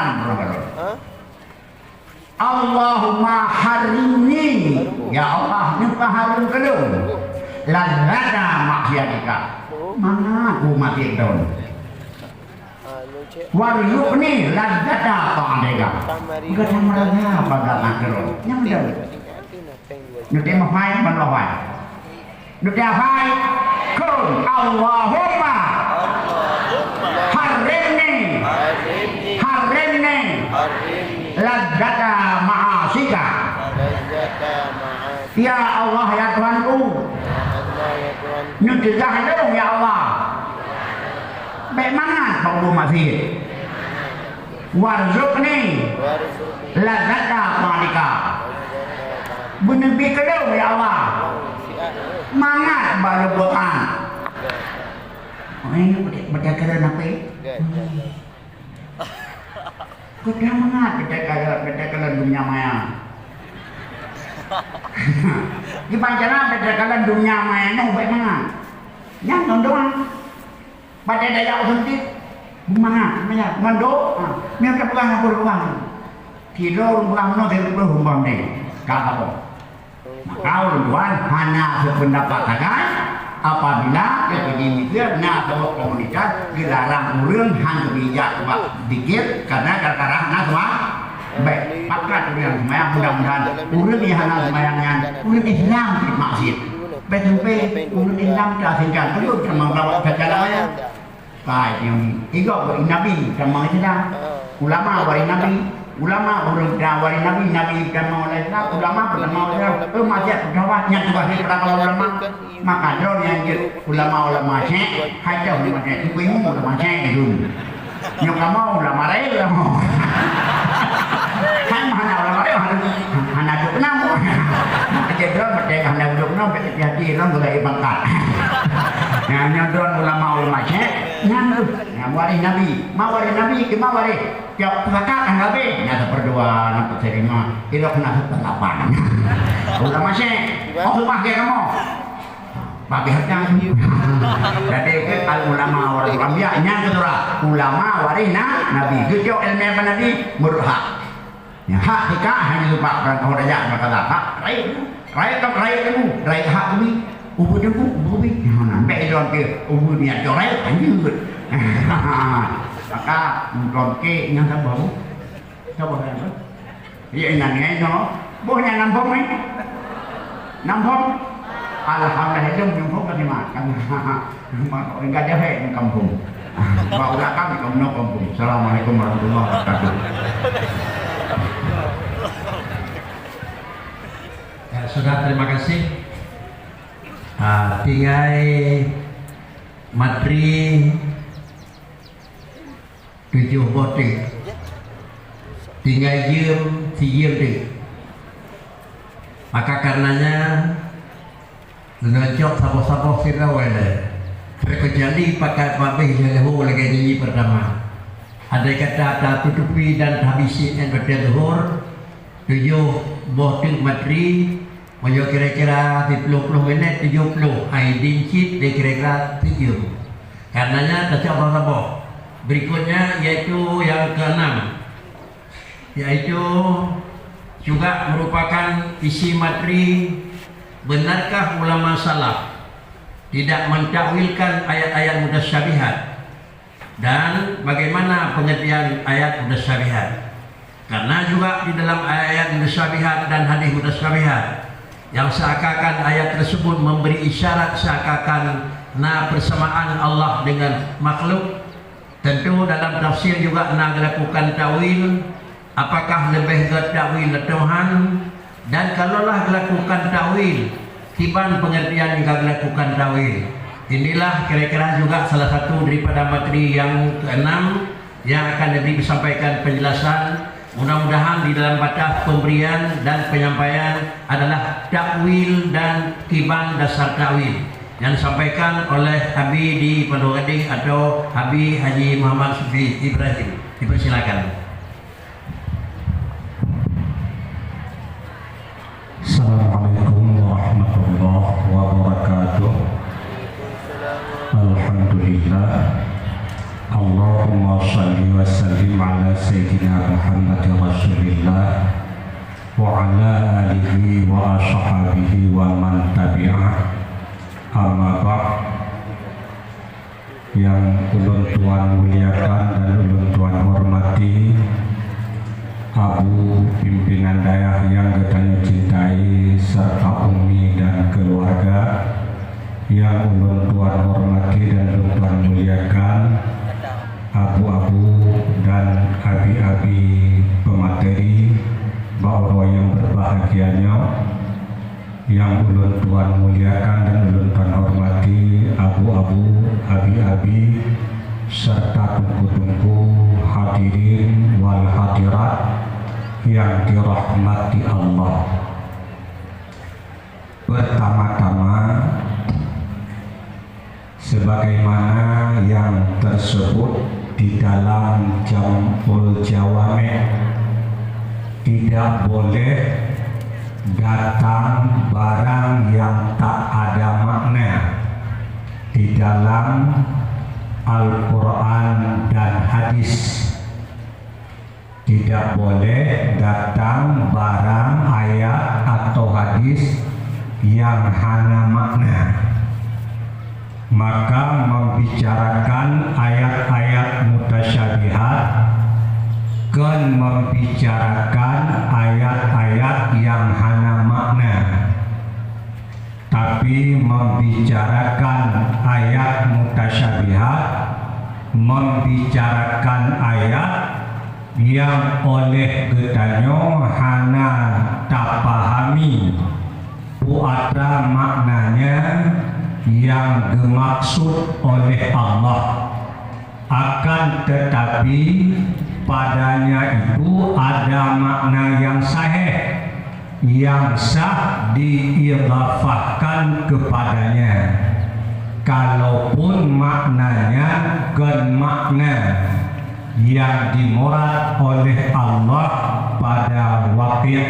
Allahumma harimni, ya Allah, nyuka harim kedua. Ladzata maksiatika. Mana aku mati daun. Warzuqni ladzata ta'atika. Bukan sama pada makhluk. Yang daun. Nước đêm mà phai mình là phải nước đêm phai khôn Allahumma harimni ladzata ma'asika Ya Allah ya Tuhanku, nyegah dong ya Allah. Bagaimana Pak masih? Warzuqni lazata qalika. Benebi kedau ya Allah. Mangat balubukan. Oh ini baca keren apa? Kau mangat baca keren dunia maya. Di pancana baca keren dunia maya no bagaimana? Yang doang. Baca daya usuntik. Mangat, maya, ngando, ni ada pegang apa pegang? Kilo pegang no dari pegang humbang ni, kata apa? Kau tuan hanya sependapat kan? Apabila ketika nak bawa komunitas dilarang urang hanya bijak buat dikit karena gara-gara nak semua baik pakar urang semua mudah-mudahan urang yang hanya semayangnya urang Islam di masjid betul urang Islam terasingkan perlu sama bawa perjalanan baik yang tiga wari Nabi sama Islam ulama wari Nabi ulama urang wari Nabi Nabi sama Islam ulama pertama Islam masjid pertama yang terakhir pertama ulama maka drone yang ulama Syekh hajau di mana itu ulama Syekh dulu yang kamu ulama lain ulama kan mana ulama lain hanya duduk nama aja drone mereka hanya duduk nama jadi orang mulai bangkat yang drone ulama Syekh yang wari Nabi ke mawari jawab kakak kan gabe nyata berdua nak terima itu kena tetapan ulama Syekh oh pakai kamu pakai harta jadi al ulama wari ambia nya ketura ulama wari Nabi gejo ilmu apa Nabi murhak ya hak hika hanya lupa orang kau raja berkata hak rai kamu rai hak kami ubud aku ubud sampai don ke ubud niat rai anjur maka don ke yang sabar apa ya ini no boleh nampung alhamdulillah itu menyumbang ke makan enggak ada di kampung bawa kami ke kampung. Assalamualaikum warahmatullahi wabarakatuh. Ya, sudah terima kasih. Tinggai matri 7 botik tinggai si maka karenanya ngejok sabo-sabo sirawale terkejali pakai babih lehu lagi nyanyi pertama ada kata tutupi dan habisi dan berdeluhur 7 botik matri Mayo kira-kira 30 menit 70 dincit di kira-kira 7 karenanya tetap sabo berikutnya yaitu yang ke-6 yaitu juga merupakan isi materi benarkah ulama salaf tidak mentakwilkan ayat-ayat mutasyabihat dan bagaimana pengertian ayat mutasyabihat karena juga di dalam ayat mutasyabihat dan hadis mutasyabihat yang seakan-akan ayat tersebut memberi isyarat seakan-akan persamaan Allah dengan makhluk. Tentu dalam tafsir juga nak dilakukan tawil, apakah lebih ke tawil Tuhan, dan kalaulah dilakukan tawil tiban pengertian juga dilakukan tawil. Inilah kira-kira juga salah satu daripada materi yang ke-6 yang akan disampaikan penjelasan. Mudah-mudahan di dalam batas pemberian dan penyampaian adalah takwil dan kiban dasar takwil yang disampaikan oleh Habib di Pondok Gading atau Habib Haji Muhammad Sufi Ibrahim. Dipersilakan. Assalamualaikum warahmatullahi wabarakatuh. Alhamdulillah. Allahumma salli wa sallim ala Sayyidina Muhammad Rasulillah wa ala alihi wa ashabihi wa man tabi'ah. Amma ba'd. Yang ulun tuan muliakan dan ulun tuan hormati, Abu pimpinan daerah yang katanya cintai serta umi dan keluarga, yang ulun tuan hormati dan ulun tuan muliakan, abu-abu dan abi-abi pemateri, bahwa yang berbahagianya, yang ulun tuan muliakan dan ulun tuan hormati, abu-abu, abi-abi, serta tungku-tungku hadirin wal hadirat yang dirahmati Allah. Pertama-tama, sebagaimana yang tersebut di dalam Jam'ul Jawami', tidak boleh datang barang yang tak ada makna di dalam Al-Quran dan hadis. Tidak boleh datang barang, ayat atau hadis yang hanya makna. Maka membicarakan ayat-ayat mutasyabihat dan membicarakan ayat-ayat yang hanya makna, tapi membicarakan ayat mutasyabihat, membicarakan ayat yang oleh getanyo hana tak pahami puatra maknanya yang dimaksud oleh Allah, akan tetapi padanya itu ada makna yang sahih, yang sah diidhafahkan kepadanya, kalaupun maknanya kan makna yang dimurad oleh Allah pada waktu.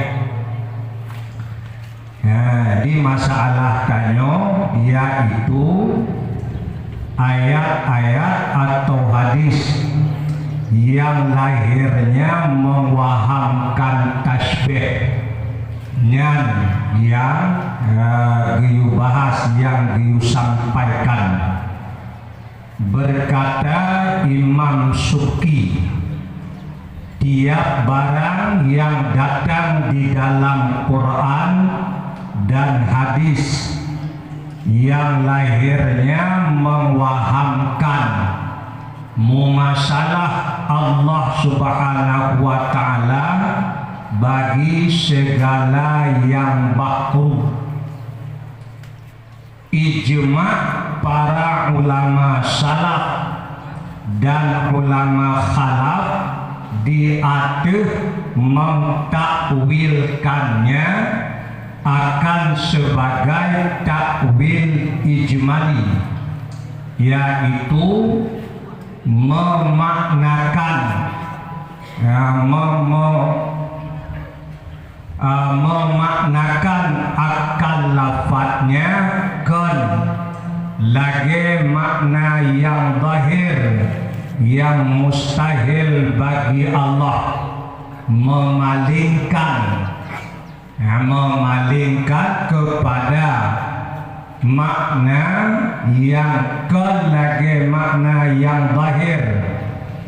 Nah, di masalah tanyo yaitu ayat-ayat atau hadis yang lahirnya mewahamkan tasbih yang giyu bahas, yang giyu sampaikan. Berkata Imam Subki, tiap barang yang datang di dalam Quran dan hadis yang lahirnya mewahamkan masalah Allah Subhanahu wa ta'ala bagi segala yang makruh, ijma para ulama salaf dan ulama khalaf diatur mentakwilkannya akan sebagai takwil ijmali, yaitu memaknakan memaknakan akal lafadznya kan lagi makna yang zahir yang mustahil bagi Allah, memalingkan kepada makna yang lagi makna yang zahir,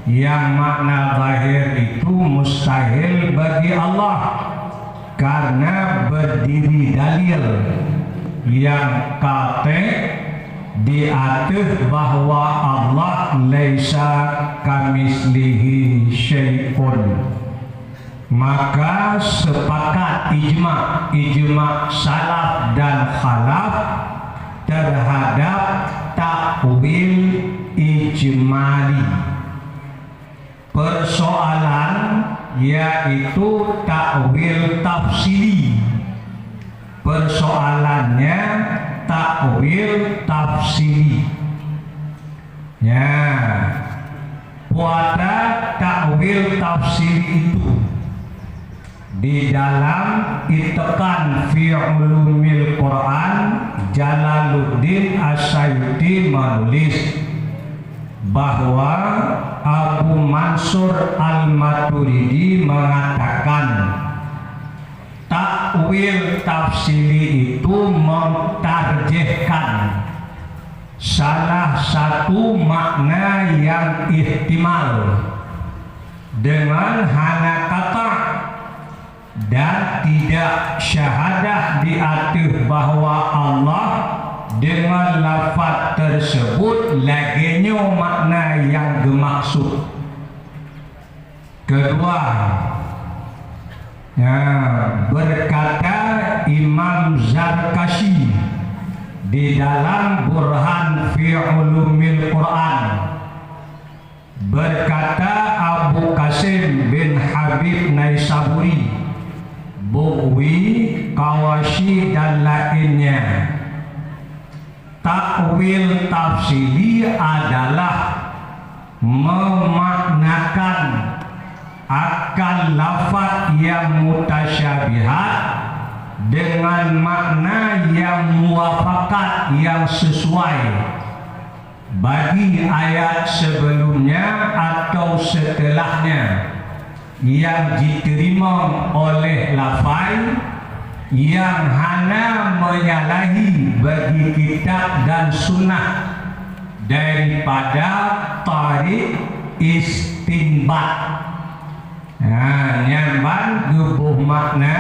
yang makna zahir itu mustahil bagi Allah karena berdiri dalil yang kata diatur bahwa Allah laisa kamislihi syai'un. Maka sepakat ijma salaf dan khalaf terhadap takwil ijmali. Persoalan yaitu takwil tafsili. Persoalannya takwil tafsili. Ya, pada takwil tafsili itu di dalam Itqan fi Ulumil Quran, Jalaluddin As-Sayuti menulis bahwa Abu Mansur Al-Maturidi mengatakan takwil tafsili itu mentarjihkan salah satu makna yang ihtimal dengan hana kata dan tidak syahadah diatur bahwa Allah dengan lafaz tersebut laginya makna yang dimaksud. Kedua, Berkata Imam Zarkashi di dalam Burhan fi Ulumil Quran, berkata Abu Qasim bin Habib Naisaburi, Bukhari, Qawashi dan lainnya, takwil tafsili adalah memaknakan akan lafaz yang mutasyabihat dengan makna yang muwafakat, yang sesuai bagi ayat sebelumnya atau setelahnya, yang diterima oleh lafaz yang hanya menyalahi bagi kitab dan sunnah daripada tarik istinbat. Nyamban gebuh makna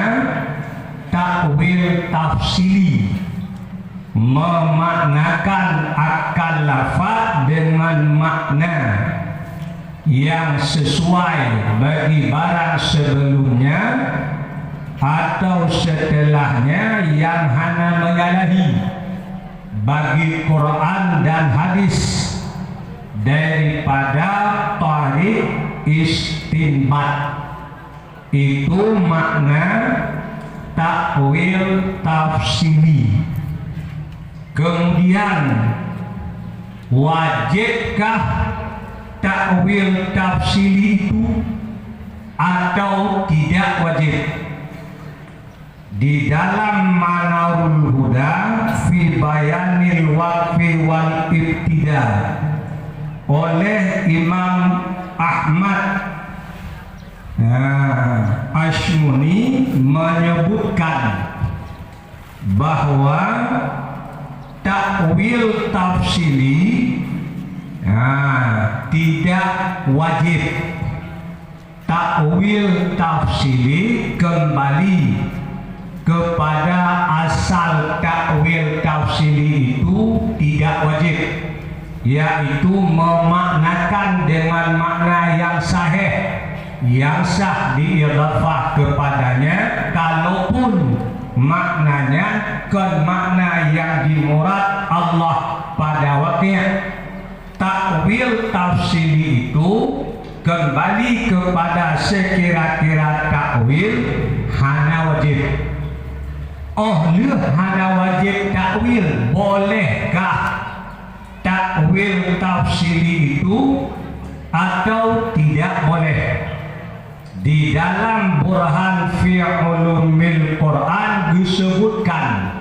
takwil tafsili, memaknakan akal lafaz dengan makna yang sesuai bagi barang sebelumnya atau setelahnya yang hanya menyalahi bagi Quran dan hadis daripada tarik istinbat. Itu makna takwil tafsili. Kemudian, wajibkah takwil tafsili itu atau tidak wajib? Di dalam Manarul Huda fi Bayanil Waqfi wal Ibtida oleh Imam Ahmad Ashmuni menyebutkan bahwa takwil tafsili tidak wajib. Takwil tafsili kembali kepada asal takwil tafsili itu tidak wajib, yaitu memaknakan dengan makna yang sahih, yang sah diidhafah kepadanya, kalaupun maknanya kan makna yang dimurad Allah pada waktunya. Takwil tafsili itu kembali kepada sekira-kira takwil hanya wajib. Hanya wajib takwil, bolehkah takwil tafsili itu atau tidak boleh? Di dalam Burhan fi Ulumil Quran disebutkan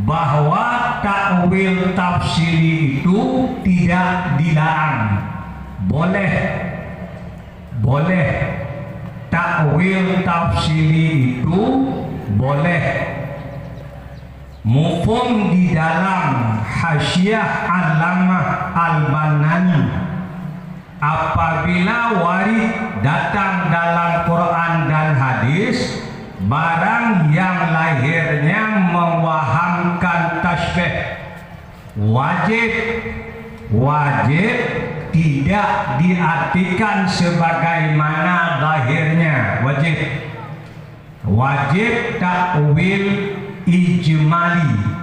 bahwa takwil tafsili itu tidak dilarang, boleh takwil tafsili itu boleh. Mufhum di dalam Hasyiah Allamah Al-Banani, apabila warid datang dalam Quran dan hadis barang yang lahirnya mewahamkan tasbih, wajib tidak diartikan sebagaimana lahirnya wajib takwil ijmali.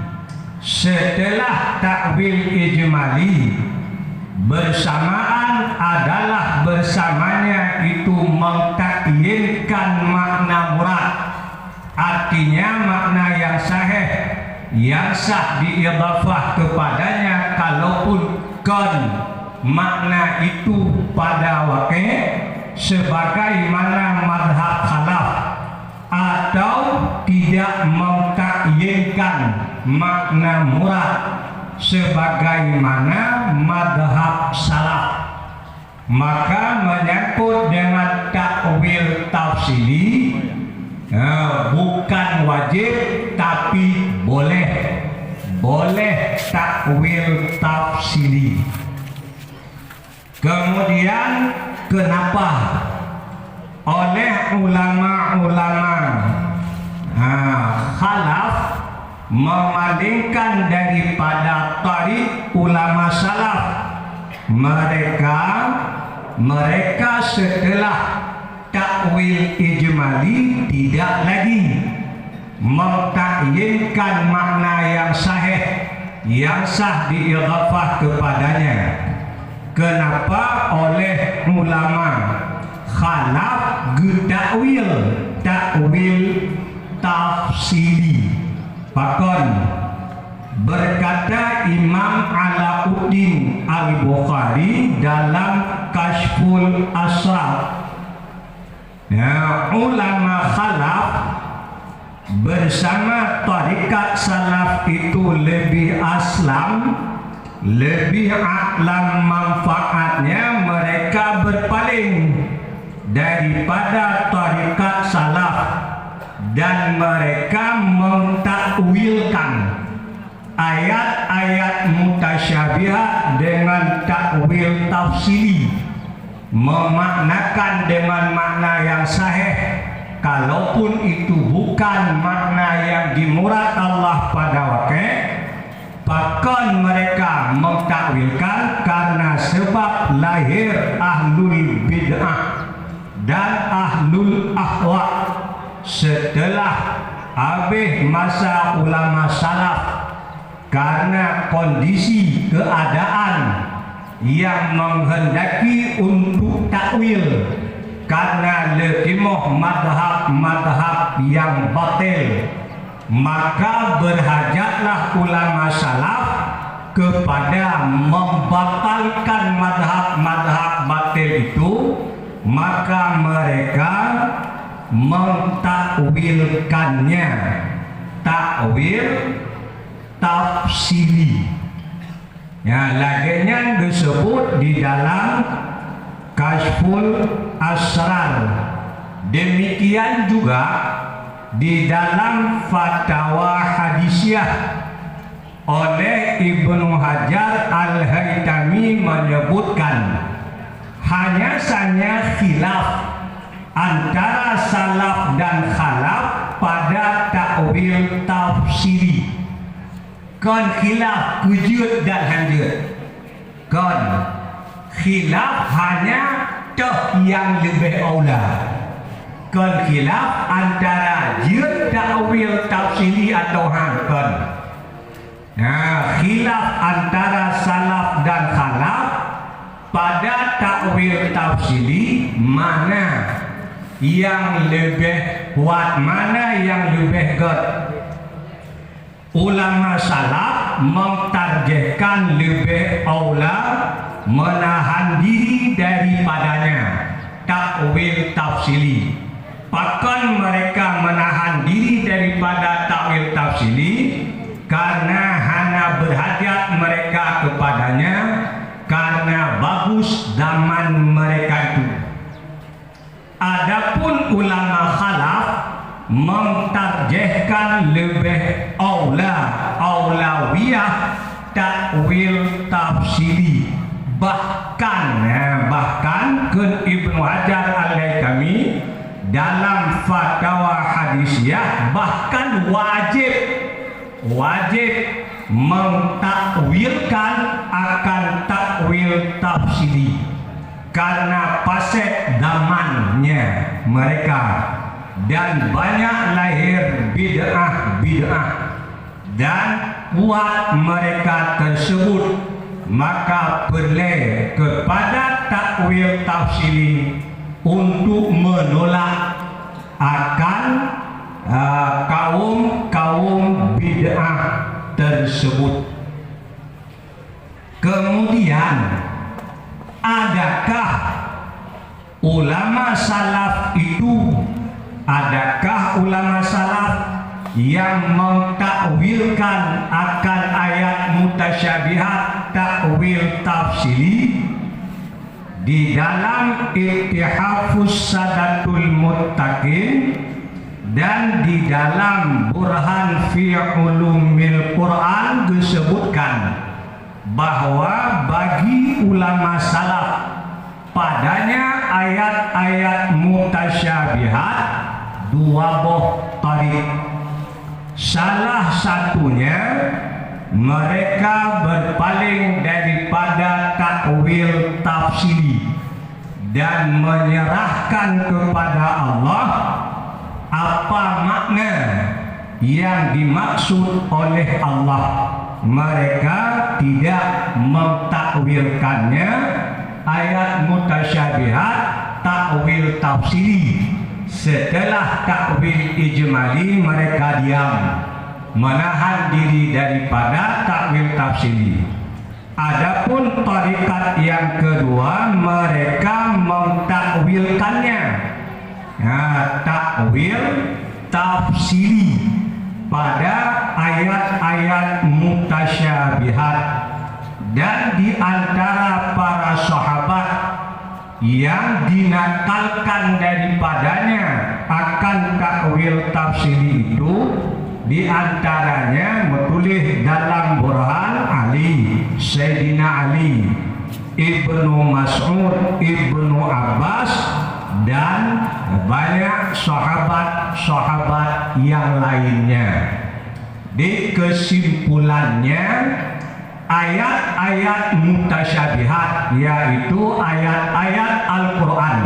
Setelah takwil ijmali bersamaan adalah bersamanya itu mengtakyinkan makna murad, artinya makna yang sahih, yang sah diidhafah kepadanya, kalaupun makna itu pada wakil sebagaimana madhab khalaf, atau tidak mengtakyinkan makna murad sebagaimana madhab salaf, maka menyangkut dengan takwil tafsili bukan wajib tapi boleh takwil tafsili. Kemudian kenapa oleh ulama-ulama khalaf membandingkan daripada tarik ulama salaf, mereka setelah takwil ijmali tidak lagi mentakyinkan makna yang sahih yang sah diidhafah kepadanya. Kenapa? Oleh ulama khalaf takwil tafsili. Pakon berkata Imam Alauddin Al-Bukhari dalam Kashful Asrar, ya, ulama khalaf bersama tarikat salaf itu lebih aslam, lebih aklam manfaatnya mereka berpaling daripada tarikat salaf dan mereka mentakwilkan ayat-ayat mutasyabihat dengan takwil tafsili, memaknakan dengan makna yang sahih kalaupun itu bukan makna yang dimurad Allah pada wakil. Bahkan mereka mentakwilkan karena sebab lahir ahlul bid'ah dan ahlul ahwa setelah habis masa ulama salaf, karena kondisi keadaan yang menghendaki untuk takwil karena letimoh madhab yang batil, maka berhajatlah ulama salaf kepada membatalkan madhab batil itu. Maka mereka mentakwilkannya takwil tafsili. Ya, laginya disebut di dalam Kashful Asrar. Demikian juga di dalam Fatwa Hadisiyah oleh Ibnu Hajar Al-Haytami menyebutkan hanya saja khilaf antara salaf dan khalaf pada takwil tafsiri. Kon khilaf kujud dan hanjut. Kon khilaf hanya toh yang lebih aula. Kon khilaf antara jud takwil tafsiri atau hangkon. Nah, khilaf antara salaf dan khalaf pada takwil tafsiri, mana yang lebih kuat, mana yang lebih kuat. Ulama salaf mentarjihkan lebih aula menahan diri daripadanya takwil tafsiri. Bahkan mereka menahan diri daripada takwil tafsiri karena hanya berhajat mereka kepadanya, karena bagus zaman mereka itu. Adapun ulama khalaf mentarjihkan lebih aulawiyah takwil tafsiri. Bahkan ke Ibnu Hajar Al-Haytami dalam Fatwa Hadisiyah bahkan wajib mentakwilkan akan takwil tafsiri karena fasad zamannya mereka dan banyak lahir bid'ah dan kuat mereka tersebut, maka perlu kepada takwil tafsiri untuk menolak akan kaum bid'ah tersebut. Kemudian, adakah ulama salaf yang mentakwilkan akan ayat mutasyabihat takwil tafsiri? Di dalam Ittihafus Sadatul Muttaqin dan di dalam Burhan fi Ulumil Quran disebutkan bahwa bagi ulama salaf padanya ayat-ayat mutasyabihat dua buah tarik. Salah satunya mereka berpaling daripada takwil tafsiri dan menyerahkan kepada Allah, apa makna yang dimaksud oleh Allah. Mereka tidak mentakwilkannya ayat mutasyabihat takwil tafsiri. Setelah takwil ijmali mereka diam, menahan diri daripada takwil tafsiri. Adapun tarikat yang kedua, mereka mentakwilkannya, takwil tafsiri pada ayat-ayat mutasyabihat. Dan di antara para sahabat yang dinakalkan daripadanya akan takwil tafsiri itu, di antaranya menulis dalam Burhan Ali, Sayyidina Ali, Ibnu Mas'ud, Ibnu Abbas, dan banyak sahabat-sahabat yang lainnya. Di kesimpulannya, ayat-ayat mutasyabihat, yaitu ayat-ayat Al-Quran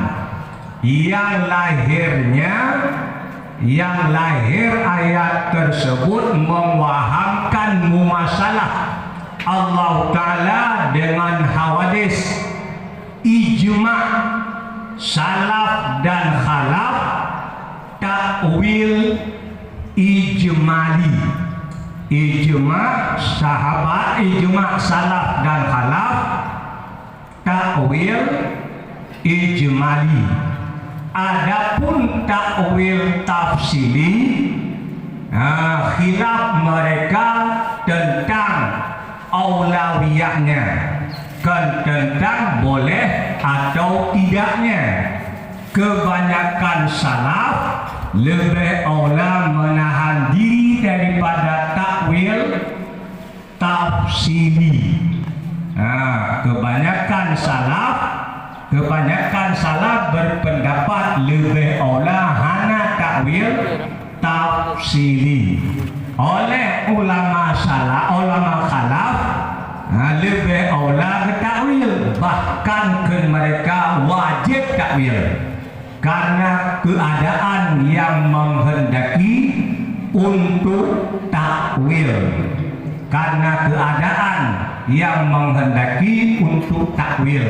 yang lahir ayat tersebut mewahamkan mumasalah Allah Ta'ala dengan hawadis, ijma' salaf dan khalaf, takwil ijmali, ijma' sahabat, ijma' salaf dan khalaf, takwil ijmali. Adapun takwil tafsili, khilaf mereka tentang aulawiyahnya, tentang boleh atau tidaknya. Kebanyakan salaf lebih aula menahan diri daripada takwil tafsili. Kebanyakan salaf berpendapat lebih aula hana takwil tafsili. Oleh ulama khalaf lebih aula takwil, bahkan ke mereka wajib takwil karena keadaan yang menghendaki untuk takwil.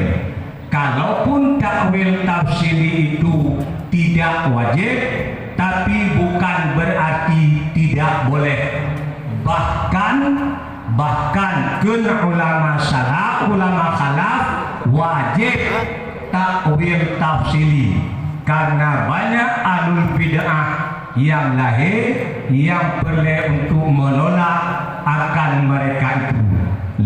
Kalaupun takwil tafsiri itu tidak wajib, tapi bukan berarti tidak boleh. Bahkan ulama khalaf wajib takwil tafsiri, karena banyak ahlul bid'ah yang lahir yang perlu untuk menolak akan mereka itu.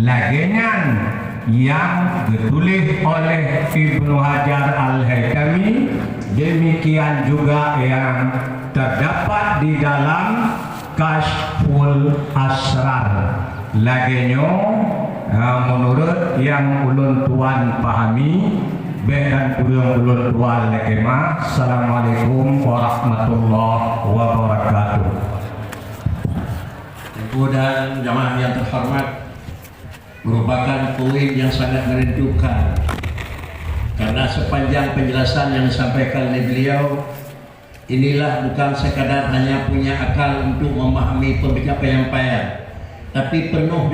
Lagian yang ditulis oleh Ibnu Hajar Al-Haytami, demikian juga yang terdapat di dalam Kashful Asrar. Laginya menurut yang ulun tuan pahami, dan ulun tuan lekema. Assalamualaikum warahmatullahi wabarakatuh. Ibu dan jamaah yang terhormat, merupakan poin yang sangat menentukan, karena sepanjang penjelasan yang disampaikan oleh beliau, inilah bukan sekadar hanya punya akal untuk memahami penyampaian, tapi penuh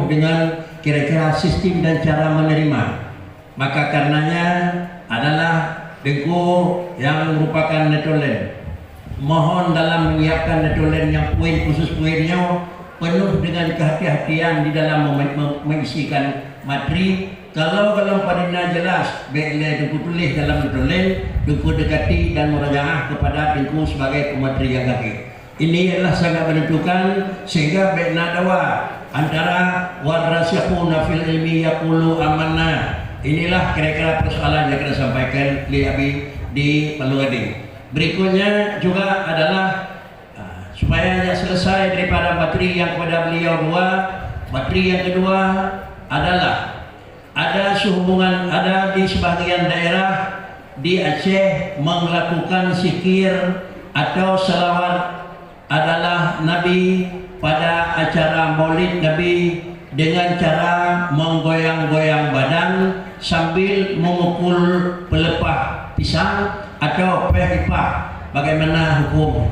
dengan kira-kira sistem dan cara menerima. Maka karenanya adalah Dengku yang merupakan netolen, mohon dalam menyiapkan netolen yang poin khusus poinnya penuh dengan kehati-hatian di dalam mengisikan materi. Kalau padanya jelas, baiklah Dengku tulis dalam netolen, Dengku dekati dan merajaah kepada Dengku sebagai pemateri yang kaki. Ini adalah sangat menentukan, sehingga baiklah dawa antara warasikhuna fil ilmi yaqulu amanna. Inilah kira-kira persoalan yang kita sampaikan di Palu Gading. Berikutnya juga adalah supaya selesai daripada materi yang kepada beliau dua. Materi yang kedua adalah ada sehubungan, ada di sebagian daerah di Aceh melakukan zikir atau selawat adalah Nabi pada acara Maulid Nabi dengan cara menggoyang-goyang badan sambil memukul pelepah pisang atau pipah. Bagaimana hukum?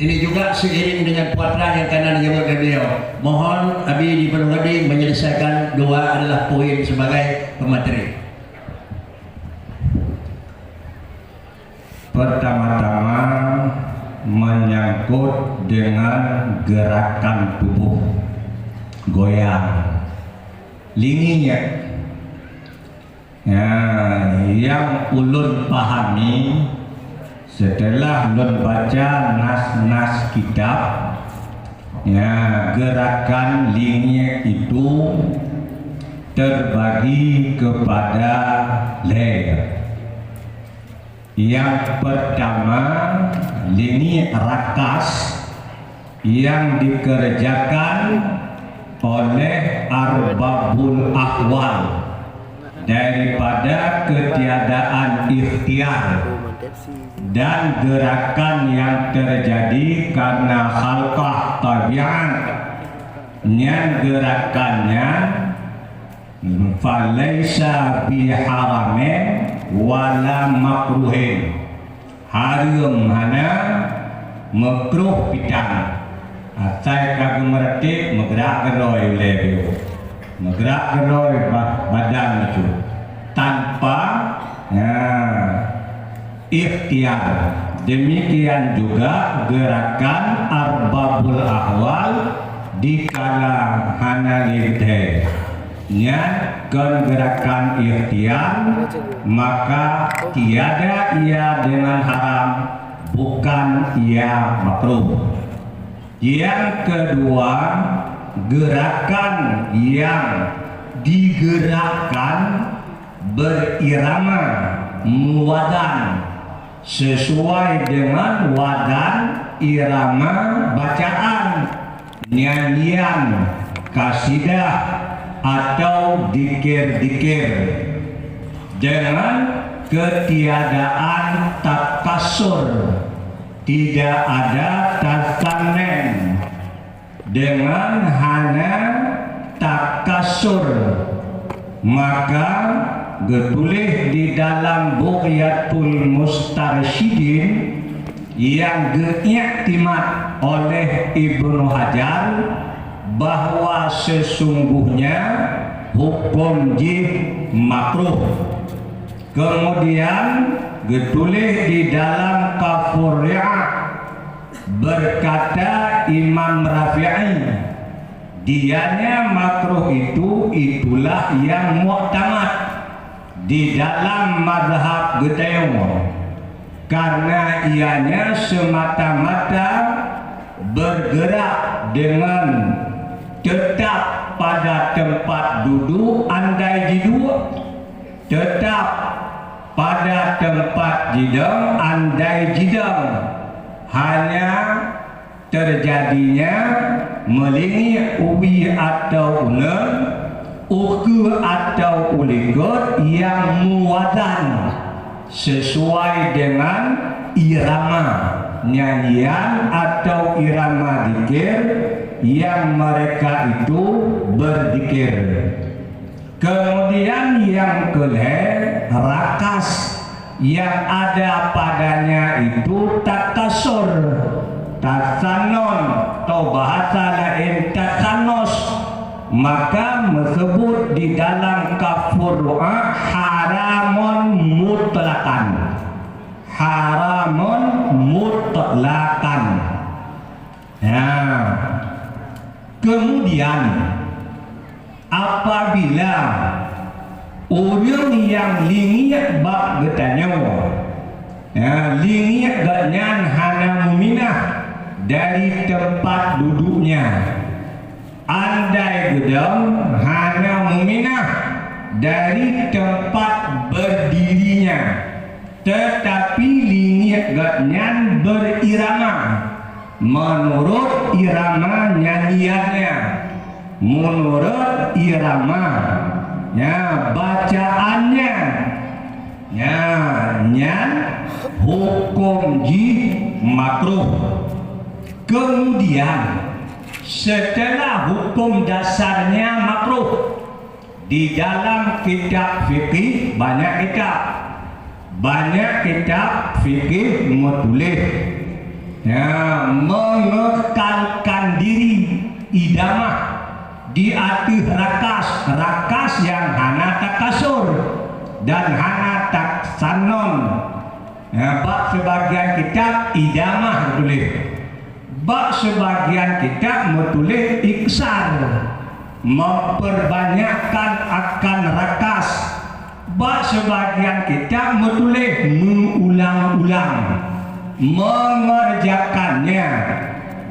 Ini juga seiring dengan putra yang kanan disebut beliau. Mohon Abi Dipenuhadi menyelesaikan dua adalah poin sebagai pemateri. Pertama-tama menyangkut dengan gerakan tubuh goyang linginya. Ya, yang ulun pahami setelah ulun baca nas-nas kitab, ya, gerakan lingi itu terbagi kepada layer. Yang pertama, lingi rakas yang dikerjakan oleh arbabul ahwal daripada ketiadaan ikhtiar, dan gerakan yang terjadi karena khalqah tabiat, yang gerakannya falaisa biharamin wala makruhin, harum hana makruh pitang. Saya kagum merti menggerak geroi lebih, menggerak geroi badan itu tanpa ikhtiar. Demikian juga gerakan arbabul ahwal di kala hana lidhe, nya gerakan ikhtiar, maka tiada ia dengan haram, bukan ia makruh. Yang kedua, gerakan yang digerakkan berirama muwadan sesuai dengan wadan irama bacaan, nyanyian, kasidah atau dikir-dikir, dengan ketiadaan takasur, tidak ada tasanen, dengan hana takasur, maka getulih di dalam Bughyatul Mustarsyidin yang diiktimat oleh Ibnu Hajar bahwa sesungguhnya hukum jih makruh. Kemudian getulih di dalam Kafuriyah berkata Imam Rafi'i, dianya makruh itulah yang mu'tamad di dalam mazhab Getayawa, karena ianya semata-mata bergerak dengan tetap pada tempat duduk andai jiduk, tetap pada tempat jidang andai jidang, hanya terjadinya melingi uwi atau ulen, uku atau ulikut yang muwadan sesuai dengan irama nyanyian atau irama dikir yang mereka itu berdikir. Kemudian yang kelima, rakas yang ada padanya itu takasur, tasanon atau bahasa lain tasanos, maka disebut di dalam kafur'a haramun mutlakan, haramun mutlakan. Nah, kemudian apabila orang yang lingit bak getanya, lingit ganyan hana muminah dari tempat duduknya, andai gedang hana muminah dari tempat berdirinya, tetapi lingit ganyan berirama menurut irama nyanyiannya, menurut irama bacaannya, nyan hukum jih makruh. Kemudian setelah hukum dasarnya makruh, Di dalam kitab fikih banyak kitab fikih menulis mengekalkan diri idamah di atas rakas yang hana takasur dan hana taksanon. Bak sebagian kitab idamah menulis, bak sebagian kitab menulis iksar, memperbanyakkan akan rakas. Bak sebagian kitab menulis mengulang-ulang, mengerjakannya.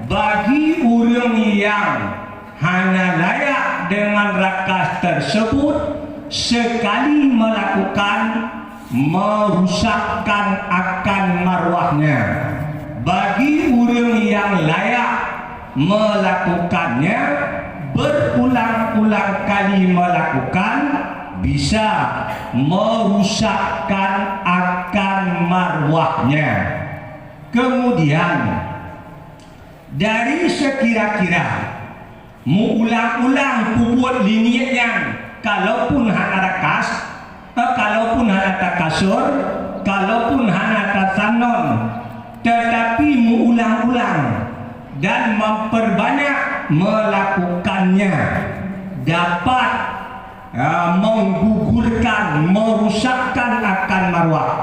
Bagi orang yang hanya layak dengan rakas tersebut, sekali melakukan merusakkan akan marwahnya. Bagi orang yang layak melakukannya, berulang-ulang kali melakukan, bisa merusakkan akan marwahnya. Kemudian dari sekira-kira mengulang-ulang buat liniatnya, kalaupun hana rakas, kalaupun hana takasur, kalaupun hana tasanon, tetapi mengulang-ulang dan memperbanyak melakukannya, dapat menggugurkan, merusakkan akan marwah.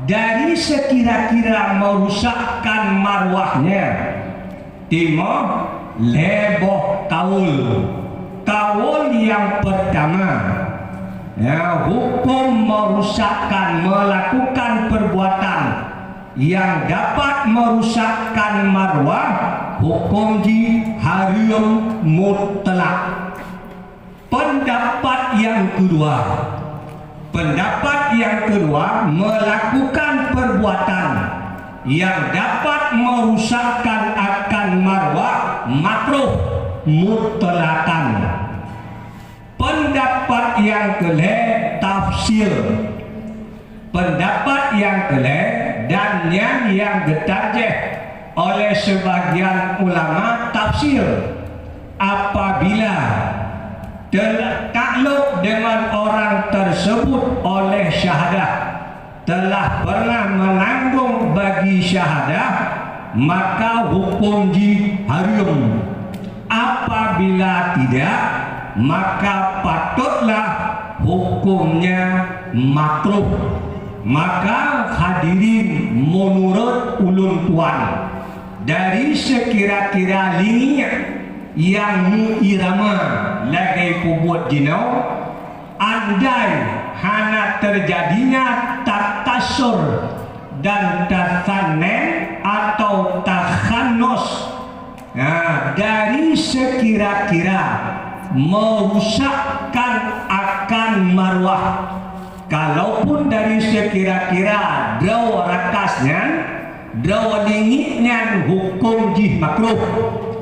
Dari sekira-kira merusakkan marwahnya, timo leboh kaul yang pertama, hukum merusakkan, melakukan perbuatan yang dapat merusakkan marwah, hukum di haram mutlak. Pendapat yang kedua, melakukan perbuatan yang dapat merusakkan akan marwah, makruh mutlakan. Pendapat yang kedua, tafsir. Pendapat yang kedua dan yang ditarjih oleh sebagian ulama tafsir, apabila takluk dengan orang tersebut oleh syahadah, telah pernah menanggung bagi syahadah, maka hukum di haram. Apabila tidak, maka patutlah hukumnya makruh. Maka hadirin menurut ulun tuan, dari sekira-kira linia yang muirama lagi buat jinau, andai hana terjadinya takasur dan tasanen atau takhanus, dari sekira-kira merusakkan akan marwah, kalaupun dari sekira-kira draw rakasnya, draw dingitnya hukum jih makruh.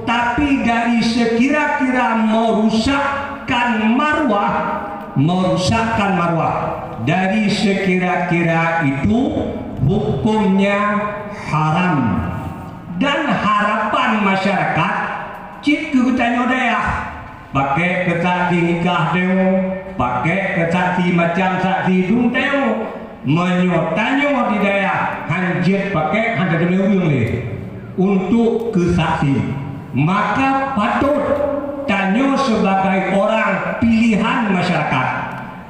Tapi dari sekira-kira merusakkan marwah, dari sekira-kira itu hukumnya haram. Dan harapan masyarakat, cik kutanya daya, pakai kesaksi nikah demo, pakai kesaksi macam saksi dung demo, menyotanya di daya, hanjit pakai hantar demi untuk kesaksi. Maka patut tanya sebagai orang pilihan masyarakat,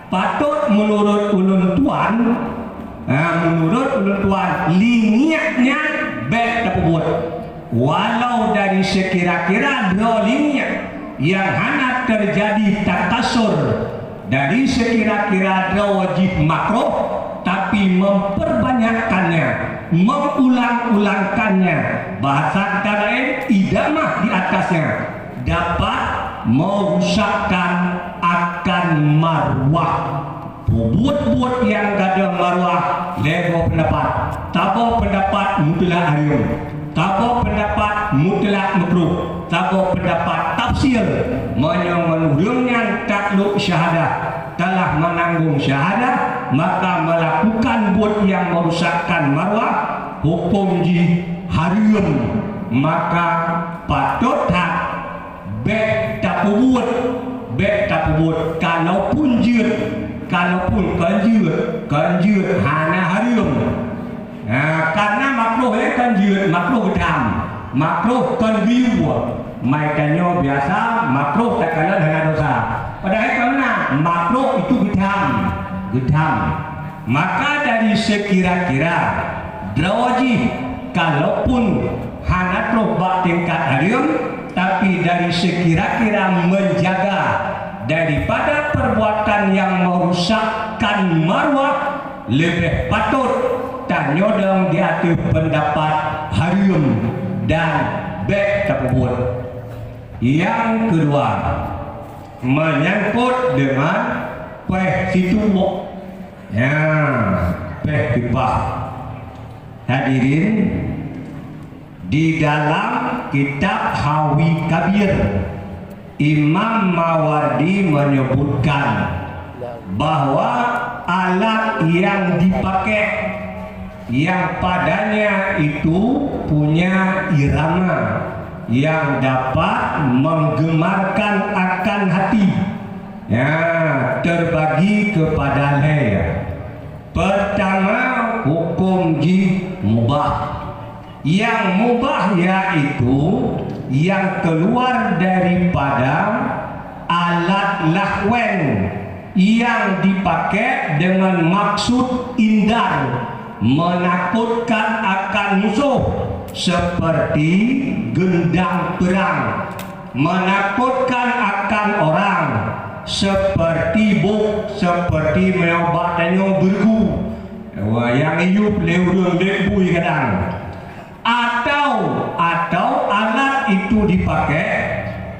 patut menurut ulun tuan, liniatnya baik tak buat, walau dari sekira-kira dua liniat yang hanya terjadi takasur, dari sekira-kira dua wajib makruh, tapi memperbanyakkannya, mengulang-ulangkannya, bahasa lain idamah di atasnya, dapat merusakkan akan marwah. Buat-buat yang ada marwah, lego pendapat, tabo pendapat mutlak haram, tabo pendapat mutlak makruh, tabo pendapat tafsir menurunkan takluk syahadah, telah menanggung syahadah, maka melakukan buat yang merusakkan marwah, hukum di haram. Maka patut tak baik tak buat, kalaupun kanjut hana harium. Karena makruh kanjut, makruh gedam, makruh kan biu. Maikannya biasa makruh tak kena dengan dosa. Padahal karena makruh itu gedam. Maka dari sekira-kira drawaji kalaupun hana bak tingkat harium, tapi dari sekira-kira menjaga daripada perbuatan yang merusakkan marwah, lebih patut tanya dong di atas pendapat harium dan bek tersebut. Yang kedua, menyangkut dengan peh situ ya, peh kibah. Hadirin, di dalam kitab Hawi Kabir, Imam Mawardi menyebutkan bahwa alat yang dipakai yang padanya itu punya irama yang dapat menggemarkan akan hati, ya, terbagi kepada lain. Pertama, hukum mubah. Yang mubah yaitu yang keluar daripada alat lahwen yang dipakai dengan maksud indar, menakutkan akan musuh, seperti gendang perang, menakutkan akan orang, seperti seperti meobatnya bergu, yang iup leurung lebui kadang, atau alat itu dipakai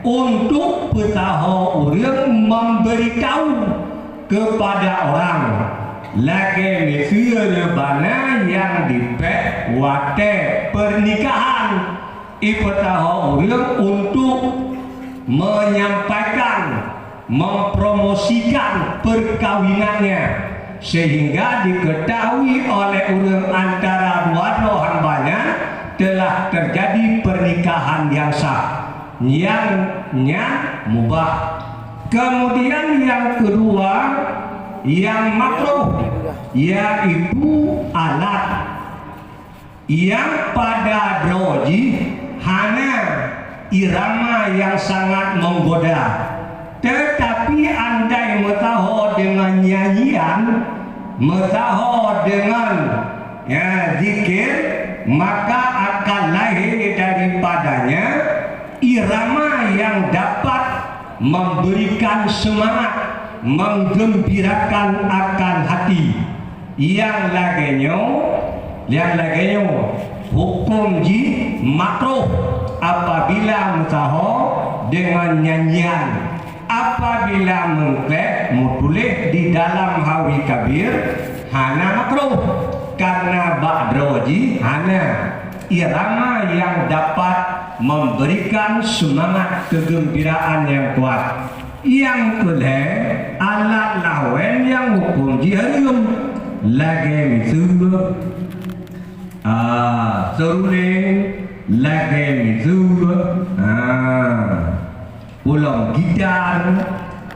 untuk petaho orang memberitahu kepada orang lagi misalnya bana yang dipek wate pernikahan, ipetaho orang untuk menyampaikan, mempromosikan perkawinannya, sehingga diketahui oleh orang antara dua hambanya telah terjadi pernikahan yang sah, yang mubah. Kemudian yang kedua, yang makruh, yaitu alat yang pada droji hana irama yang sangat menggoda, tetapi andai metaho dengan nyanyian, metaho dengan zikir, maka akan lahir daripadanya irama yang dapat memberikan semangat, menggembirakan akan hati. Yang laginya hukum makruh apabila mutaho dengan nyanyian. Apabila mutulih di dalam Hawi Kabir hana makruh, karena ba'droji hana irama yang dapat memberikan semangat kegembiraan yang kuat. Yang kedua, alat lawen yang hukum jiharium lagi misul seruling, lagi misul ulang gitar,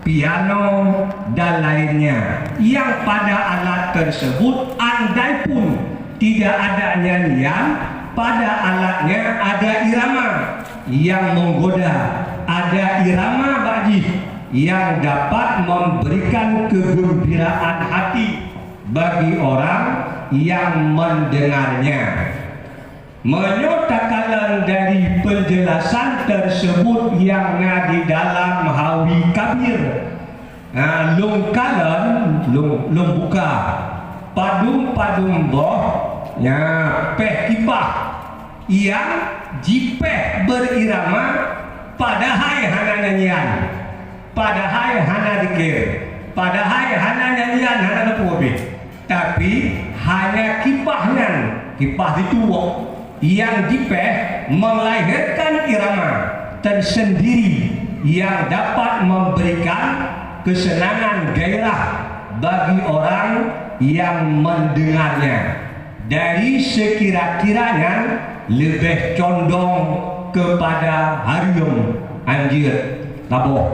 piano dan lainnya, yang pada alat tersebut andai pun tidak ada nyanyian, pada alatnya ada irama yang menggoda, ada irama bagi yang dapat memberikan kegembiraan hati bagi orang yang mendengarnya. Menyatakan dari penjelasan tersebut yang di dalam Hawi Kabir, lung buka padum boh peh kipah yang jipeh berirama padahal hana nyanyian, padahal hana dikir, padahal hana nyanyian, hana lepubi, tapi hanya kipah dituwok yang dipeh melahirkan irama tersendiri yang dapat memberikan kesenangan gairah bagi orang yang mendengarnya. Dari sekira-kiranya lebih condong kepada harium, anjir, laboh.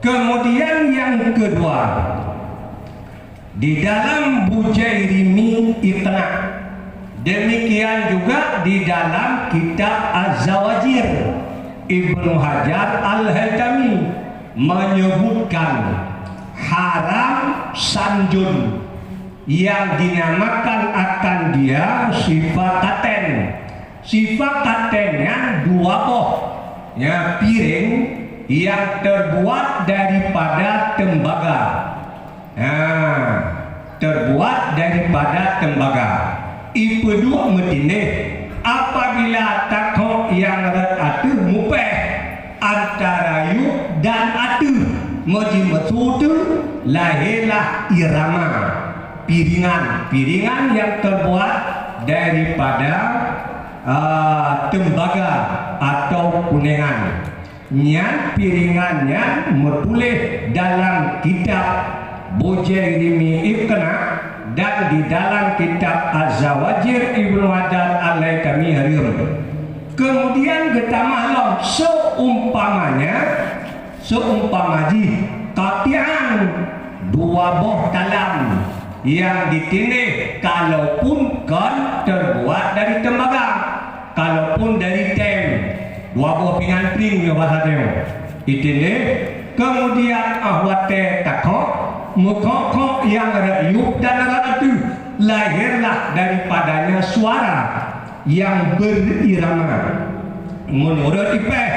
Kemudian yang kedua, di dalam Bujairimi Iqna. Demikian juga di dalam kitab Az-Zawajir Ibnu Hajar Al-Haytami menyebutkan haram sanjun yang dinamakan akan dia sifat katen. Sifat katennya dua boh, ya, piring yang terbuat daripada tembaga. Nah, terbuat daripada tembaga. Ipedua metine apabila takok yang red atu mupeh antara yuk dan atu moji metutu lahirlah irama piringan yang terbuat daripada tembaga atau kuningan. Nyan piringannya metulis dalam kitab Bujairimi Iqna dan di dalam kitab Az-Zawajir Ibnu Hajar Al-Haytami Harim. Kemudian kita maklum seumpamanya katian dua boh dalam yang ditindih kalaupun kan terbuat dari tembaga, kalaupun dari tem dua boh pingan pring ya bahasanya ditindih. Kemudian ahwate takok mukok yang rayup dan ratu lahirlah daripadanya suara yang berirama menurut Ipeh.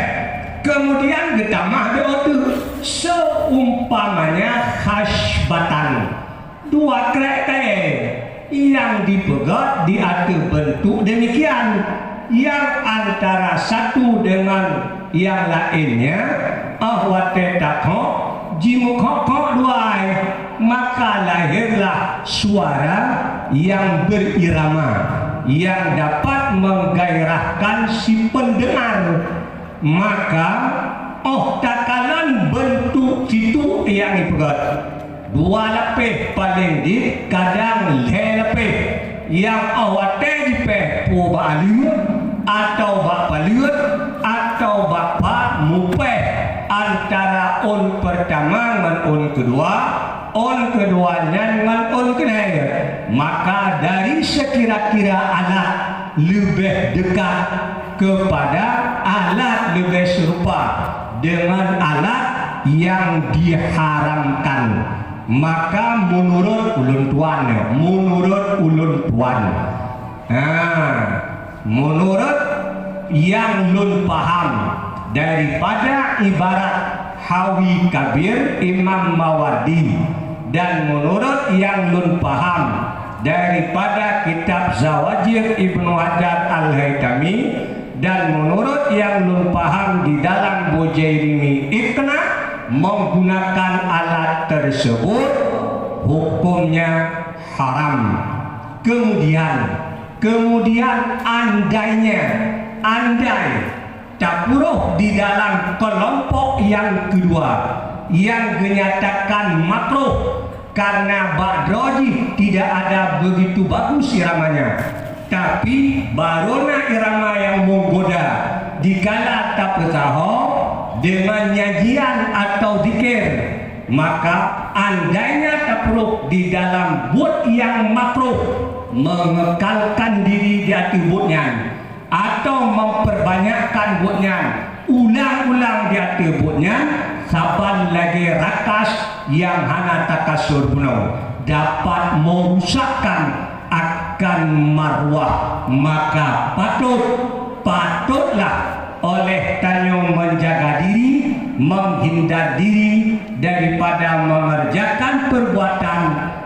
Kemudian getamah itu seumpamanya khasbatan dua krek yang dipegat diatur bentuk demikian, yang antara satu dengan yang lainnya ahwate takok jimukok duai, maka lahirlah suara yang berirama yang dapat menggairahkan si pendengar. Maka takalan bentuk situ yang dipegat dua lepeh paling di kadang le lepeh yang awate dipeh pu baliut atau bak baliut atau bapa mupeh antara on pertama dengan on kedua, on keduanya dengan on kedua. Maka dari sekira-kira alat lebih dekat kepada alat lebih serupa dengan alat yang diharamkan, maka menurut ulun tuan, menurut yang lun paham daripada ibarat Hawi Kabir Imam Mawardi, dan menurut yang lun paham daripada kitab Zawajir Ibnu Hajar Al-Haytami, dan menurut yang lun paham di dalam Bujairimi Iqna, menggunakan alat tersebut hukumnya haram. Kemudian andai tapuruh di dalam kelompok yang kedua yang menyatakan makruh karena Ba'droji tidak ada begitu bagus iramanya, tapi barona irama yang menggoda dikala tak bertaho dengan nyajian atau dikir, maka andainya tapuruh di dalam buat yang makruh mengekalkan diri di atas buatnya atau memperbanyakkan buatnya, ulang-ulang di atas buatnya, saban lagi rakas yang hana takasur punau dapat merusakkan akan marwah, maka patutlah oleh tanyo menjaga diri, menghindar diri daripada mengerjakan perbuatan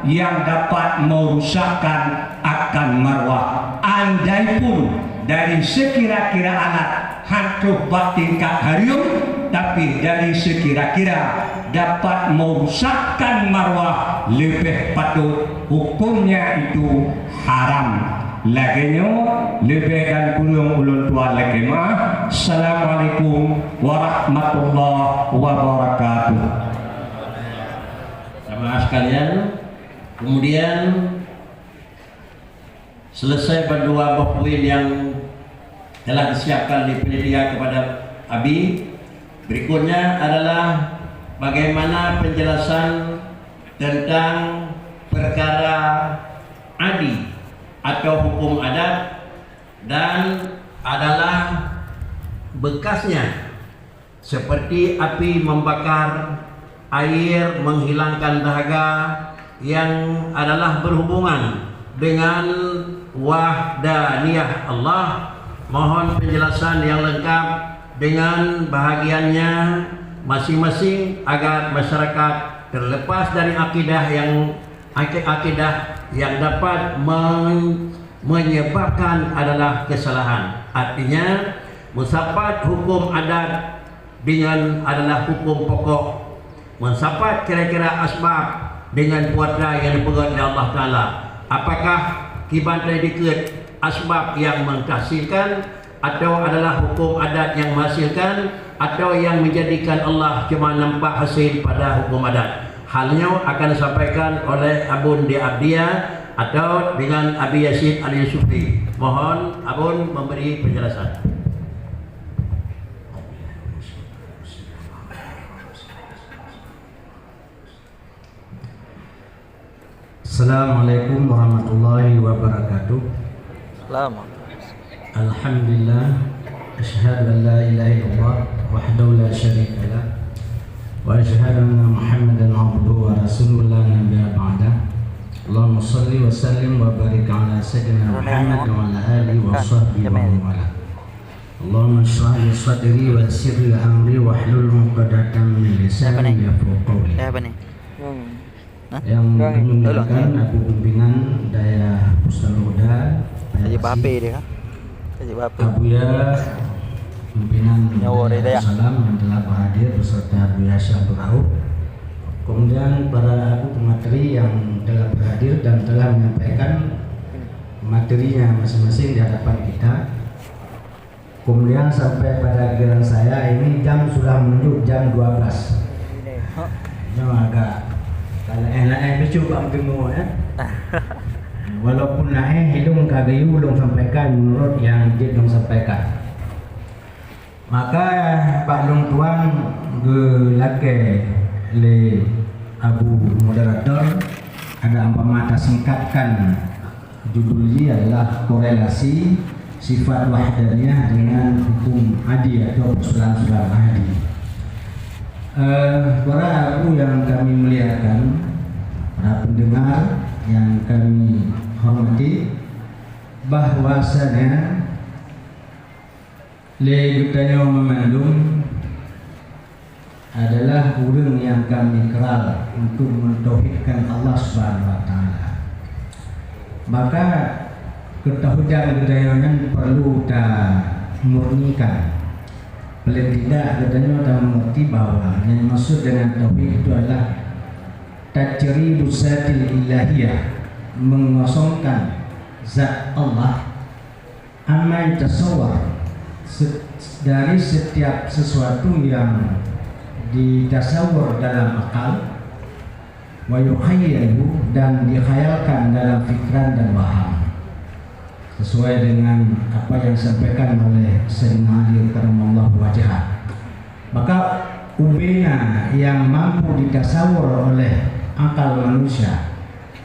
yang dapat merusakkan akan marwah. Andai pun dari sekira-kira alat hantu bak tingkat harium, tapi dari sekira-kira dapat merusakkan marwah, lebih patut hukumnya itu haram. Laginya lebih dan kurang ulun tua lagi mah. Assalamualaikum warahmatullahi wabarakatuh. Sama sekalian, kemudian selesai berdua poin yang telah disiapkan di panitia kepada Abi. Berikutnya adalah bagaimana penjelasan tentang perkara adi atau hukum adat dan adalah bekasnya seperti api membakar, air menghilangkan dahaga yang adalah berhubungan dengan wahdaniyah Allah. Mohon penjelasan yang lengkap dengan bahagiannya masing-masing agar masyarakat terlepas dari akidah yang dapat menyebabkan adalah kesalahan. Artinya musafat hukum adat dengan adalah hukum pokok. Musafat kira-kira asbab dengan puasa yang dipegang oleh Allah Ta'ala. Apakah kibantai dikit asbab yang menghasilkan atau adalah hukum adat yang menghasilkan atau yang menjadikan Allah cuma nampak hasil pada hukum adat? Halnya akan disampaikan oleh Abun di Abdiyah atau dengan Abi Yasid Al-Yusufi. Mohon Abun memberi penjelasan. Assalamualaikum warahmatullahi wabarakatuh. Alhamdulillah, asyhadu an la ilaha illallah wahdahu la syarika lah wa asyhadu anna Muhammadan abduhu wa rasuluhu la nabiyya ba'dah. Allahumma shalli wa sallim wa barik ala sayyidina Muhammad wa ala alihi wa sahbihi wa wala. Allahumma shrah li sadri wa yassir li amri wa hlul 'uqdatam min lisani yafqahu qawli. Yang kami muliakan Abu Pimpinan Daya Pusaloda Abuya Pimpinan Daya Salam yang telah berhadir beserta Abuya Syabdur Rauf, kemudian para abu pemateri yang telah berhadir dan telah menyampaikan materinya masing-masing di hadapan kita. Kemudian sampai pada giliran saya ini jam sudah menunjuk jam 12. Ini agak kalau enak coba gemuk ya. Walaupun hidung kagayu belum sampaikan menurut yang dia belum sampaikan. Maka Pak Long Tuan gelake le Abu Moderator ada empat mata singkatkan judulnya adalah korelasi sifat wahdaniyah dengan hukum adi atau usulan-usulan adi. Para abu yang kami muliakan, para pendengar yang kami hormati, bahwasanya legutanya memandung adalah orang yang kami kenal untuk mentauhidkan Allah Subhanahu wa taala. Maka ketahuan gedayanya perlu kita murnikan. Paling tidak katanya kita mengerti bahwa yang maksud dengan tauhid itu adalah tajridus zatil ilahiyah, mengosongkan zat Allah amma tasawwur dari setiap sesuatu yang ditasawwur dalam akal, wa yukhayyalu dan dikhayalkan dalam pikiran dan waham, sesuai dengan apa yang disampaikan oleh Sayyidina Ali karamallahu wajhah. Maka ubena yang mampu ditasawur oleh akal manusia,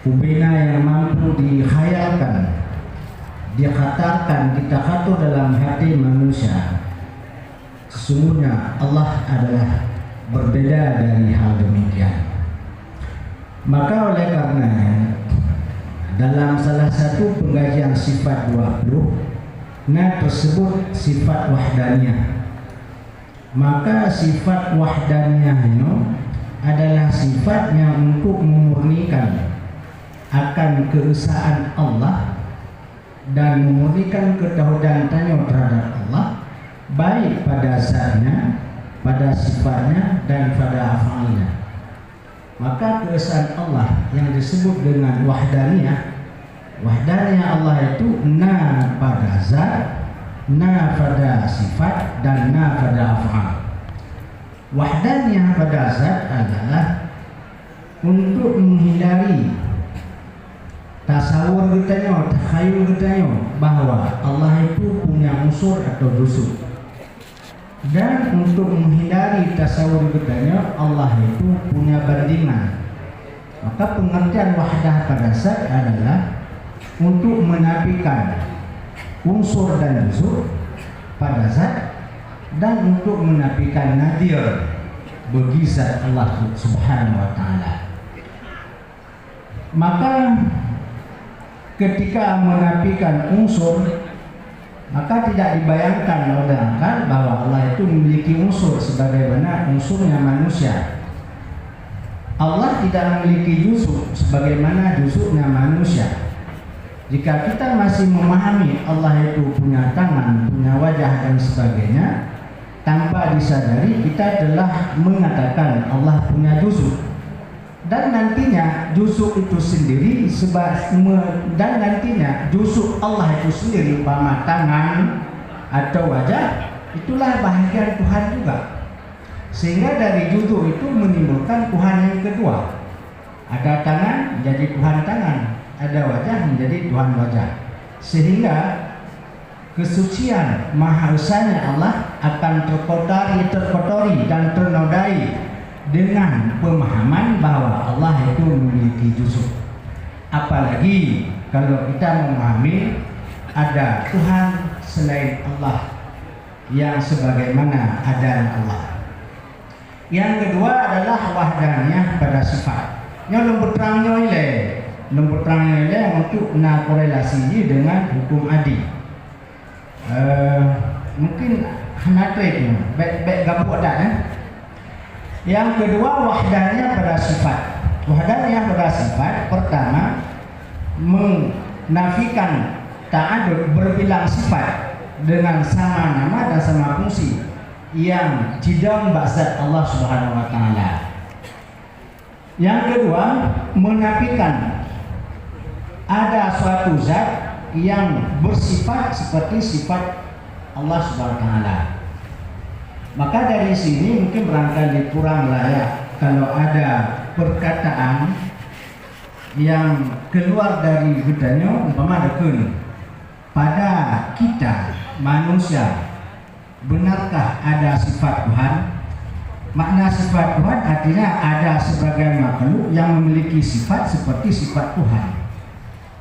ubena yang mampu dikhayalkan, dikhatarkan, ditakatur dalam hati manusia, sesungguhnya Allah adalah berbeda dari hal demikian. Maka oleh karenanya dalam salah satu pengkajian sifat 20 tersebut sifat wahdaniyah. Maka sifat wahdaniyah itu adalah sifat yang untuk memurnikan akan keesaan Allah dan memurnikan ketauhidannya terhadap Allah, baik pada zatnya, pada sifatnya dan pada afalnya. Maka keesaan Allah yang disebut dengan wahdaniyah, wahdaniyah Allah itu na pada zat, na pada sifat dan na pada afal. Wahdaniyah pada zat adalah untuk menghindari tasawur kitanya, takhayul kitanya bahwa Allah itu punya unsur atau dusur. Dan untuk menghindari tasawur kitanya Allah itu punya bandingan, Maka pengertian wahdah pada zat adalah untuk menafikan unsur dan juzuk pada zat dan untuk menafikan nadir bagi zat Allah Subhanahu wa taala. Maka ketika menafikan unsur, maka tidak dibayangkan oleh akal bahwa Allah itu memiliki unsur sebagaimana unsurnya manusia. Allah tidak memiliki juzuk sebagaimana juzuknya manusia. Jika kita masih memahami Allah itu punya tangan, punya wajah dan sebagainya, tanpa disadari kita telah mengatakan Allah punya juzuk. Dan nantinya juzuk itu sendiri dan nantinya juzuk Allah itu sendiri umpama tangan atau wajah, itulah bahagian Tuhan juga. Sehingga dari juzuk itu menimbulkan Tuhan yang kedua. Ada tangan menjadi Tuhan tangan, ada wajah menjadi Tuhan wajah. Sehingga kesucian Maha Esanya Allah akan terkotori dan ternodai dengan pemahaman bahwa Allah itu memiliki juzuk. Apalagi kalau kita memahami ada Tuhan selain Allah yang sebagaimana adanya Allah. Yang kedua adalah wahdaniyah pada sifat. Yang nombor terangnya ile untuk korelasinya dengan hukum adi. Mungkin hanatret baik gabuk dah. Yang kedua wahdaniyah pada sifat. Wahdaniyah pada sifat pertama menafikan ta'adud berbilang sifat dengan sama nama dan sama fungsi yang tidak zat Allah Subhanahu wa taala. Yang kedua menafikan ada suatu zat yang bersifat seperti sifat Allah Subhanahu wa taala. Maka dari sini mungkin barangkali kurang layak kalau ada perkataan yang keluar dari gedanya umpama dekun pada kita manusia, benarkah ada sifat Tuhan? Makna sifat Tuhan artinya ada sebagian makhluk yang memiliki sifat seperti sifat Tuhan.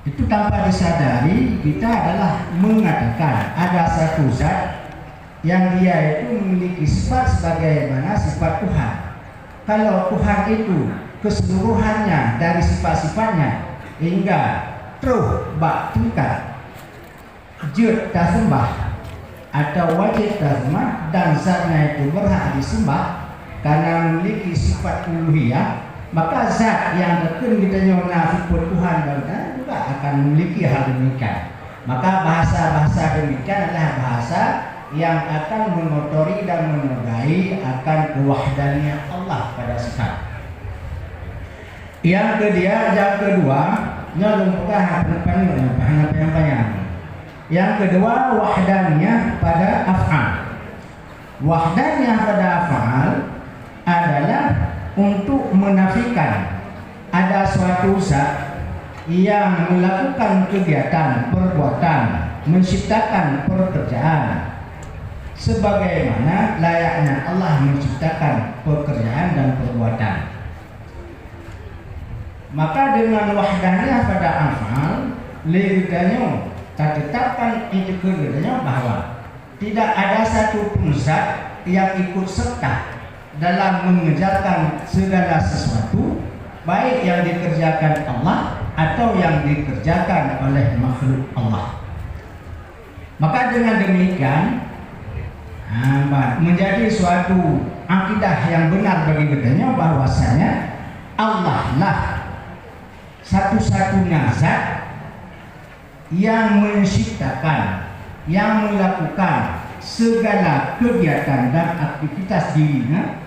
Itu tanpa disadari kita adalah mengatakan ada satu zat yang dia itu memiliki sifat sebagaimana sifat Tuhan. Kalau Tuhan itu keseluruhannya dari sifat-sifatnya hingga terus bak tingkat jud tak sembah atau wajib tak sembah dan zatnya itu berhak disembah karena memiliki sifat uluhiyah, maka zat yang tekun kita nyona sifat Tuhan dan juga akan memiliki hal demikian. Maka bahasa-bahasa demikian adalah bahasa yang akan mengotori dan menodai akan kewahdaniyah Allah pada sifat. Yang kedua, yang kedua wahdaniyah pada af'al. Wahdaniyah pada af'al adalah untuk menafikan ada suatu zat yang melakukan kegiatan perbuatan, menciptakan pekerjaan sebagaimana layaknya Allah menciptakan pekerjaan dan perbuatan. Maka dengan wahdaniyah pada af'al leganya tertetapkan itu keduanya bahwa tidak ada satu pun zat yang ikut serta dalam mengerjakan segala sesuatu, baik yang dikerjakan Allah atau yang dikerjakan oleh makhluk Allah. Maka dengan demikian menjadi suatu akidah yang benar bagi kita bahwasanya Allah lah satu-satunya zat yang menciptakan, yang melakukan segala kegiatan dan aktivitas dirinya,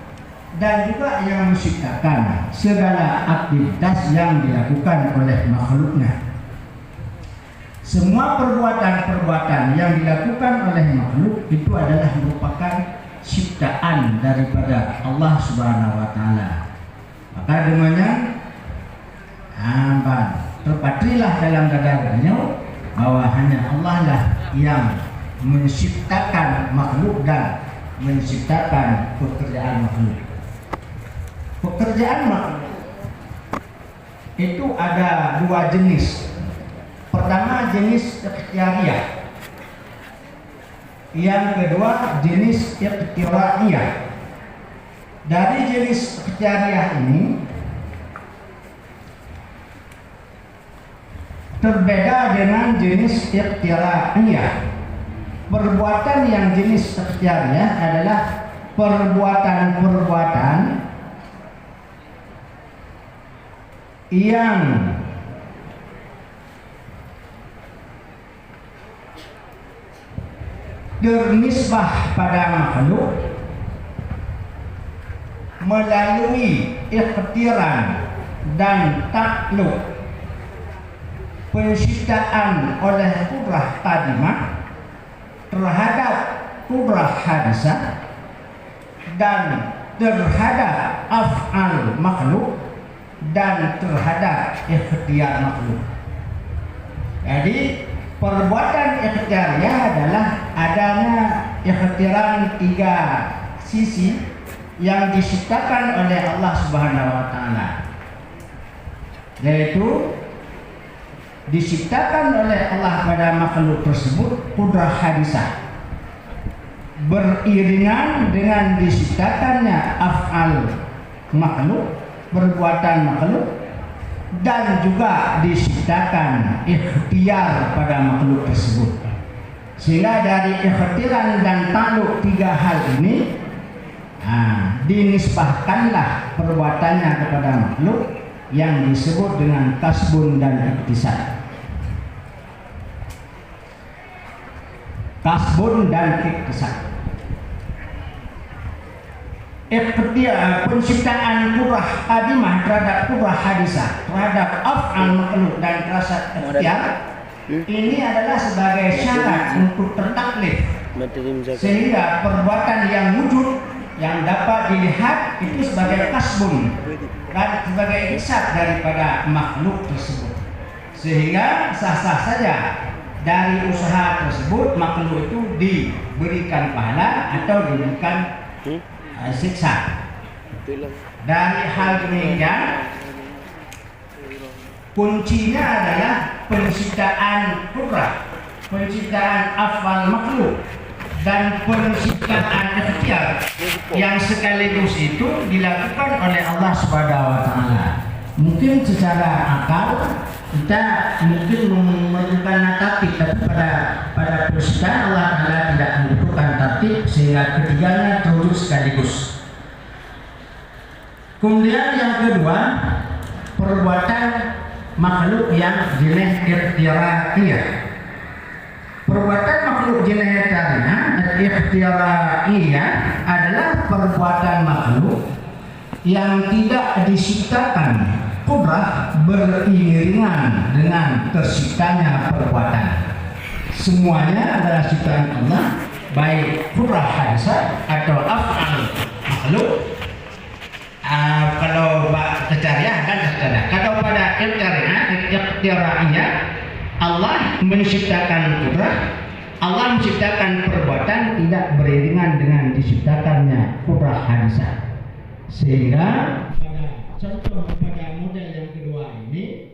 dan juga yang menciptakan segala aktivitas yang dilakukan oleh makhluknya. Semua perbuatan-perbuatan yang dilakukan oleh makhluk itu adalah merupakan ciptaan daripada Allah Subhanahu wa taala. Maka dengannya terpatrilah dalam dadanya bahwa hanya Allah lah yang menciptakan makhluk dan menciptakan pekerjaan makhluk. Pekerjaan makhluk itu ada dua jenis. Pertama jenis ikhtiyariyah, yang kedua jenis ikhtiraiyah. Dari jenis ikhtiyariyah ini berbeda dengan jenis ikhtiraiyah. Perbuatan yang jenis ikhtiyariyah adalah perbuatan-perbuatan yang bernisbah pada makhluk melalui ikhtiran dan takluk penciptaan oleh kudrah qadimah terhadap kudrah hadisah dan terhadap af'al makhluk dan terhadap ikhtiar makhluk. Jadi perbuatan ikhtiyariyah adalah adanya ikhtiran tiga sisi yang diciptakan oleh Allah Subhanahu wa taala, yaitu diciptakan oleh Allah pada makhluk tersebut kudrah hadisah beriringan dengan diciptakannya af'al makhluk, perbuatan makhluk, dan juga diciptakan ikhtiar pada makhluk tersebut. Sehingga dari ikhtiran dan takluk tiga hal ini dinisbahkanlah perbuatannya kepada makhluk yang disebut dengan kasbun dan iktisab. Kasbun dan iktisab. Ikhtiar penciptaan kudrah qadimah terhadap kudrah hadisah, terhadap af'al makhluk dan rasa ikhtiar ini adalah sebagai syarat untuk tertaklif, sehingga perbuatan yang wujud yang dapat dilihat itu sebagai kasbun dan sebagai iktisab daripada makhluk tersebut, sehingga sah-sah saja dari usaha tersebut makhluk itu diberikan pahala atau diberikan siksa. Dari hal demikian kuncinya adalah penciptaan kudrah, penciptaan afal makhluk, dan penciptaan ikhtiar yang sekaligus itu dilakukan oleh Allah Subhanahu wa taala. Mungkin secara akal kita mungkin memerlukan tatib, tapi pada penciptaan Allah Taala tidak membutuhkan tatib, sehingga ketiganya terwujud sekaligus. Kemudian yang kedua, perbuatan makhluk yang jenis ikhtiyariyah. Perbuatan makhluk jenis ikhtiyariyah adalah perbuatan makhluk yang tidak diciptakan kudrah beriringan dengan terciptanya perbuatan. Semuanya adalah ciptaan Allah, baik kudrah hadisah atau af'al makhluk. Kalau ikhtiyariyah kan ikhtiyariyah. Kalau pada ikhtiyariyah Allah menciptakan kudrah, Allah menciptakan perbuatan tidak beriringan dengan diciptakannya kudrah hadisah. Sehingga contoh pada model yang kedua ini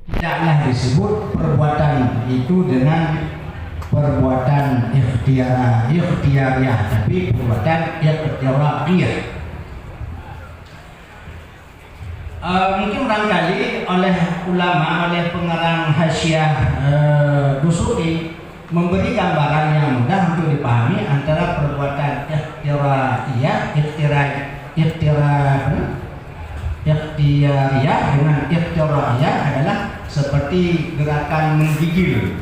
tidaklah disebut perbuatan itu dengan perbuatan ikhtiyariyah, tapi perbuatan ikhtiyariyah. Mungkin barangkali oleh ulama, oleh pengarang Hasyiah Dusuki memberi gambaran yang mudah untuk dipahami antara perbuatan ikhtiyariyah dengan ikhtiyariyah adalah seperti gerakan menggigil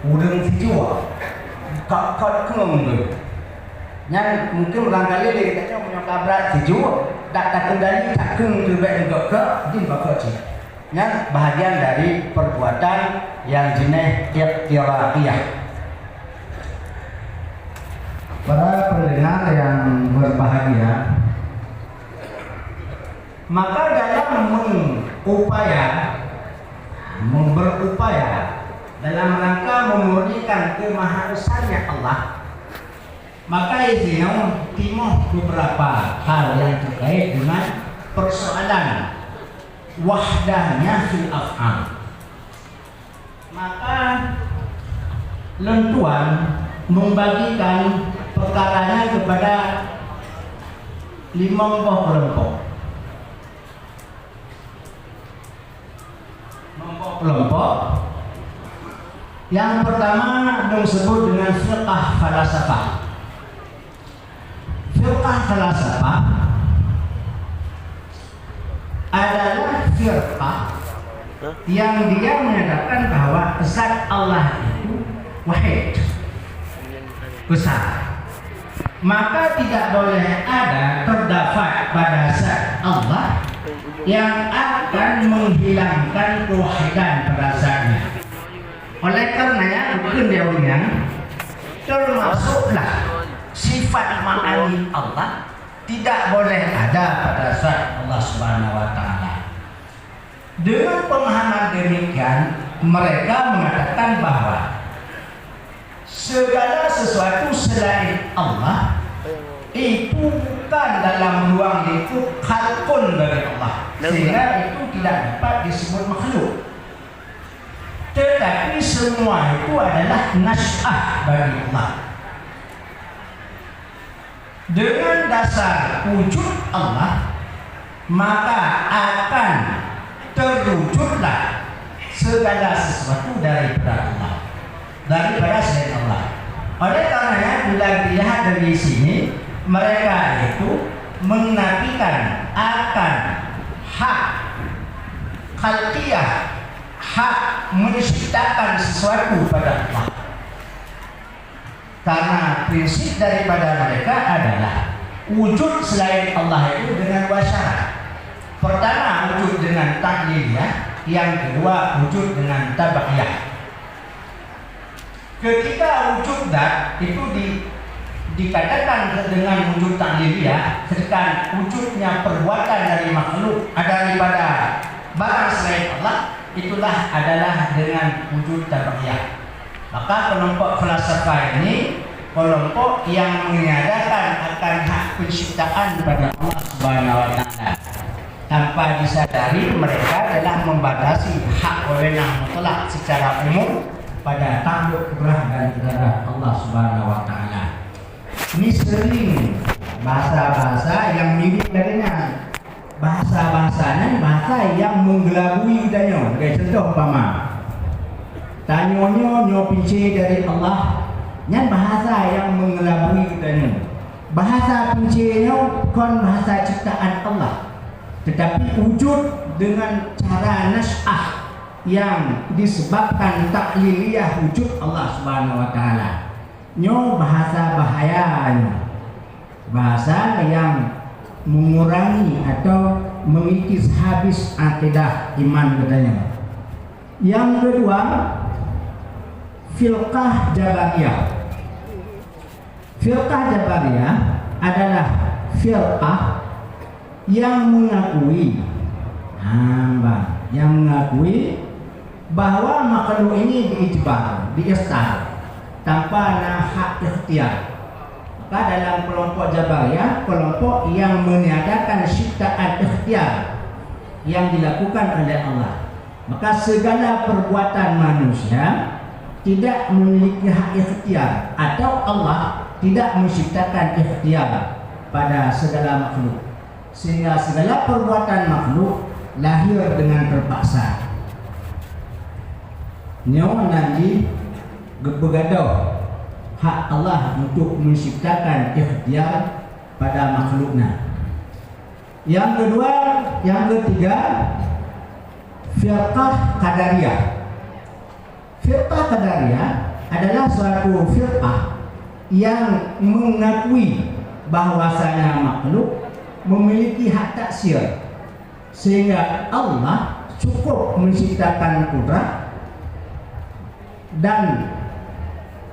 udang hijau kak kemung. Yang mungkin barangkali dia katanya punya kabrat hijau tak kendali tak keng lebih enggak ke din bakal. Yang bahagian dari perbuatan yang jenis ikhtiyariyah. Para pendengar yang berbahagia, maka dalam berupaya dalam rangka memurnikan kemahabesarnya Allah, maka izin timoh beberapa hal yang terkait dengan persoalan wahdahnya fil af'al. Maka lentuan membagikan perkaranya kepada 5 kelompok. Kelompok yang pertama disebut dengan firqah falasafah. Firqah falasafah adalah firqah yang dia menyatakan bahwa zat Allah itu wahid, besar. Maka tidak boleh ada terdapat pada zat Allah yang akan menghilangkan kewahidan pada zatnya. Oleh karenanya kemudian termasuklah sifat ma'ani Allah tidak boleh ada pada zat Allah Subhanahu wa taala. Dengan pemahaman demikian, mereka mengatakan bahwa segala sesuatu selain Allah itu bukan dalam ruang lingkup khalqun dari Allah, sehingga itu tidak dapat disebut makhluk. Tetapi semua itu adalah nasy'ah bagi Allah. Dengan dasar wujud Allah, maka akan terwujudlah segala sesuatu daripada Allah, daripada selain Allah. Oleh karenanya bila dilihat dari sini, mereka itu menafikan akan hak khalqiyah, hak menciptakan sesuatu pada Allah. Karena prinsip daripada mereka adalah wujud selain Allah itu dengan dua syarat. Pertama wujud dengan takliliyah, yang kedua wujud dengan tabaiyah. Ketika wujud dat itu dikatakan dengan wujud takliliyah, sedangkan wujudnya perbuatan dari makhluk daripada barang selain Allah, itulah adalah dengan wujud tabaiyah. Maka kelompok falsafah ini kelompok yang meniadakan akan hak penciptaan pada Allah Subhanahu wa taala. Tanpa disadari mereka adalah membatasi hak wewenang mutlak secara umum pada takluk kudrah dan kudrah Allah Subhanahu wa taala. Ini sering bahasa-bahasa yang mirip darinya. Bahasa-bahasanya bahasa yang menggelabui danyo. Sebagai contoh umpama, tanyonyo nyo pince dari Allah, nyan bahasa yang mengelabui danyo. Bahasa pincenyo kon bahasa ciptaan Allah. Tetapi wujud dengan cara nasy'ah yang disebabkan takliliyah wujud Allah Subhanahu wa taala. Nyo bahasa bahayanya. Bahasa yang mengurangi atau mengikis habis akidah iman katanya. Yang kedua, firqah Jabariyah. Firqah Jabariyah adalah firqah yang mengakui bahwa makhluk ini diijbar, diistar tanpa hak ikhtiar. Maka dalam kelompok Jabariyah, kelompok yang meniadakan ciptaan ikhtiar yang dilakukan oleh Allah. Maka segala perbuatan manusia tidak memiliki hak ikhtiar, atau Allah tidak menciptakan ikhtiar pada segala makhluk, sehingga segala perbuatan makhluk lahir dengan terpaksa. Nyawa nanti begaduh hak Allah untuk menciptakan ikhtiar pada makhluknya. Yang kedua, yang ketiga, firqah Qadariyah. Firqah Qadariyah adalah suatu firqah yang mengakui bahwasanya makhluk memiliki hak taksir, sehingga Allah cukup menciptakan kudrah dan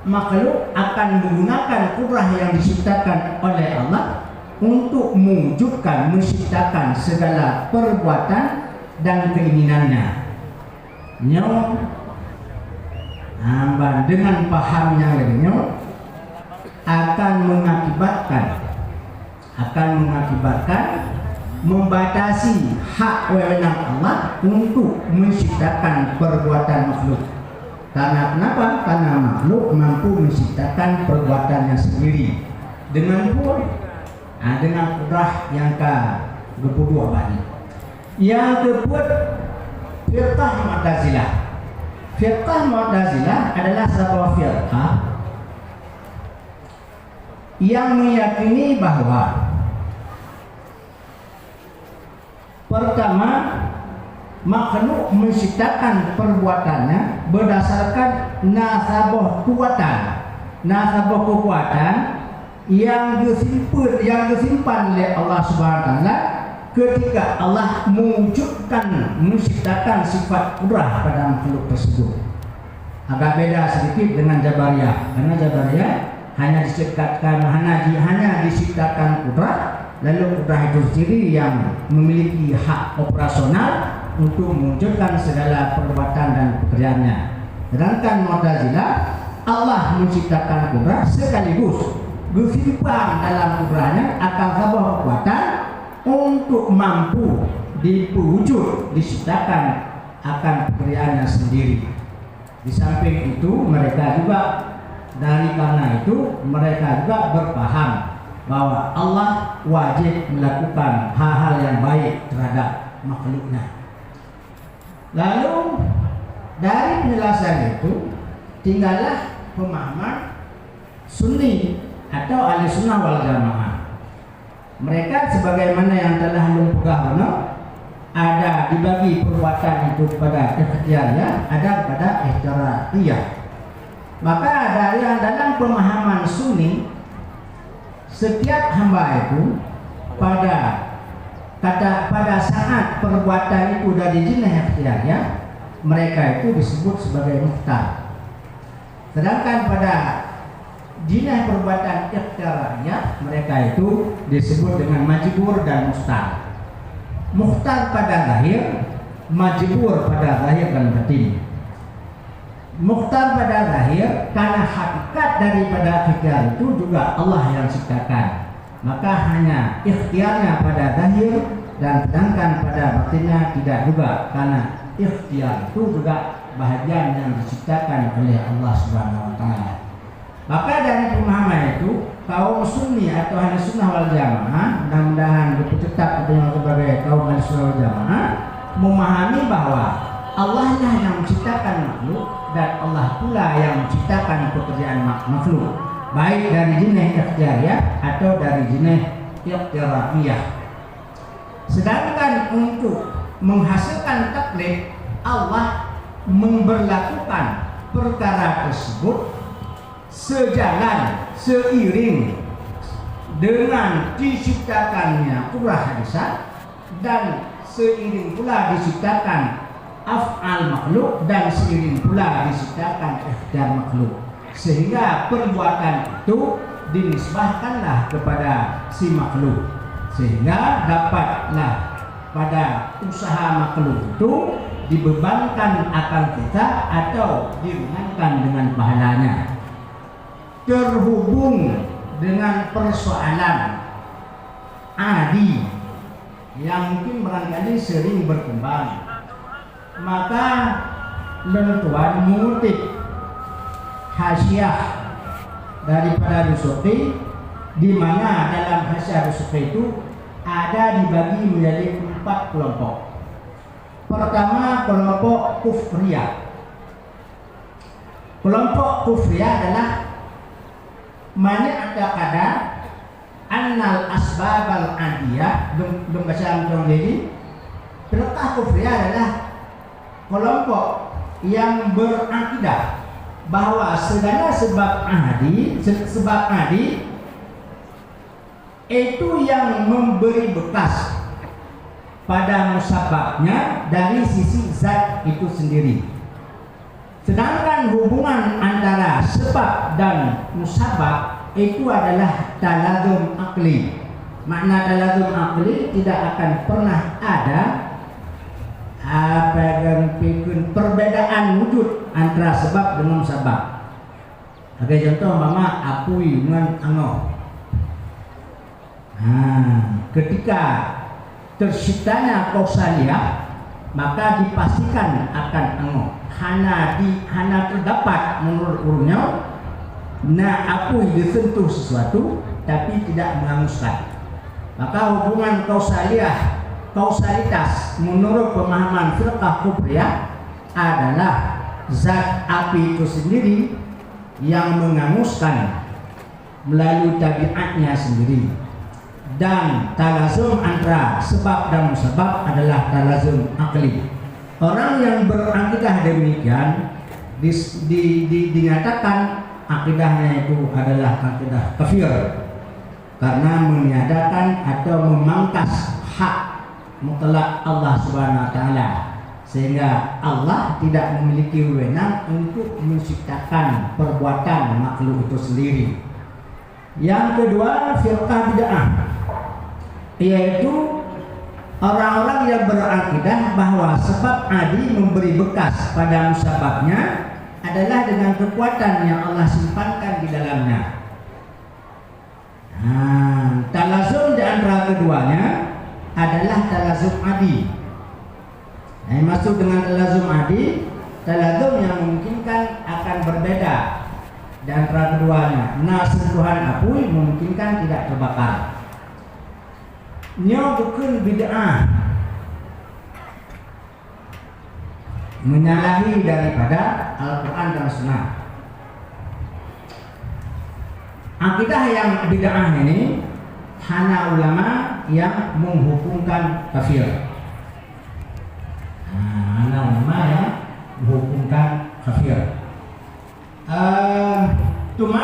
makhluk akan menggunakan kudrah yang diciptakan oleh Allah untuk mewujudkan, menciptakan segala perbuatan dan keinginannya. Dengan pahamnya lainnya akan mengakibatkan membatasi hak wewenang Allah untuk menciptakan perbuatan makhluk. Karena kenapa? Karena makhluk mampu menciptakan perbuatannya sendiri dengan dengan kudrah yang kedua tadi. Yang kedua, firqah Mu'tazilah. Firqah Mu'tazilah adalah sebuah firqah yang meyakini bahwa pertama, makhluk menciptakan perbuatannya berdasarkan nasabah kekuatan yang disimpan oleh Allah Subhanahu wa taala ketika Allah menciptakan sifat kudrah pada makhluk tersebut. Agak beda sedikit dengan Jabariyah, karena Jabariyah hanya diciptakan kudrah, lalu kudrah itu sendiri yang memiliki hak operasional untuk mewujudkan segala perbuatan dan pekerjaannya. Sedangkan Mu'tazilah, Allah menciptakan kudrah sekaligus disimpan dalam kudrahnya akan sebuah kekuatan untuk mampu diwujud diciptakan akan pekerjaannya sendiri. Di samping itu mereka juga karena itu mereka juga berpaham bahwa Allah wajib melakukan hal-hal yang baik terhadap makhluknya. Lalu dari penjelasan itu tinggallah pemahaman Sunni atau ahli sunnah wal jamaah. Mereka sebagaimana yang telah lumpuhkan ada dibagi perbuatan itu pada ikhtiyariyah, ada pada ihtirafiyah. Maka dari yang dalam pemahaman Sunni, setiap hamba itu pada saat perbuatan itu dari jenis ikhtiyariyah, mereka itu disebut sebagai mukhtar. Sedangkan pada jenis perbuatan ikhtiyariyah, mereka itu disebut dengan majbur dan mustar. Mukhtar pada zahir, majbur pada zahir dan batin. Mukhtar pada zahir karena hakikat daripada ikhtiyar itu juga Allah yang ciptakan, maka hanya ikhtiarnya pada zahir, dan sedangkan pada batinnya tidak juga, karena ikhtiyar itu juga bahagian yang diciptakan oleh Allah Subhanahu wa taala. Maka dari pemahaman itu, kaum Sunni atau ahli sunnah wal jamaah, mudah-mudahan tetap sebagai kaum ahli sunnah wal jamaah, memahami bahwa Allah lah yang menciptakan makhluk dan Allah pula yang menciptakan pekerjaan makhluk, baik dari jenis ikhtiyariyah atau dari jenis iktirafiyah. Sedangkan untuk menghasilkan taklid, Allah memberlakukan perkara tersebut sejalan, seiring dengan diciptakannya kudrah hadisah, dan seiring pula diciptakan af'al makhluk, dan seiring pula diciptakan ikhtiyar makhluk, sehingga perbuatan itu dinisbahkanlah kepada si makhluk, sehingga dapatlah pada usaha makhluk itu dibebankan akan kita atau diringankan dengan pahalanya. Terhubung dengan persoalan adi yang mungkin barangkali sering berkembang, maka lentuan mengutip hasyiah daripada Dusuki, di mana dalam hasyiah Dusuki itu ada dibagi menjadi 4 kelompok. Pertama, kelompok kufriyah. Kelompok kufriyah adalah man i'taqada annal asbabal adiyah, membaca jadi firqah kufriyah adalah kelompok yang berakidah bahwa segala sebab adi itu yang memberi bekas pada musababnya dari sisi zat itu sendiri. Sedangkan hubungan antara sebab dan musabab itu adalah talazum akli. Makna talazum akli tidak akan pernah ada perbedaan wujud antara sebab dengan musabab. Oke, contoh mama apui dengan ango. Ketika terciptanya kausaliyah, maka dipastikan akan engok. Hana terdapat menurut urutnya apui disentuh sesuatu tapi tidak menghanguskan. Maka hubungan kausalitas menurut pemahaman firqah kubriyah adalah zat api itu sendiri yang menghanguskan melalui tabiatnya sendiri, dan talazum antara sebab dan musabab adalah talazum akli. Orang yang berakidah demikian dinyatakan akidahnya itu adalah akidah kafir karena meniadakan atau memangkas hak mutlak Allah Subhanahu wa taala, sehingga Allah tidak memiliki wewenang untuk menciptakan perbuatan makhluk itu sendiri. Yang kedua, firqah bid'ah, yaitu orang-orang yang berakidah bahwa sebab adi memberi bekas pada musababnya adalah dengan kekuatan yang Allah simpankan di dalamnya. Talazum di antara keduanya adalah talazum adi. Maksud dengan talazum adi, talazum yang memungkinkan akan berbeda di antara keduanya. Sentuhan api memungkinkan tidak terbakar. Nya bukan bid'ah, menyalahi daripada Al-Quran dan Sunnah. Akidah yang bid'ah ini hanya ulama yang menghukumkan kafir. Hanya ulama yang menghukumkan kafir. Cuma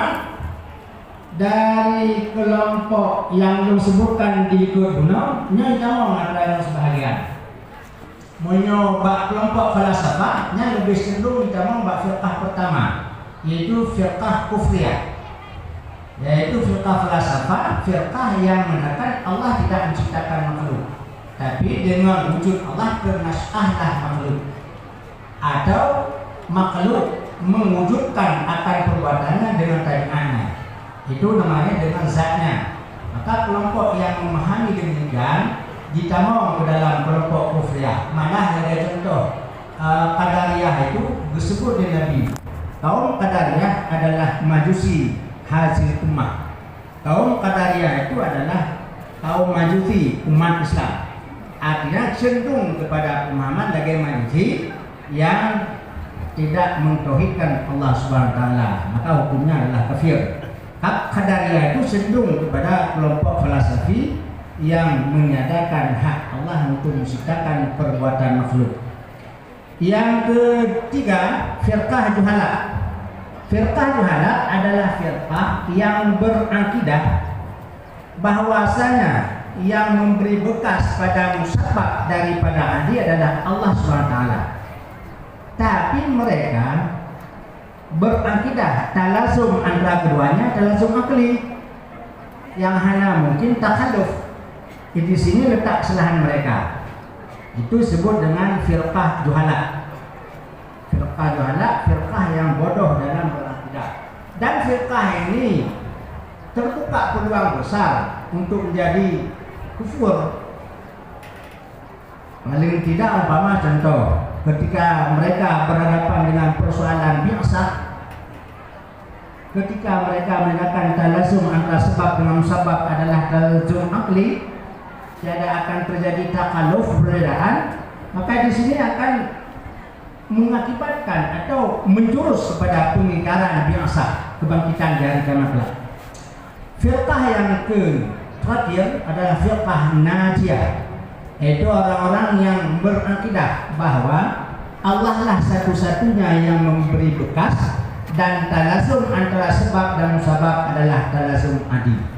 dari kelompok yang disebutkan di Qur'an, nyamong ada yang sebahagian menyoba kelompok falsafahnya lebih cenderung nyamong firqah pertama, yaitu firqah kufriyah, yaitu firqah falsafah, firqah yang mengatakan Allah tidak menciptakan makhluk, tapi dengan wujud Allah bernas'ahlah makhluk, atau makhluk mewujudkan akan perbuatannya dengan tabiatnya. Itu namanya dengan zatnya. Maka kelompok yang memahami demikian ditamong ke dalam kelompok kufriyah. Malah ada contoh Qadariyah itu disebut di Nabi. Kaum Qadariyah adalah majusi hasil ummah. Kaum Qadariyah itu adalah kaum majusi umat Islam. Artinya cenderung kepada pemahaman lagi majusi yang tidak mentauhidkan Allah Subhanahu wa taala, maka hukumnya adalah kafir. Qadariyah itu cenderung kepada kelompok falsafi yang menyatakan hak Allah untuk menciptakan perbuatan makhluk. Yang ketiga, firqah juhala. Firqah juhala adalah firqah yang berakidah bahwasanya yang memberi bekas pada musabab daripada adi adalah Allah SWT. Tapi mereka berakidah talazum antara keduanya, talazum akli yang hanya mungkin takhalluf. Di sini letak kesalahan mereka. Itu disebut dengan firqah juhala. Firqah juhala, firqah yang bodoh dalam berakidah. Dan firqah ini terbuka peluang besar untuk menjadi kufur. Paling tidak umpama contoh, ketika mereka berhadapan dengan persoalan biasa, ketika mereka mengatakan talazum antara sebab dengan musabab adalah talazum akli, tiada akan terjadi takalluf perbedaan, maka di sini akan mengakibatkan atau menjurus kepada pengingkaran biasa, kebangkitan dari kiamat kelak. Firqah yang terakhir adalah firqah najiyah, yaitu orang-orang yang berakidah bahwa Allah lah satu-satunya yang memberi bekas dan talazum antara sebab dan musabab adalah talazum adi.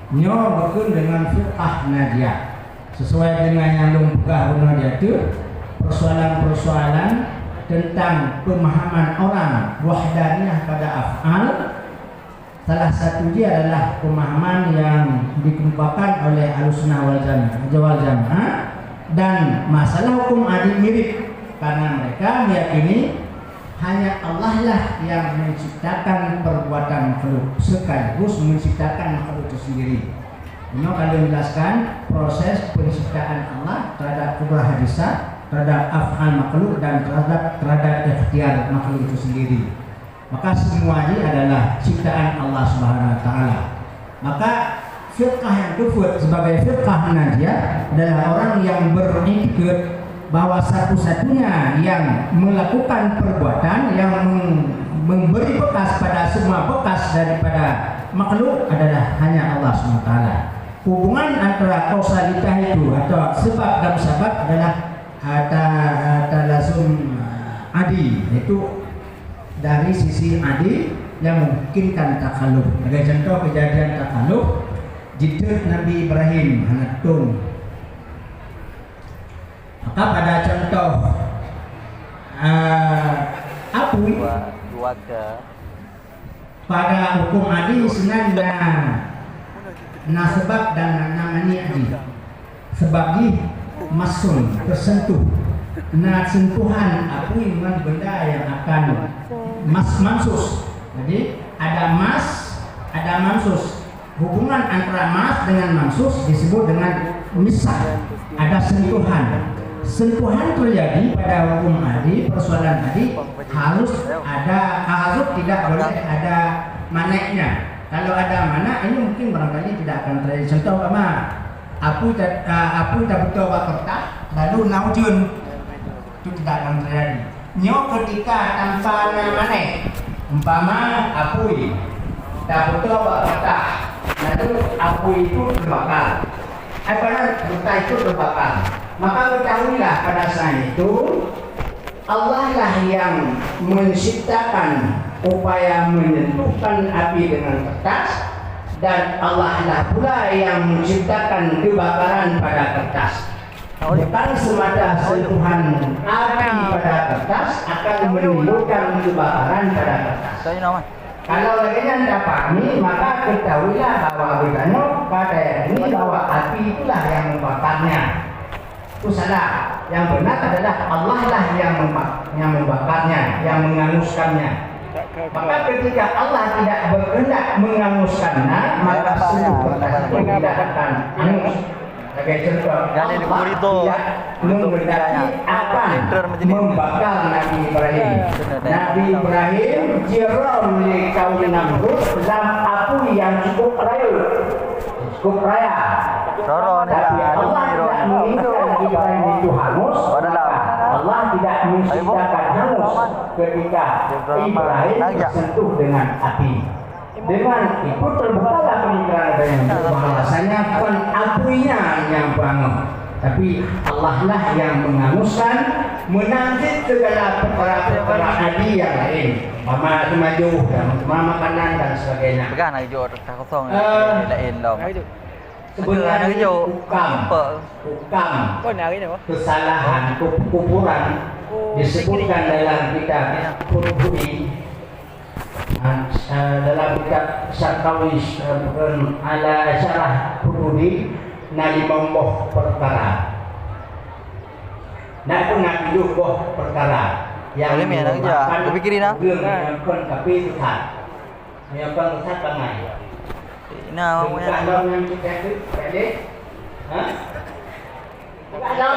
Nyo berkun dengan firqah najiyah sesuai dengan yang lumpuh dia itu persoalan-persoalan tentang pemahaman orang wahdaniyah pada af'al. Salah satu dia adalah pemahaman yang dikemukakan oleh Ahlussunnah wal Jamaah, dan masalah hukum adil mirip karena mereka meyakini hanya Allah lah yang menciptakan perbuatan makhluk sekaligus menciptakan makhluk itu sendiri. Ini akan menjelaskan proses penciptaan Allah terhadap kudrah hadisah, terhadap af'al makhluk dan terhadap ikhtiar makhluk itu sendiri. Maka semua ini adalah ciptaan Allah Subhanahu wa taala. Maka firqah yang kufur sebagai firqah Najiyah adalah orang yang beriktikad bahwa satu-satunya yang melakukan perbuatan yang memberi bekas pada semua bekas daripada makhluk adalah hanya Allah SWT. Hubungan antara kausalitas itu atau sebab dan sebab adalah talasum adi, itu dari sisi adi yang memungkinkan takaluf. Sebagai contoh kejadian takaluf jidut Nabi Ibrahim anak tung. Maka pada contoh apu pada hukum adi senanda nah sebab dan namanya adi sebab di masun tersentuh nah sentuhan apu dengan benda yang akan mansus. Jadi ada mas ada mansus, hubungan antara mas dengan mansus disebut dengan misah, ada sentuhan. Sentuhan terjadi pada hukum adi, persoalan adi harus tidak boleh ada maneknya. Kalau ada mana ini mungkin barangkali tidak akan terjadi. Contoh apa? Apu tak betul kertas lalu naujun, itu tidak akan terjadi. Nyo ketika tanpa manek, umpama apui tak betul kertas lalu apui itu terbakar. Apa buta itu terbakar. Maka ketahuilah pada saat itu Allah lah yang menciptakan upaya menyentuhkan api dengan kertas, dan Allah lah pula yang menciptakan kebakaran pada kertas. Bukan semata sentuhan api pada kertas akan menimbulkan kebakaran pada kertas. Kalau lagi anda pahami, maka ketahuilah bahwa bedanya pada ini bahwa api itulah yang membakarnya. Itu salah. Yang benar adalah Allah lah yang membakarnya, yang menganguskannya. Maka ketika Allah tidak berkehendak menganguskannya, maka seluruh kertas itu tidak akan angus. Sebagai contoh, Allah tidak menghendaki akan membakar Nabi Ibrahim. Nabi Ibrahim jerom di kaum Namrud dalam api yang cukup raya. Tapi Allah tidak menginginkan Nabi Ibrahim itu hangus. Allah tidak menciptakan hangus ketika Ibrahim tersentuh dengan api. Dengan itu terbukalah pemikiran bahwasanya bukan apinya yang bangun, tapi Allah lah yang menganguskan, menangkis segala perkara-perkara adi yang lain, maju dan makanan dan sebagainya. Sebenarnya hukam kesalahan kuburan disebutkan dalam kitab Qurtubi, dalam kitab Syarqawi ala syarah Qurtubi nalimamboh perkara. Nak pun nak hidup boh perkara yang menyebabkan yang kon tapi Tuhan. Menyebabkan Tuhan bangai. Nah, Kalau yang kita itu, ready? Hah? Adam.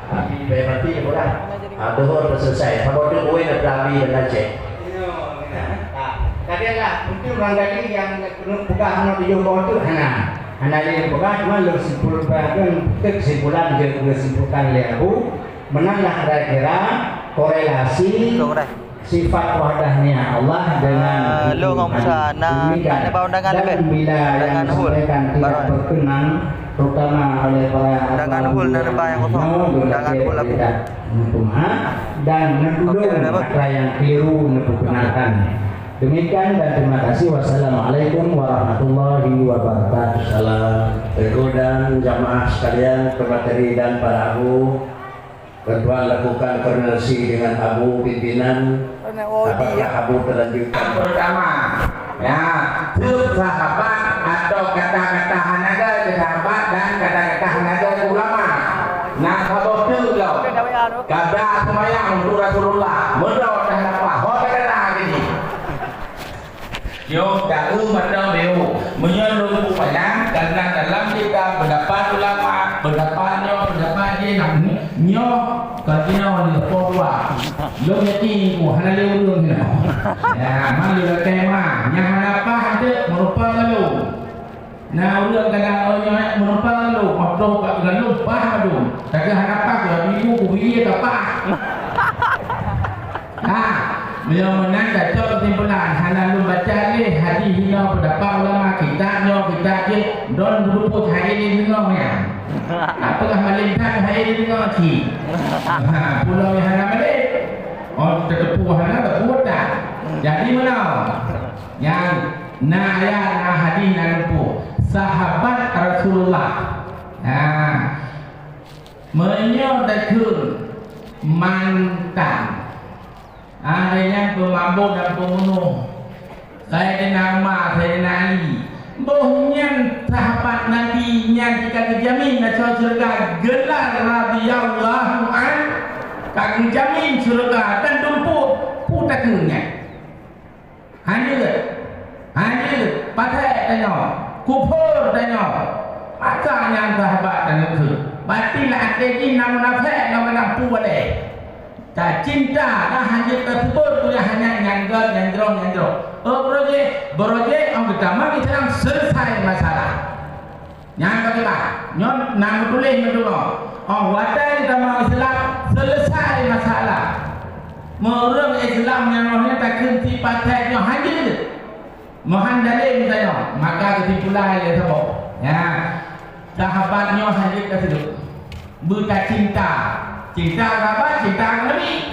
Tapi berarti boleh. Dohor selesai. Kalau tu boleh nak berabi dan cek. Katakanlah mungkin barangkali yang buka hanya di Johor tu hana yang buka cuma lu simpulkan kesimpulan je kesimpulan lebu menanglah kira-kira korelasi sifat wahdahnya Allah dengan dan bila yang disampaikan tidak berkenan terutama oleh para dan menuduh kata yang keliru memperkenalkan. Demikian dan terima kasih. Wassalamualaikum warahmatullahi wabarakatuh. Salam dan jamaah sekalian, pemateri dan para abu, Ketua lakukan koordinasi dengan abu pimpinan. Apakah abu terlanjutkan? Pertama, ya, sahabat atau kata-kata hanaga sahabat dan kata-kata hanaga ulama. Nah, kalau tu lo, kada semayang untuk Rasulullah, mudah dah apa? Hotel dah gini. Yo tahu macam beliau menyeluruh banyak karena dalam kita pendapat ulama, pendapat dia nak nyo kalau dia pohwa, lo yati hana leu ni. Ya, mana dia kema, yang apa ada merupakan lo. Nah, ulang kadang orang merupakan lo, makro dengan lo paham lo. Tak hana apa ke ibu kubi apa. Nah, beliau menanda jawab kesimpulan hana lu baca ni hadis hina pendapat ulama kita je don berupa hari ini dengarnya. Apakah malingkan hari ini dengar ki? Pulau yang hana balik. Oh, tertepu hana tak buat dah. Jadi mana? Yang ayat hadis nampu sahabat Rasulullah. Menyodakun mantan. Ada yang pemabuk dan pembunuh. Saya nama Ali. Bohnya sahabat Nabi yang kita dijamin masuk surga gelar radhiyallahu an. Tak dijamin surga dan tumpuk putakunya. Hanya pakai tanya, kufur tanya. Macamnya sahabat dan itu. Batilah akhirnya nama nampu boleh. Tak cinta dah hanya tersebut tu yang hanya nyanggal. Beroje orang pertama kita orang selesai masalah. Yang kedua, nyon nama tulis kedua. Orang wadah kita mau Islam selesai masalah. Merem Islam yang orangnya tak kenti patahnya hanya mohon dalil tanya. Maka kesimpulan dia sebut. Ya, sahabatnya hanya tersebut. Buta cinta. Cinta sahabat, cinta Nabi.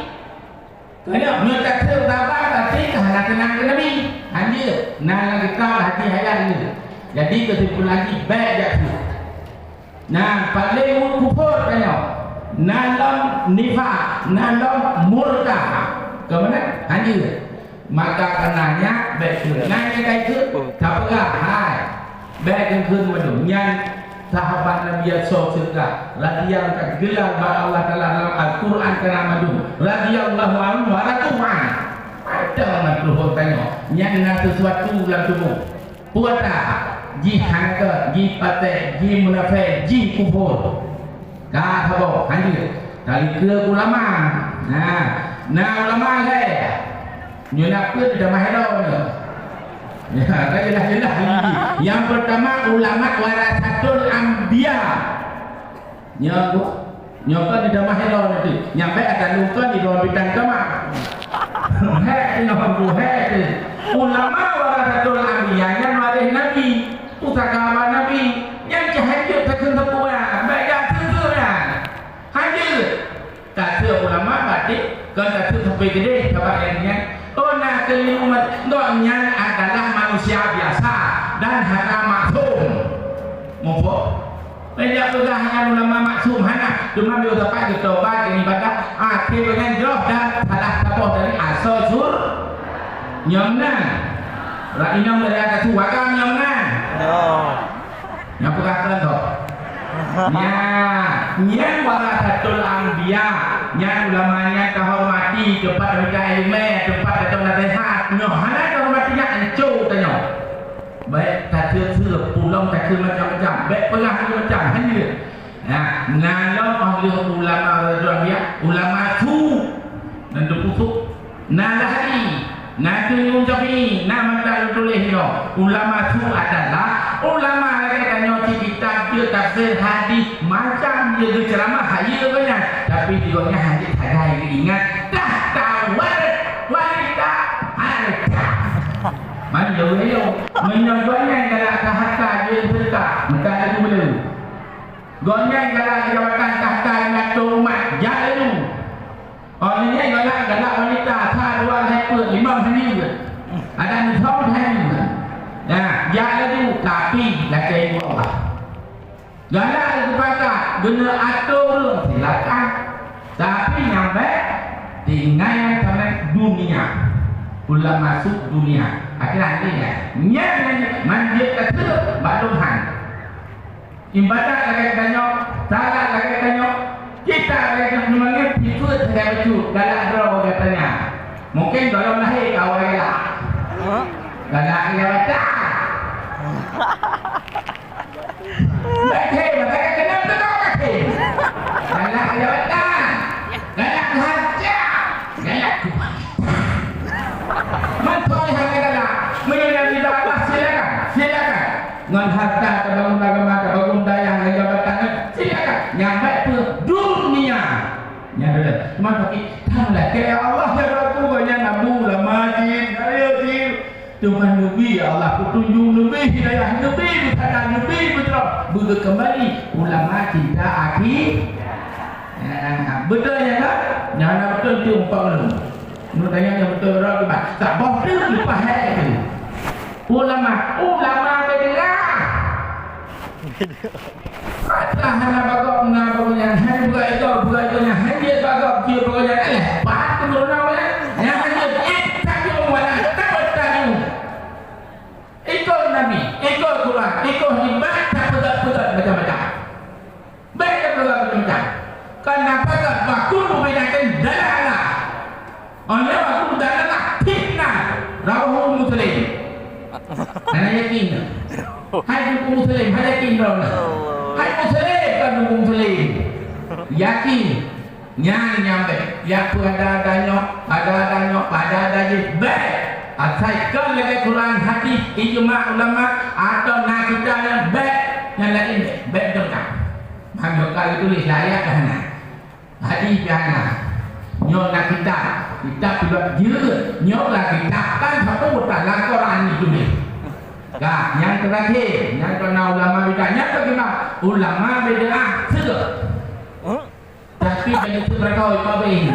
Kerana mereka tahu sahabat, tapi kerana kenal Nabi. Hanya nak kita hati hayat ini. Jadi kesimpulan lagi baik jatuh. Nah, paling kufur tanya. Nalam nifak, nalam murka. Kemana? Hanya. Maka kenanya baik tu. Nanya kayak itu, tak pegah. Hai. Baik yang kedua tu. Yang sahabat Nabi Yusuf surga radhiyallahu gelar Allah Taala dalam Al-Quran karamadu radhiyallahu anhu wa radwan ada orang tu tanya yang nak sesuatu dalam tubuh puasa ji hangka ji patai ji munafik ji kufur ka thabo hanya dari ke ulama nah ulama le nyuna pun dah mahalo ni. Ya, jelas ini. Yang pertama ulama warasatul anbiya. Nyoka di dalam hello nanti. Nyampe akan luka di dalam bidang kama. Hei, ulama warasatul anbiya yang waris Nabi, pusaka Nabi, yang cahaya terkena tepuan, baik tentunya. Hanya kata ulama batik, kata sampai gede kabarnya. Ona kelirumat doanya adalah manusia biasa dan hana maksum. Mufo. Banyak juga hanya ulama maksum hana. Cuma dia dapat ditobat ibadah akhir dengan jauh dan salah satu dari asal sur nyamnan. Rakyatnya mereka suwakan nyamnan. Yang bukan tu. Yang warasatul anbiya, yang ulamanya terhormati tempat mereka ilmu, tempat atau nasihat. Hana terhormatinya hancur tanya. Baik tak kira pulang tak kira macam-macam. Baik pernah macam hanya. Nalam ahli ulama ulama tu dan dupusuk nalahari. Nanti ucapi nama tak tulis yo. Ulama tu adalah ulama katanya kita dia tafsir hadis macam dia ceramah hayal banyak tapi dia hadis ada yang ingat dah tawar wanita harta. Mana dia menyebabkan kalau tahta dia serta maka itu belum. Gonyang kalau jabatan tahta yang tumat jalan. Orang ini galak wanita satu dua ekor lima hari ada nisab hari. Nah, jalan itu tapi laki ibu Allah. Galak kepada guna atur silakan. Tapi yang baik tinggal sama dunia. Pula masuk dunia. Akhirnya yang manjat ketul baluhan. Ibadat lagi tanya, salat lagi tanya. Kita akan mengenai ikut dengan betul dalam draw katanya. Mungkin dalam lahir awal lah. galak jawatan. Baik, maka kena betul kaki. Galak jawatan. Galak hajar. Galak kuat. Mantul yang galak. Menyelami dakwah silakan. Ngan harta kebangun agama kebangun daya jabatan silakan. Nyampe ke dunia. Nyampe. Cuma bagi tahulah ke Allah ya Rabbul ya Nabu la majid ayo jil. Tuhan Nabi Allah petunjuk Nabi hidayah Nabi bukan Nabi betul. Bukan kembali ulama kita akhir. Betul ya kan? Nyana betul tu umpama lu. Menurut tanya yang betul orang tu tak boleh lupa hal itu. Ulama berdengar. Kata hana bagok ngabagnya, hana buka itu nya, hana dia bagok dia bagoknya bat turun awalnya. Yang hanya tak wala tak bertanya. Ikut Nabi, ikut Quran, ikut hikmah tak betul macam-macam. Baik macam-macam. Kenapa tak bakul membedakan dalalah? Oleh aku dalalah fitnah rawuh muslim. Ana yakin. Hai muslim, hai yakin dong. Hai muslim kan muslim. Yakin. Nyampe. Ya ada baik. Asalkan lagi Quran hadis ijma ulama atau nakidahnya baik yang lain baik dekat. Maka kalau tulis layak kana. Hadis kana. Nyok nakidah kita buat dia nyok lagi takkan satu dalam Quran itu ni. Nah, yang terakhir, yang kena ulama bedanya bagaimana? Ulama beda sudah. Tapi bagi mereka apa ini?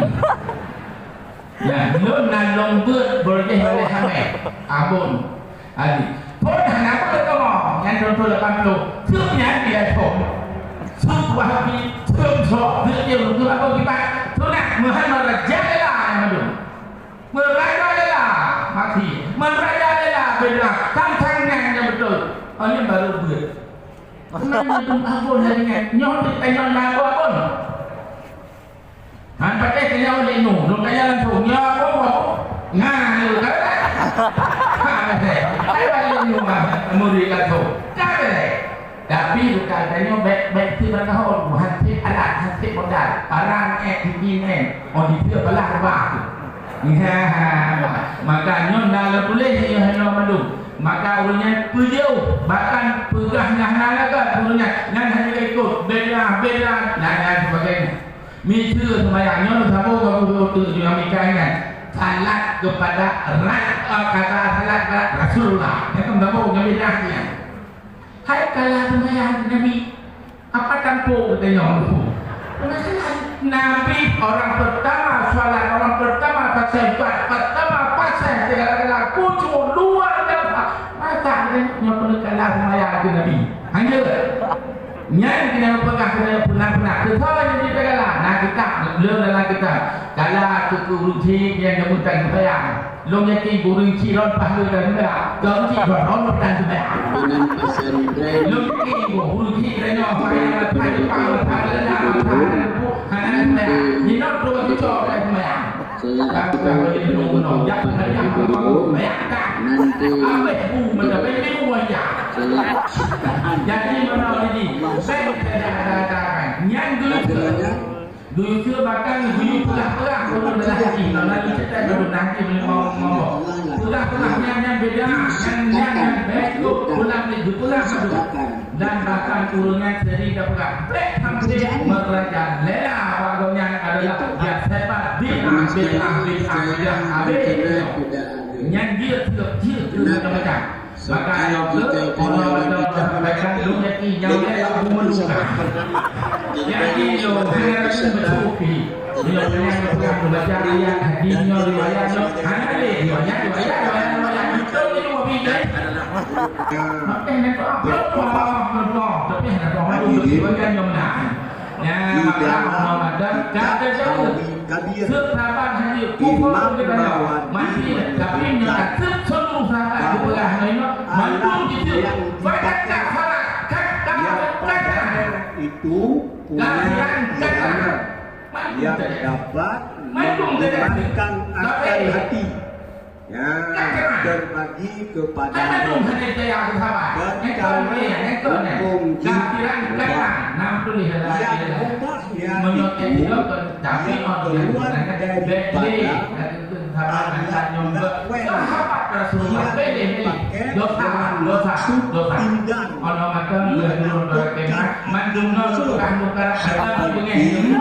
Ya, belum nalong boleh oleh kami. Abun, adi. Pun apa kita yang contoh 80, sebenarnya dia pun. Wahabi, sebab dia untuk apa kita? Tunak Muhammad Rajalela yang madu. Merajalela mati. Merajalela beda. Tantangnya yang betul. Ini baru buat. Mana tu abun hari ni? Nyok tanya nak abun. Han pakai kena oleh nu. Lu tanya langsung. Ya apa? Ngah kan? Ha betul. Saya balik nu murid langsung. Tak betul. Tapi bukan tanya baik tu mereka orang hati alat hati modal. Arang tinggi oh di dia belah bah tu. Maka nyon dalam tulis dia hanya madu. Maka urutnya pujau bahkan pegahnya nalaga urutnya nan hanya ikut beda dan sebagainya. Mitu sembahyang nyon sabo tu dinamikanya salat kepada kata salat Rasulullah. Dia kan sabo ngambilnya. Hai kalah sembahyang Nabi apa tampuk kita nyon. Nabi orang pertama salat orang pertama pasal pertama pasal segala-gala kucu luar masa yang perlu kalah sembahyang ke Nabi. Hanya yang kita pegang pernah kesalahan yang segala. Nah kita belum dalam kita kalah ke urusi yang kemudian sembahyang. Long yakin burinci ron pahala dan sembahyang. Kemudian ron dan sembahyang. Long yakin burinci dan sembahyang pahala dan sembahyang. Ini nak perlu bicara dan sembahyang. Kalau boleh menunggu jak sembahyang sembahyang tak. Apa ibu macam ini wajah. Jadi mana ini? Saya ada yang dulu ke bahkan dulu perang kalau dalam hati lalu kita baru nanti mau perangnya yang beda yang baik tu pulang dan bahkan turunnya seri dapat baik hampir meraja lela waktunya adalah dia sepat yang dia macam maka kalau ada sampaikan dunia ini yang dia memerlukan yang itu generasi bersupi dia punya membaca ayat hadisnya riwayatnya hanya riwayat itu dua bidai maka ini apa tapi hendak orang itu bagian yang benar ya maka Ramadan kata jauh sahabat hadir kufur kita mati tapi yang seluruh sahabat dipelah ini mandu gitu baca salat kata itu yang dapat menenangkan akal hati Ya, berbagi kepada Kan belum hadir saya aku sahabat. Ekor Kafiran kan nam tulis yang ubah yang menyotek itu dia tapi keluar daripada sahabat Rasulullah dosa kalau maka mandungno sudah muka kata pengen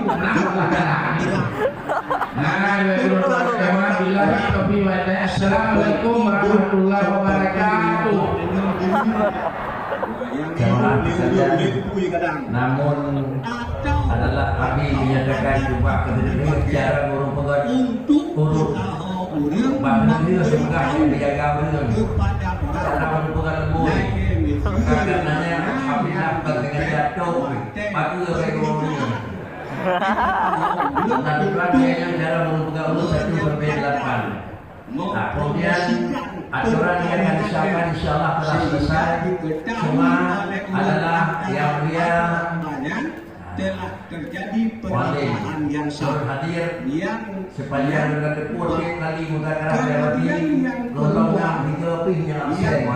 Assalamualaikum warahmatullahi wabarakatuh. Namun adalah kami menyatakan juga kebenaran cara merupakan urut bahkan dia semoga menjaga benar cara merupakan boy karenanya apabila dengan jatuh maka regulasi dan berbagai yang cara merupakan urut 1/8. Nah, kemudian aturan yang akan disahkan insyaallah telah selesai. Semua adalah yang mulia telah terjadi perubahan yang hadir yang sepanjang dengan depur kali mengatakan lewati lolongan 3 yang absen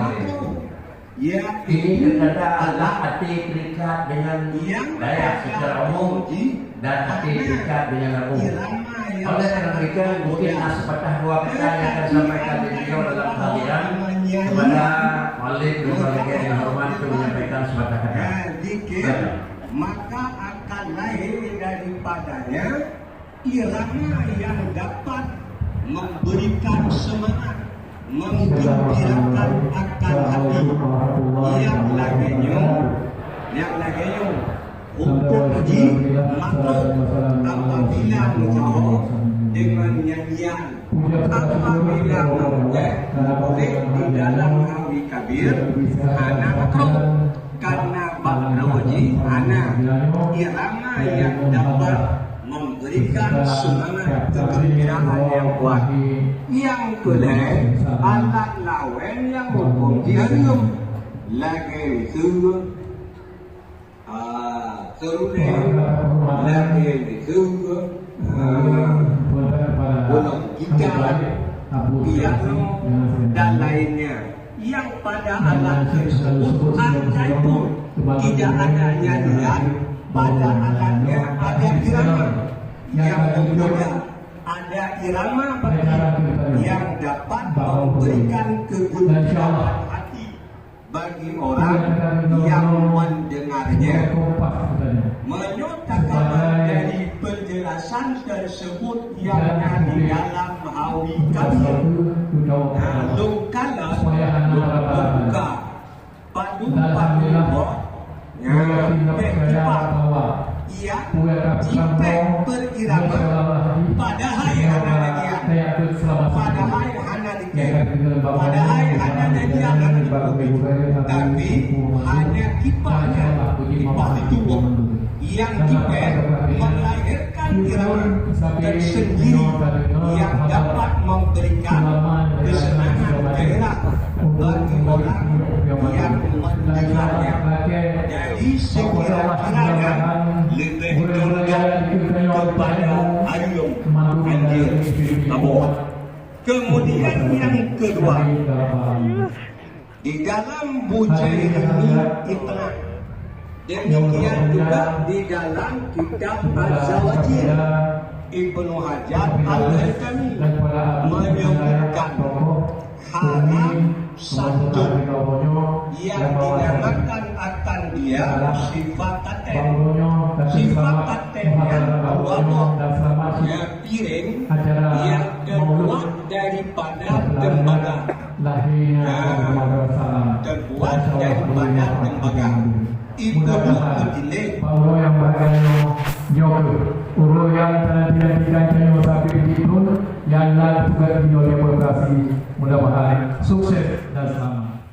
ini ternyata adalah hati terikat dengan Dayak secara umum dan hati terikat dengan umum. Oleh karena itu mungkin sepatah dua kata yang akan disampaikan beliau dalam kehadiran kepada Malik berbagai yang hormat untuk menyampaikan sepatah kata. Maka akan lahir daripadanya irama yang dapat memberikan semangat, menggembirakan akan hati yang laganya untuk dimaklum apabila menjawab dengan nyanyian apabila boleh di dalam hawi kabir anak makruh karena bakroji anak irama yang dapat memberikan semangat kegembiraan yang kuat yang kedua alat lawan yang hukum diharum lagi itu serunya lagi itu bolong gitar piano dan lainnya yang pada alat tersebut andai pun tidak ada nyanyian pada alatnya ada irama yang berbeda ada irama yang dapat memberikan kegembiraan hati bagi orang yang mendengarnya. Menyatakan dari penjelasan tersebut yang ada di dalam hawi kabir lungkala membuka padu-padu jipek berirama padahal hana lagian tapi hanya kipahnya kipah itu yang jipek melahirkan irama tersendiri yang dapat memberikan kesenangan gairah bagi orang yang mendengarnya. Jadi sekiranya lebih condong kepada ayum anjir tabur. Kemudian yang kedua, di dalam bujai ini iklan. Demikian juga di dalam kitab Az-Zawajir Ibnu Hajar Al-Haytami menyebutkan haram santun yang dinamakan akan dia sifat katen. Sifat katennya ya piring yang terbuat daripada tembaga. Terbuat daripada tembaga. Itu berdilai. Paulo yang bahagiannya nyoke, uro yang tidak dikancanya sapi itu, yang lain juga di operasi. Mudah-mudahan sukses dan selamat.